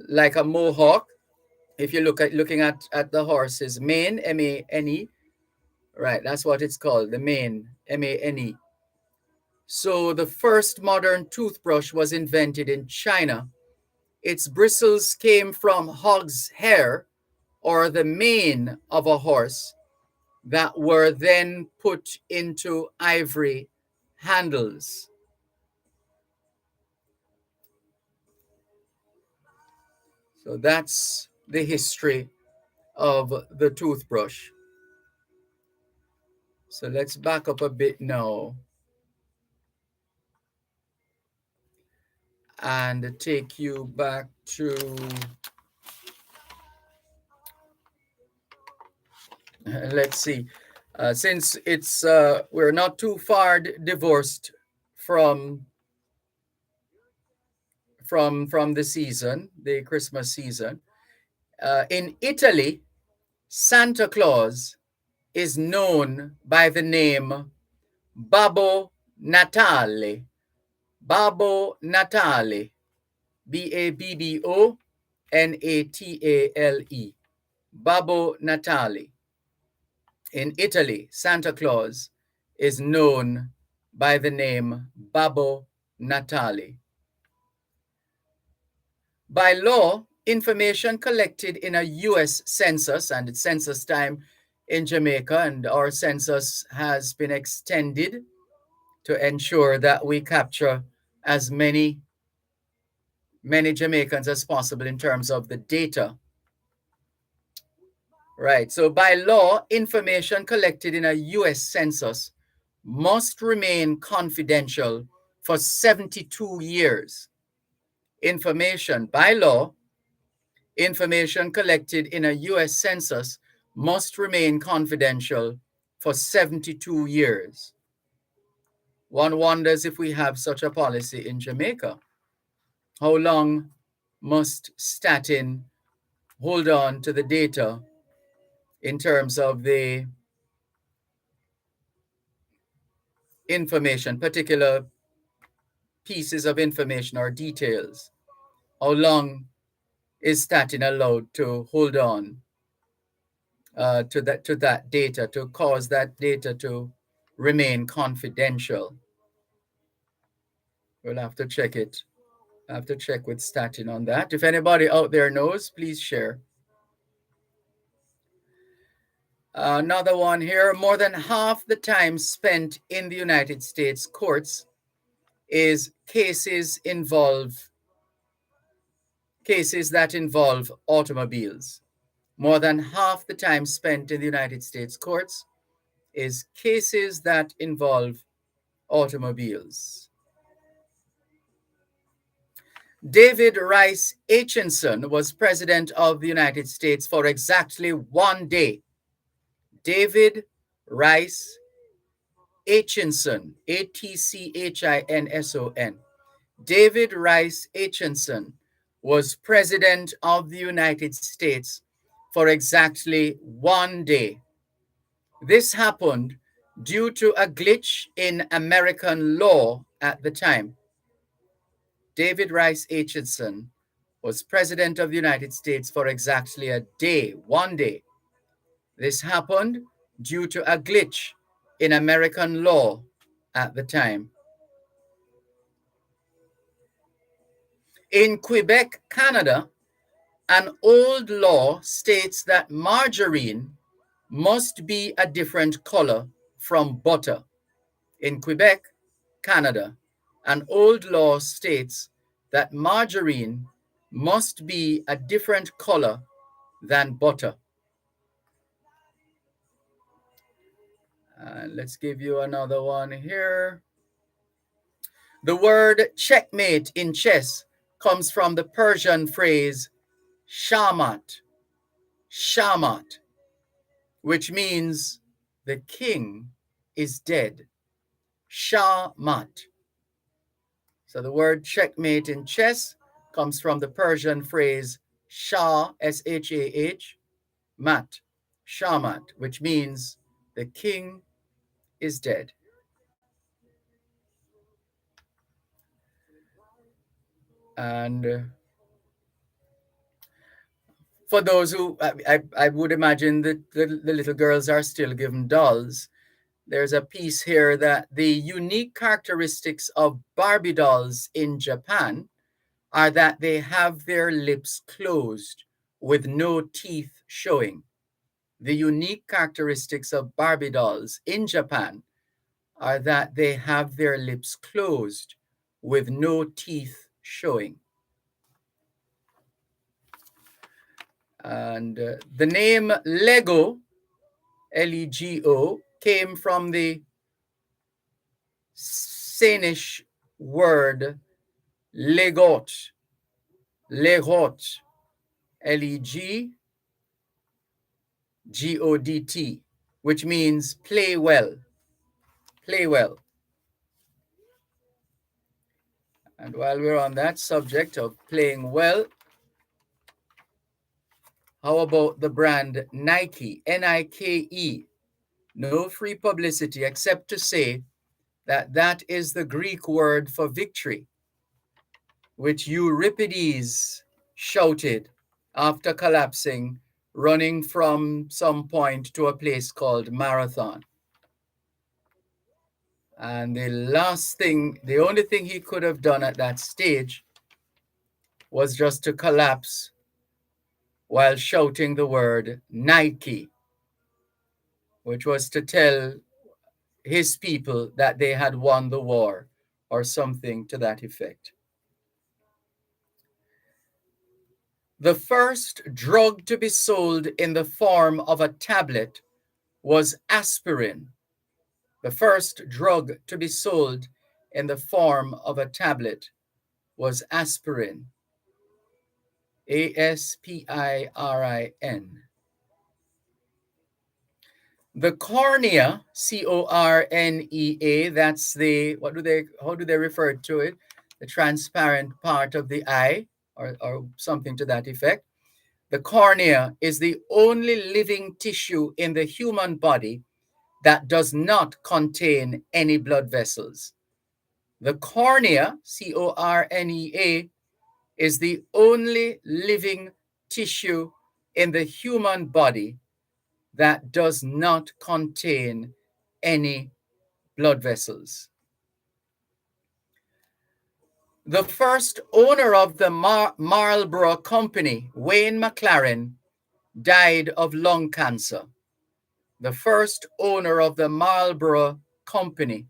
like a mohawk. If you looking at the horse's mane, M-A-N-E, right, that's what it's called, the mane, M-A-N-E. So the first modern toothbrush was invented in China. Its bristles came from hog's hair, or the mane of a horse, that were then put into ivory handles. So that's the history of the toothbrush. So let's back up a bit now and take you back to, let's see, since it's we're not too far divorced from the season, the Christmas season. In Italy, Santa Claus is known by the name Babbo Natale. Babbo Natale. B-A-B-B-O-N-A-T-A-L-E. Babbo Natale. In Italy, Santa Claus is known by the name Babbo Natale. By law, information collected in a US census, and it's census time in Jamaica, and our census has been extended to ensure that we capture as many Jamaicans as possible in terms of the data. Right, so by law, information collected in a US census must remain confidential for 72 years. By law, information collected in a US census must remain confidential for 72 years. One wonders if we have such a policy in Jamaica. How long must Statin hold on to the data in terms of the information, particular pieces of information or details? How long is Statin allowed to hold on to that data, to cause that data to remain confidential? We'll have to check it. I have to check with Statin on that. If anybody out there knows, please share. Another one here. More than half the time spent in the United States courts is cases that involve automobiles. More than half the time spent in the United States courts is cases that involve automobiles. David Rice Aitchison was president of the United States for exactly 1 day. David Rice Aitchison, Atchinson. David Rice Aitchison was president of the United States for exactly 1 day. This happened due to a glitch in American law at the time. David Rice Aitchison was president of the United States for exactly a day, 1 day. This happened due to a glitch in American law at the time. In Quebec, Canada, an old law states that margarine must be a different color from butter. In Quebec, Canada, an old law states that margarine must be a different color than butter. Let's give you another one here. The word checkmate in chess comes from the Persian phrase shamat, which means the king is dead. Shamat. So the word checkmate in chess comes from the Persian phrase shah, S-H-A-H, mat, shamat, which means the king is dead. And for those who, I would imagine that the little girls are still given dolls. There's a piece here that the unique characteristics of Barbie dolls in Japan are that they have their lips closed with no teeth showing. The unique characteristics of Barbie dolls in Japan are that they have their lips closed with no teeth showing. And the name Lego, L-E-G-O, came from the Sanish word legot, L-E-G-G-O-D-T, which means play well, play well. And while we're on that subject of playing well, how about the brand Nike, N-I-K-E? No free publicity except to say that that is the Greek word for victory, which Euripides shouted after collapsing, running from some point to a place called Marathon. And the only thing he could have done at that stage was just to collapse while shouting the word Nike, which was to tell his people that they had won the war or something to that effect. The first drug to be sold in the form of a tablet was aspirin. The first drug to be sold in the form of a tablet was aspirin. Aspirin. The cornea, cornea, that's the, how do they refer to it? The transparent part of the eye, or something to that effect. The cornea is the only living tissue in the human body that does not contain any blood vessels. The cornea, cornea, is the only living tissue in the human body that does not contain any blood vessels. The first owner of the Marlboro Company, Wayne McLaren, died of lung cancer. The first owner of the Marlboro Company,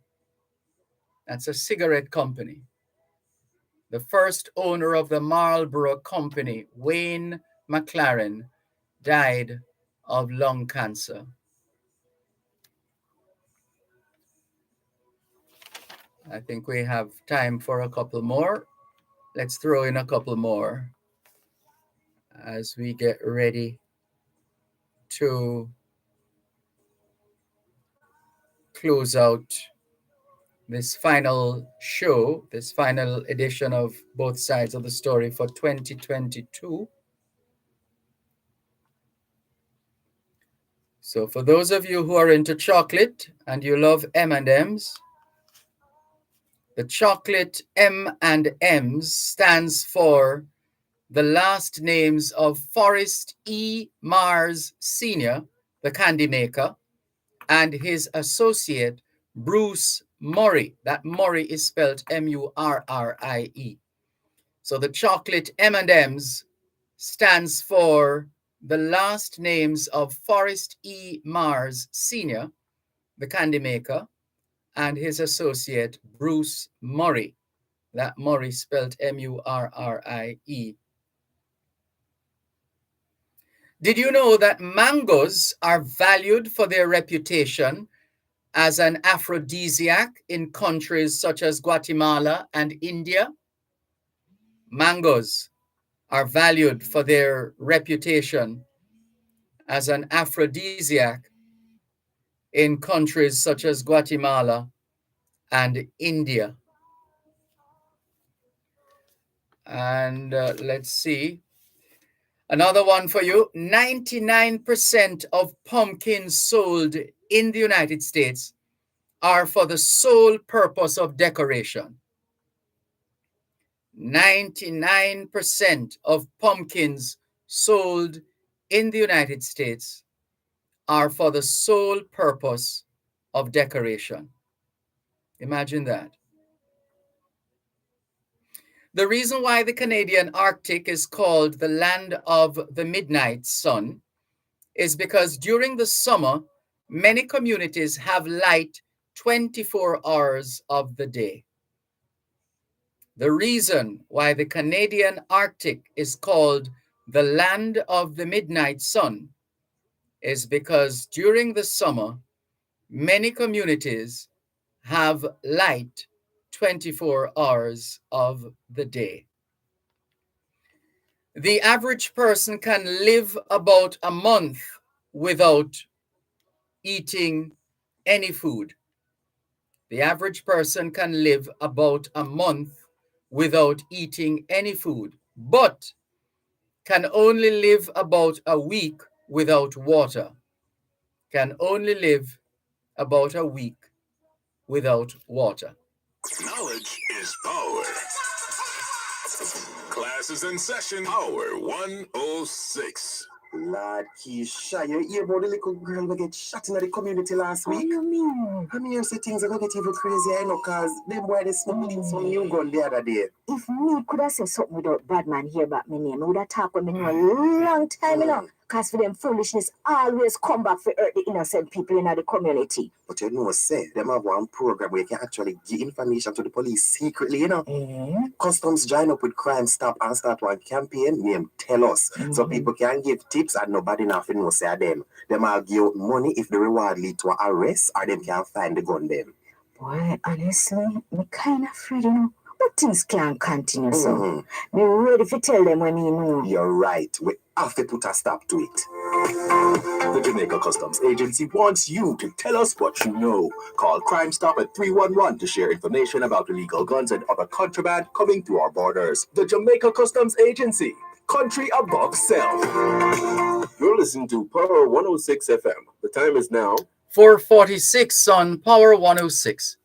that's a cigarette company. The first owner of the Marlboro Company, Wayne McLaren, died of lung cancer. I think we have time for a couple more. Let's throw in a couple more as we get ready to close out this final show, this final edition of Both Sides of the Story for 2022. So for those of you who are into chocolate and you love M&Ms, the chocolate M&Ms stands for the last names of Forrest E. Mars Sr., the candy maker, and his associate, Bruce Murray. That Murray is spelled Murrie. So the chocolate M&Ms stands for the last names of Forrest E. Mars Sr., the candy maker, and his associate, Bruce Murray. That Murray spelled Murrie. Did you know that mangoes are valued for their reputation as an aphrodisiac in countries such as Guatemala and India? Mangoes are valued for their reputation as an aphrodisiac in countries such as Guatemala and India. And let's see. Another one for you. 99% of pumpkins sold in the United States are for the sole purpose of decoration. 99% of pumpkins sold in the United States are for the sole purpose of decoration. Imagine that. The reason why the Canadian Arctic is called the land of the midnight sun is because during the summer, many communities have light 24 hours of the day. The reason why the Canadian Arctic is called the land of the midnight sun is because during the summer, many communities have light 24 hours of the day. The average person can live about a month without eating any food. The average person can live about a month without eating any food, but can only live about a week without water. Can only live about a week without water. Knowledge is power. Class is in session. Power 106. Lord Keisha, you hear about the little girl who get shot in the community last week? What do you mean? I mean, you say things are going to get even crazier, you know, because them boy, they smuggling some new gun the other day. If me could have said something without bad man hear about my name, I would have talked with me know a long time, you know. Because for them foolishness always come back for hurt the innocent people in the community. But you know, say, them have one program where you can actually give information to the police secretly, you know. Customs join up with Crime Stop and start one campaign named Tell Us. So people can give tips and nobody nothing know say them. Them will give out money if the reward lead to an arrest or them can find the gun them. Boy, honestly, me kind of afraid, you know. But things can't continue, so me ready to tell them when you know. You're right. We have to put a stop to it. The Jamaica Customs Agency wants you to tell us what you know. Call Crime Stop at 311 to share information about illegal guns and other contraband coming through our borders. The Jamaica Customs Agency, country above self. You're listening to Power 106 FM. The time is now 4:46 on Power 106.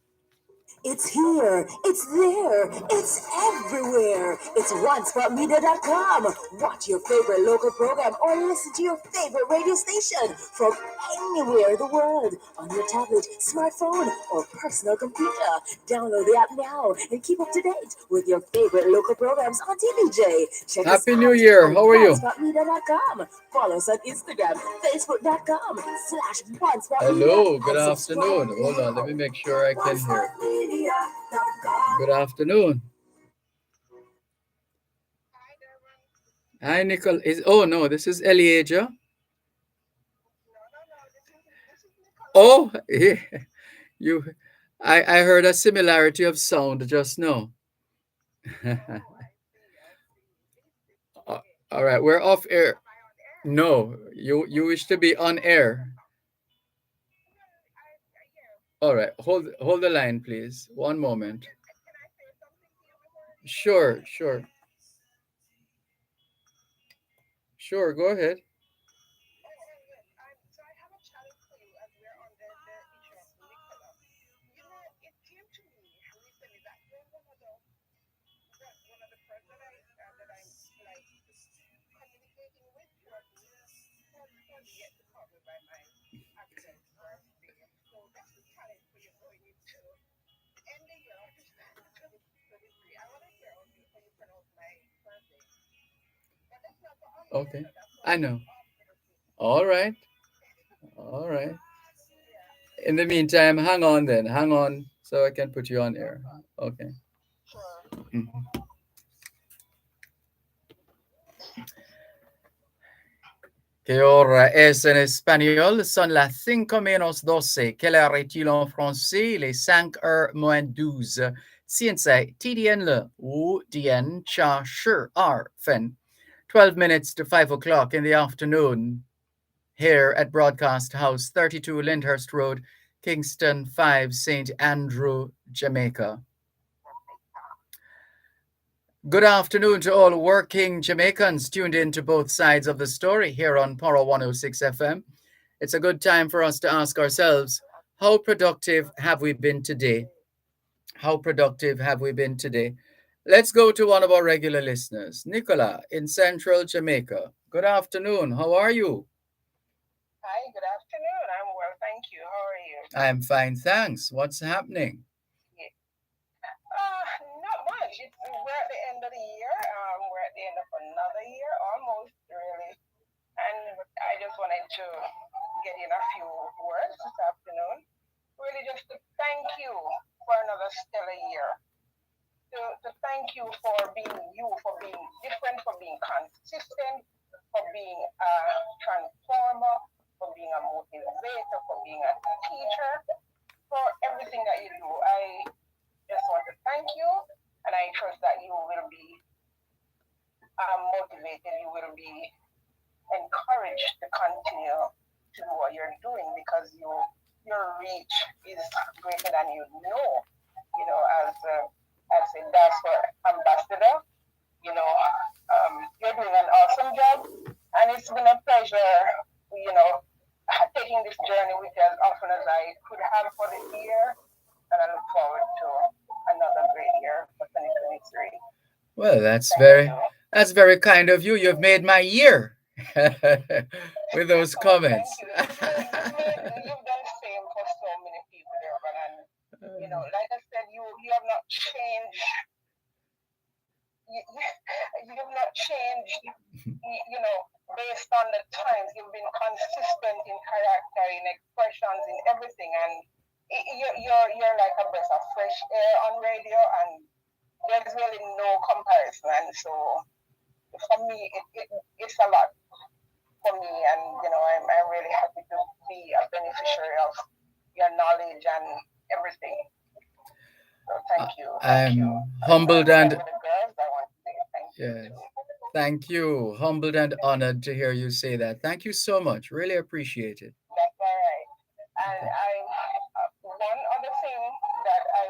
It's here, it's there, it's everywhere. It's onespotmedia.com. Watch your favorite local program or listen to your favorite radio station from anywhere in the world on your tablet, smartphone, or personal computer. Download the app now and keep up to date with your favorite local programs on TVJ. Check us Happy out New Year. on How are you? onespotmedia.com. Follow us on Instagram, facebook.com/onespotmedia. Hello, good afternoon. Hold on, let me make sure I can hear. Good afternoon. Hi, Nicole. Oh no, this is Elijah. Oh, yeah. you. I heard a similarity of sound just now. All right, we're off air. No, you wish to be on air. All right, hold the line, please. One moment. Sure, sure. Sure, go ahead. Okay, I know. All right, all right. In the meantime, hang on then. Hang on so I can put you on air. Okay. Mhm. ¿Qué hora es en espagnol? Son las 5:12. Quelle heure est-il en français? Les 5:12. Sien say TDN le ou DN cha sure are fen. 12 minutes to 5 o'clock in the afternoon here at Broadcast House, 32 Lyndhurst Road, Kingston 5, St. Andrew, Jamaica. Good afternoon to all working Jamaicans tuned in to both sides of the story here on Power 106 FM. It's a good time for us to ask ourselves, how productive have we been today? How productive have we been today? Let's go to one of our regular listeners, Nicola in Central Jamaica. Good afternoon. How are you? Hi, good afternoon. I'm well, thank you. How are you? I'm fine, thanks. What's happening? Not much. We're at the end of the year. We're at the end of another year, almost really. And I just wanted to get in a few words this afternoon. Really just to thank you for another stellar year. To thank you for being different, for being consistent, for being a transformer, for being a motivator, for being a teacher, for everything that you do. I just want to thank you, and I trust that you will be motivated, you will be encouraged to continue to do what you're doing because your reach is greater than you know. You know, as a DASFOR ambassador, you know, you're doing an awesome job, and it's been a pleasure, you know, taking this journey with you as often as I could have for this year, and I look forward to another great year for 2023. Well, that's very kind of you. You've made my year. with those comments. You've done the same for so many people, Dervan, and like I said, you have not changed. You have not changed. Based on the times, you've been consistent in character, in expressions, in everything, and you're like a breath of fresh air on radio, and there's really no comparison. And so, for me, it's a lot for me, and I'm really happy to be a beneficiary of your knowledge and everything. So thank you. I'm humbled and For the girls, I want to say thank you. yes, thank you. Humbled and honored to hear you say that. Thank you so much. Really appreciate it. That's all right. And one other thing that I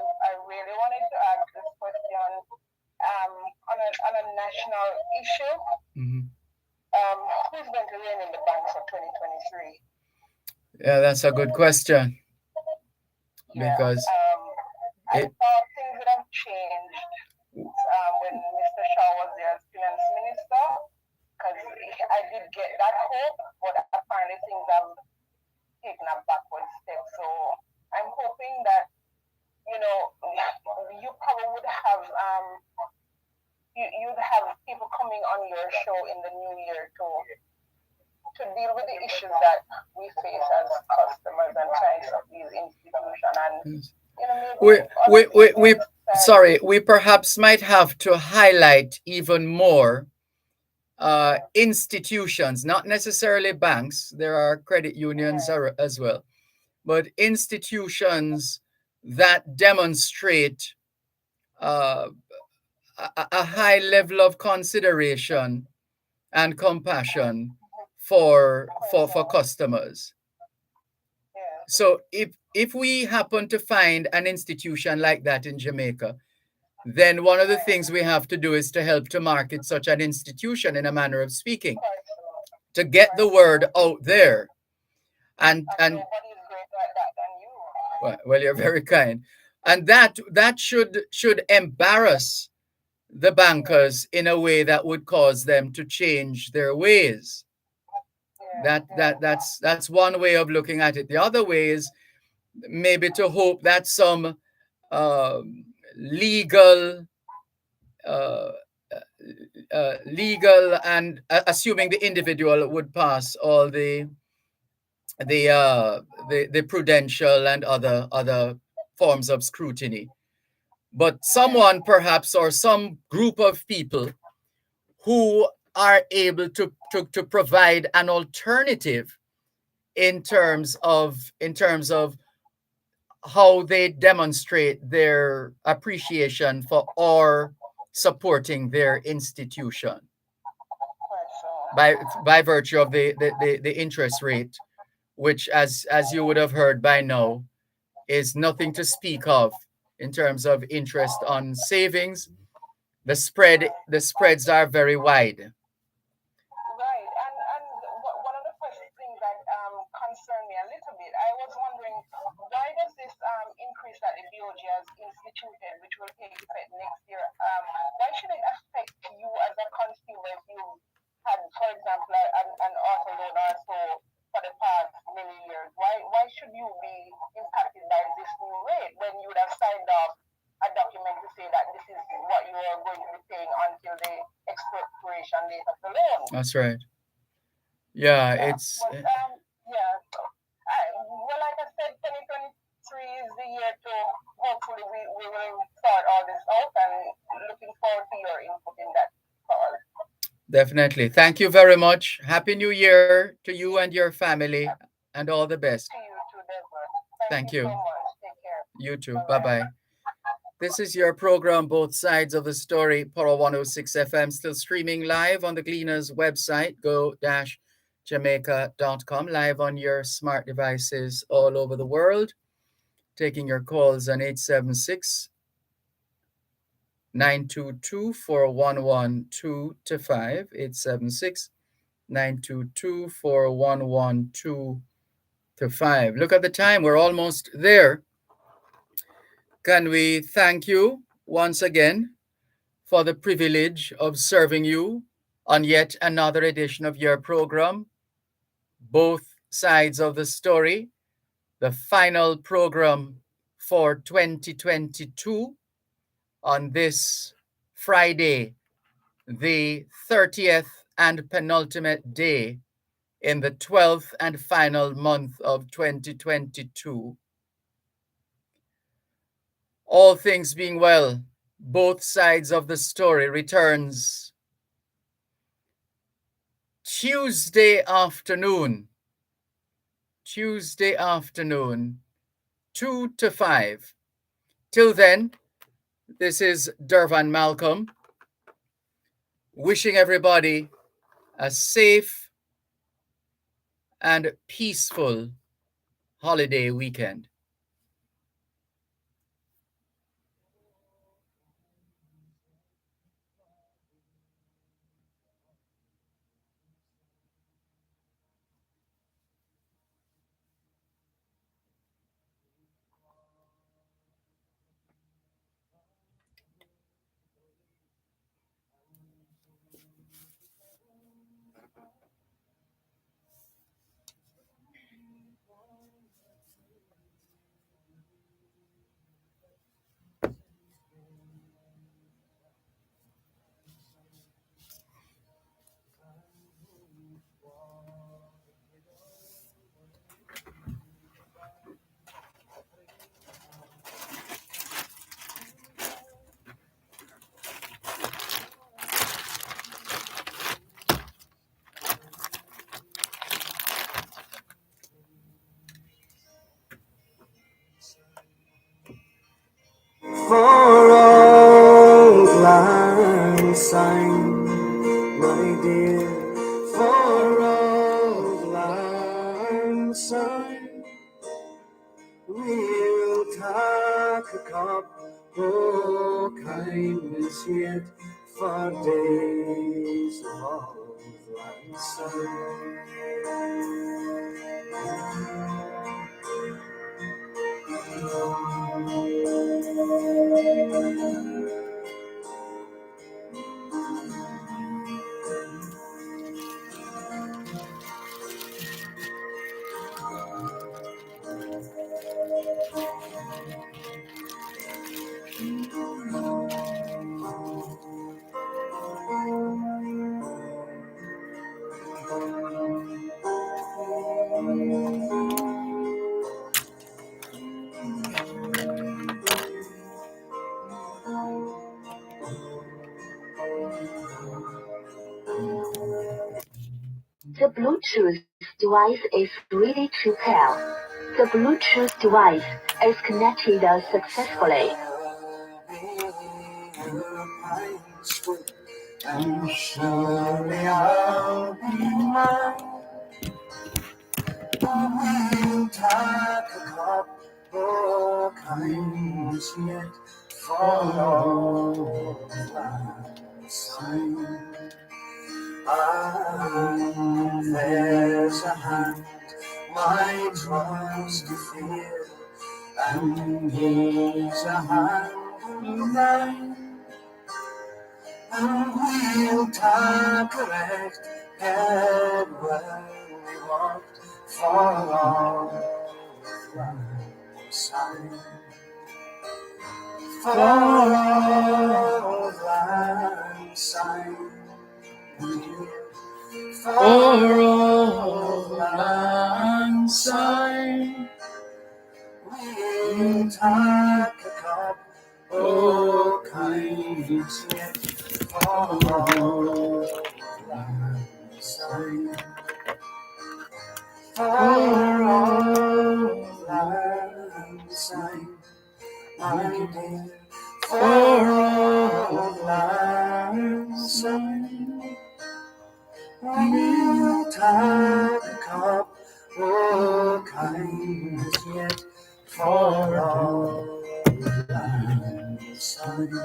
really wanted to ask this question on a national issue. Mhm. Who's going to reign in the bank for 2023? Yeah, that's a good question Yeah. because I it, thought things would have changed when Mr. Shaw was the finance minister, because I did get that hope, but apparently things have taken a backward step. So I'm hoping that you probably would have you'd have people coming on your show in the new year to deal with the issues that we face as customers and clients of these institutions, and we sorry, we perhaps might have to highlight even more institutions, not necessarily banks. There are credit unions as well, but institutions that demonstrate a high level of consideration and compassion for customers. So if we happen to find an institution like that in Jamaica, then one of the things we have to do is to help to market such an institution, in a manner of speaking, to get the word out there. And well, you're very kind. And that should embarrass the bankers in a way that would cause them to change their ways. That's one way of looking at it. The other way is maybe to hope that some legal and assuming the individual would pass all the prudential and other forms of scrutiny, but someone perhaps, or some group of people who are able to provide an alternative in terms of how they demonstrate their appreciation for or supporting their institution by virtue of the interest rate, which as you would have heard by now is nothing to speak of in terms of interest on savings. The spreads are very wide. Right, and one of the first things that concerned me a little bit, I was wondering, why does this increase that the BOG has instituted, which will take effect next year, why should it affect you as a consumer if you had, for example, an auto loan or so for the past many years? Why should you be impacted by this new rate when you would have signed off a document to say that this is what you are going to be paying until the expiration date of the loan? That's right. Yeah, it's well, like I said, 2023 is the year to hopefully we will sort all this out, and looking forward to your input in that call. Definitely. Thank you very much. Happy New Year to you and your family, and all the best. To you too, Dervan. Thank you. So much. Take care. You too. Bye-bye. This is your program, Both Sides of the Story, Power 106 FM, still streaming live on the Gleaners website, go-jamaica.com, live on your smart devices all over the world. Taking your calls on 876-922-4112-5, 876-922-4112-5. Look at the time. We're almost there. Can we thank you once again for the privilege of serving you on yet another edition of your program, Both Sides of the Story, the final program for 2022 on this Friday, the 30th and penultimate day in the 12th and final month of 2022. All things being well, Both Sides of the Story returns Tuesday afternoon, 2 to 5. Till then, this is Dervan Malcolm, wishing everybody a safe and peaceful holiday weekend. For old lang syne, my dear, for old lang syne, we'll take a cup o' kindness yet for days of lang syne. The Bluetooth device is ready to pair. The Bluetooth device is connected successfully. And surely I'll be mine. We'll take a cup of kindness yet for old lang syne. And there's a hand my trust to fear, and he's a hand in mine. And we'll take a rest head where we walked for old lang syne. For old lang syne. For old lang syne, we'll take a cup o' kindness yet for old lang syne. For old lang syne, my dear, for old lang syne. We'll take a cup of kindness yet for old lang syne.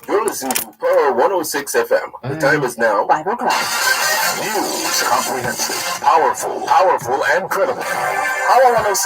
You're listening to Power 106 FM. The time is now 5 o'clock. News, comprehensive, powerful, and credible. Power 106